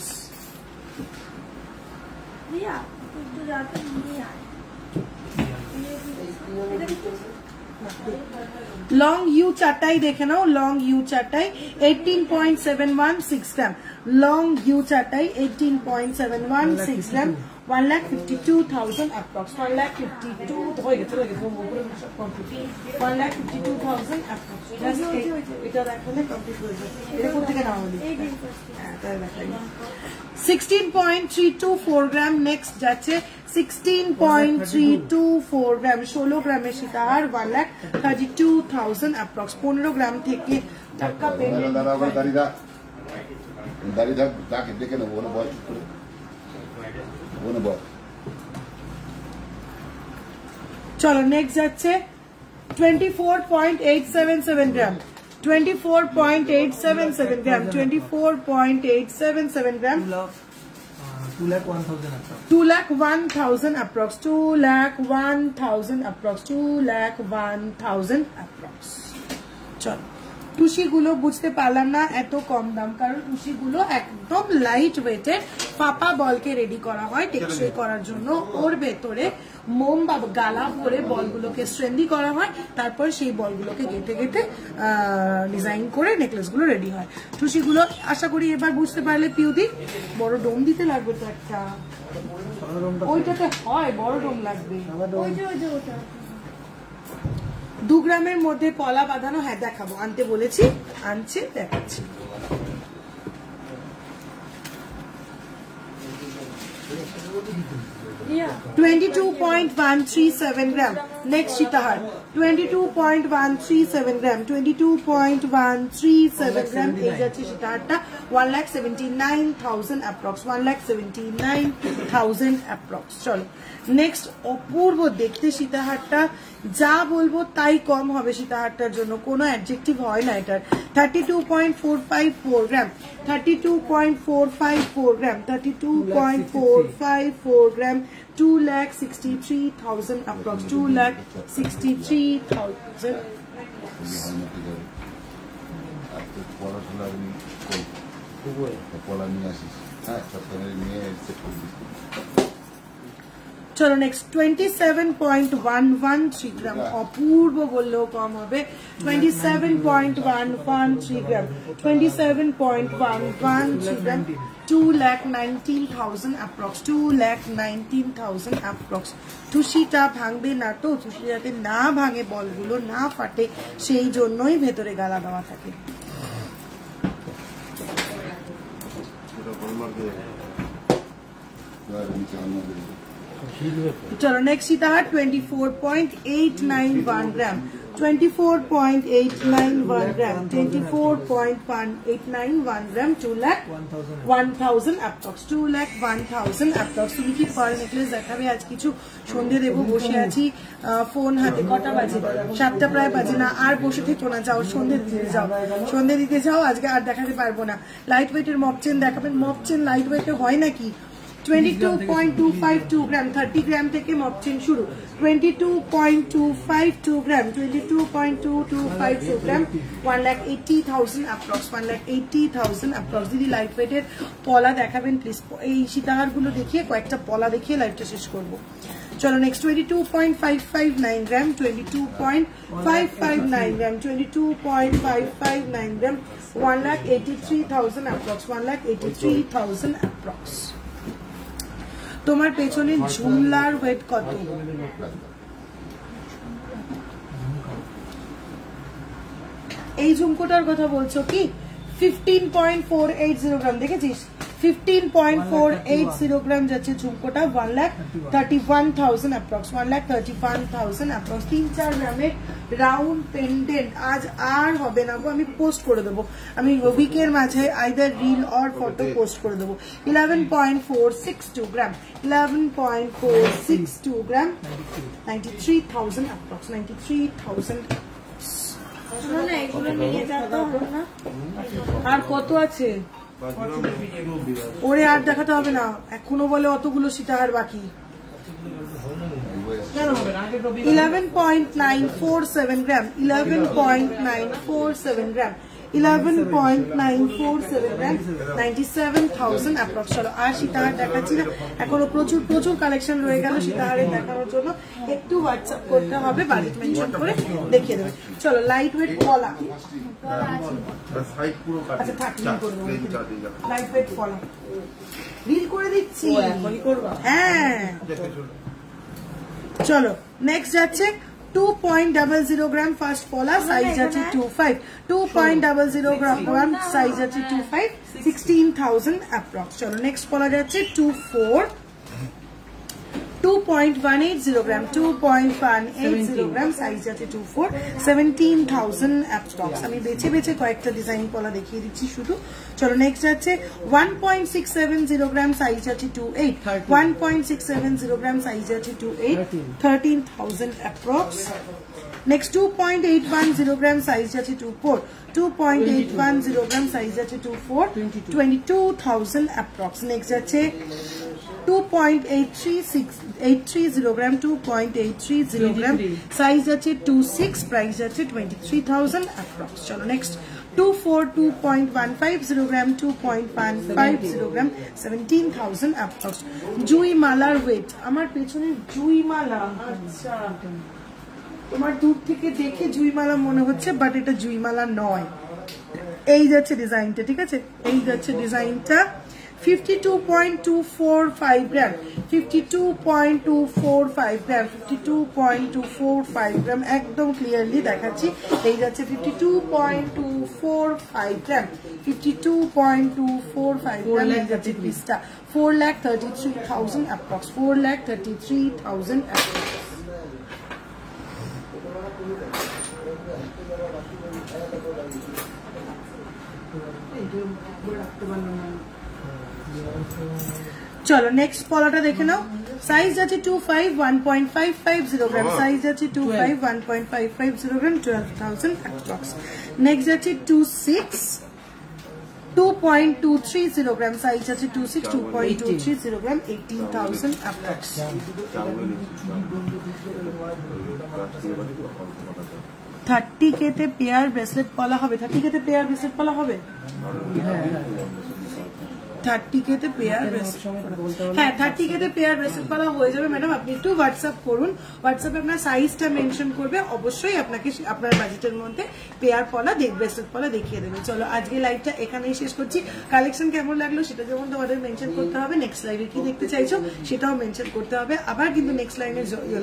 B: Long you চাটাই দেখে নাও, লং ইউ চাটাই 18.716 গ্রাম, লং ইউ চাটাই 18.716 গ্রাম, 1,52,000 approx, 1,52,000 হয়ে গেছে, 1,52,000 approx. এটা দেখালে কমপ্লিট হয়ে যাবে। এটা কোথা থেকে নাও বলি? হ্যাঁ তাই দেখাই। 16.324 গ্রাম। নেক্সট যাচ্ছে 16.324 গ্রাম, 16 গ্রামের সীতাহার, 1,32,000 approx. 15 গ্রাম থেকে ধাক্কা পেয়ে চলো নেক্সট যাচ্ছে 24.877 গ্রাম, 24.877 গ্রাম, 24.877 গ্রাম, 2,01,000 approx, 2,01,000 approx, 2,01,000 approx. চলো টুসিগুলো বুঝতে পারলাম না এত কম দাম, কারণ টুসিগুলো একদম লাইট ওয়েটের পাপা বলকে রেডি করা হয় টেকসই করার জন্য। ওর ভেতরে মোম বা গালা ভরে বলগুলোকে স্ট্রেন্দি করা হয়, তারপর সেই বলগুলোকে গেঁথে গেঁথে ডিজাইন করে নেকলেসগুলো রেডি হয়। টুসিগুলো আশা করি এবার বুঝতে পারলে পিউদি। বড় ডোম দিতে লাগবে তো একটা, ওইটাতে হয় বড় ডোম লাগবে। 2 গ্রামের মধ্যে পলা বাঁধানো, হ্যাঁ দেখাবো, আনতে বলেছি, আনছে, দেখাচ্ছি। Yeah. 22.137 gram. Next Sitahat. 22.137 gram. 22.137 gram. এই যাচ্ছে Sitahatটা 1,79,000 approx. 1,79,000 approx. চলো নেক্সট অপূর্ব দেখতে সীতাহারটা, যা বলবো তাই কম হবে সীতাহারটার জন্য, কোনো অ্যাডজেক্টিভ হয় না এটার। 32.454 গ্রাম, 32.454 গ্রাম, 32.454 গ্রাম, 2,63,000 approx, 2,63,000। চলো নেক্সট 27.113 গ্রাম, অপূর্ব বললেও কম হবে। 27.113 গ্রাম, 27.113 গ্রাম, 2,19,000 approx, 2,19,000 approx। টুসিটা ভাঙবে না তো, টুসি যাতে না ভাঙে, বলগুলো না ফাটে, সেই জন্যই ভেতরে গালা দেওয়া থাকে। চলো নেক্সট সীতাহার 24.891 গ্রাম, 24.891 গ্রাম, 24.189 গ্রাম, 2,01,000 approx, 2,01,000 approx। তুমি কি পার নেকলেস দেখাবে আজ? কিছু সন্ধে দেবো, বসে আছি, ফোন হাতে। কটা বাজে? 7টা প্রায় বাজে না, আর বসে থেকো না, যাও সন্ধে দিতে যাও, সন্ধে দিতে যাও, আজকে আর দেখাতে পারবো না। লাইট ওয়েটের মপ চেন দেখাবেন, মপ চেন লাইট ওয়েটে হয় নাকি? 22.252 গ্রাম, 30 গ্রাম থেকে মপ চেন শুরু। 22.252 গ্রাম, 22.252 গ্রাম, 1,80,000 approx, 1,80,000 approx। দিদি লাইট ওয়েটের পলা দেখাবেন প্লিজ। এই সীতাহার গুলো দেখিয়ে কয়েকটা পলা দেখিয়ে লাইভটা শেষ করবো। চলো নেক্সট 22.559 গ্রাম, 22.559 গ্রাম, 22.559 গ্রাম, 1,83,000 approx, 1,83,000 approx। তোমার পেছনে ঝুমলার ওয়েট কত? এই ঝুমকোটার কথা বলছো কি? 15.480 গ্রাম, দেখেছিস? 15.480 গ্রাম যাচ্ছে ঝুমকোটা, 1,31,000 approx, 1,31,000 approx। 3-4 গ্রামের রাউন্ড পেন্ডেন্ট আজ আর হবে না গো, আমি পোস্ট করে দেবো, আমি উইকের মাঝে either reel or photo post করে দেবো। 11.462 গ্রাম, 11.462 গ্রাম, 93,000 approx, 93,000। আর কত আছে? ওরে আর দেখাতে হবে না, এখনো বলে অতগুলো সীতাহার বাকি। 11.947 গ্রাম, 11.947 গ্রাম, 11.947 গ্রাম, 97,000 approx। চলো আর সীতাহার দেখাচ্ছি না, এখনো প্রচুর প্রচুর কালেকশন রয়ে গেল সীতাহারের দেখানোর জন্য। একটু হোয়াটসঅ্যাপ করতে হবে, বাজেট মেনশন করে দেখিয়ে দেবে। চলো লাইট ওয়েট পলা, আচ্ছা থাক, লাইট ওয়েট পলা রিল করে দিচ্ছি, হ্যাঁ। চলো নেক্সট যাচ্ছে 2.00 গ্রাম ফার্স্ট পলা, সাইজ আছে 25, 2.00 গ্রাম সাইজ আছে 25, 16,000 approx। চলো নেক্সট পলা যাচ্ছে 2.180 গ্রাম, 2.180 গ্রাম সাইজ আছে 24, 17,000 approx। আমি বেছে বেছে কয়েকটা ডিজাইন পলা দেখিয়ে দিচ্ছি শুধু। চলো নেক্সট যাচ্ছে 1.670 গ্রাম সাইজ আছে 28, 1.670 গ্রাম সাইজ আছে 28, 13,000 approx। নেক্সট 2.810 গ্রাম সাইজ আছে 24, 2.810 গ্রাম সাইজ আছে 24, 22,000 approx। নেক্সট যাচ্ছে 2.830 গ্রাম, 2.830 গ্রাম, সাইজ আছে 26, প্রাইস আছে 23,000 অ্যাপ্রক্স। চলো নেক্সট 2.15 গ্রাম, 2.15 গ্রাম, 17,000 অ্যাপ্রক্স। জুই মালার ওয়েট, আমার পেছনে জুই মালা, আচ্ছা তোমার দূর থেকে দেখে জুইমালা মনে হচ্ছে, বাট এটা জুইমালা নয়। এই যাচ্ছে ডিজাইনটা, ঠিক আছে, এই যাচ্ছে ডিজাইনটা। 52.245 গ্রাম, 52.245 গ্রাম, 52.245 গ্রাম, একদম ক্লিয়ারলি দেখাচ্ছি। এই যাচ্ছে 52.245 গ্রাম, 52.245 গ্রাম, এই যাচ্ছে পিসটা 4,33,000 অ্যাপ্রক্স, 4,33,000 অ্যাপ্রক্স। চলো নেক্সট পলাটা দেখে নাও। সাইজ আছে 25, 1.550 গ্রাম, সাইজ আছে 25, 1.550 গ্রাম, 12,000 অ্যাপ্রক্স। নেক্সট আছে 26, 2.230 গ্রাম, সাইজ আছে 26, 2.230 গ্রাম, 18,000 অ্যাপ্রক্স। 30K তে পেয়ার ব্রেসলেট পলা হবে, 30K তে পেয়ার ব্রেসলেট পলা হবে, 30K তে পেয়ার ব্রেসলেট, হ্যাঁ 30K তে পেয়ার ব্রেসলেট পলা হয়ে যাবে ম্যাডাম। আপনি একটু হোয়াটসঅ্যাপ করুন, হোয়াটসঅ্যাপে আপনার সাইজটা মেনশন করবে, অবশ্যই আপনাকে আপনার বাজেটের মধ্যে পেয়ার পলা ব্রেসলেট পলা দেখিয়ে দেবে। চলো আজকে লাইভটা এখানেই শেষ করছি। কালেকশন কেমন লাগলো সেটা যেমন তোমাদের মেনশন করতে হবে, নেক্সট লাইভে কি দেখতে চাইছো সেটাও মেনশন করতে হবে। আবার কিন্তু নেক্সট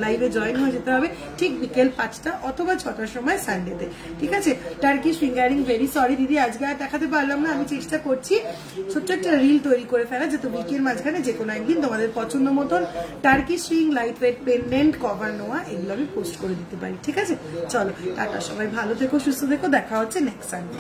B: লাইভে জয়েন হয়ে যেতে হবে ঠিক বিকেল 5টা অথবা 6টার সময় সানডেতে, ঠিক আছে। টার্কিশ ফিঙ্গারিং, ভেরি সরি দিদি আজকে আর দেখাতে পারলাম না, আমি চেষ্টা করছি ছোট্ট একটা রিল তৈরি করে ফেলা, যাতে উইকের মাঝখানে যে কোনো একদিন তোমাদের পছন্দ মতন Turkish ring, light weight pendant, cover নোয়া এগুলো আমি পোস্ট করে দিতে পারি, ঠিক আছে। চলো টাটা, সবাই ভালো থেকো, সুস্থ থেকো, দেখা হচ্ছে নেক্সট সানডে।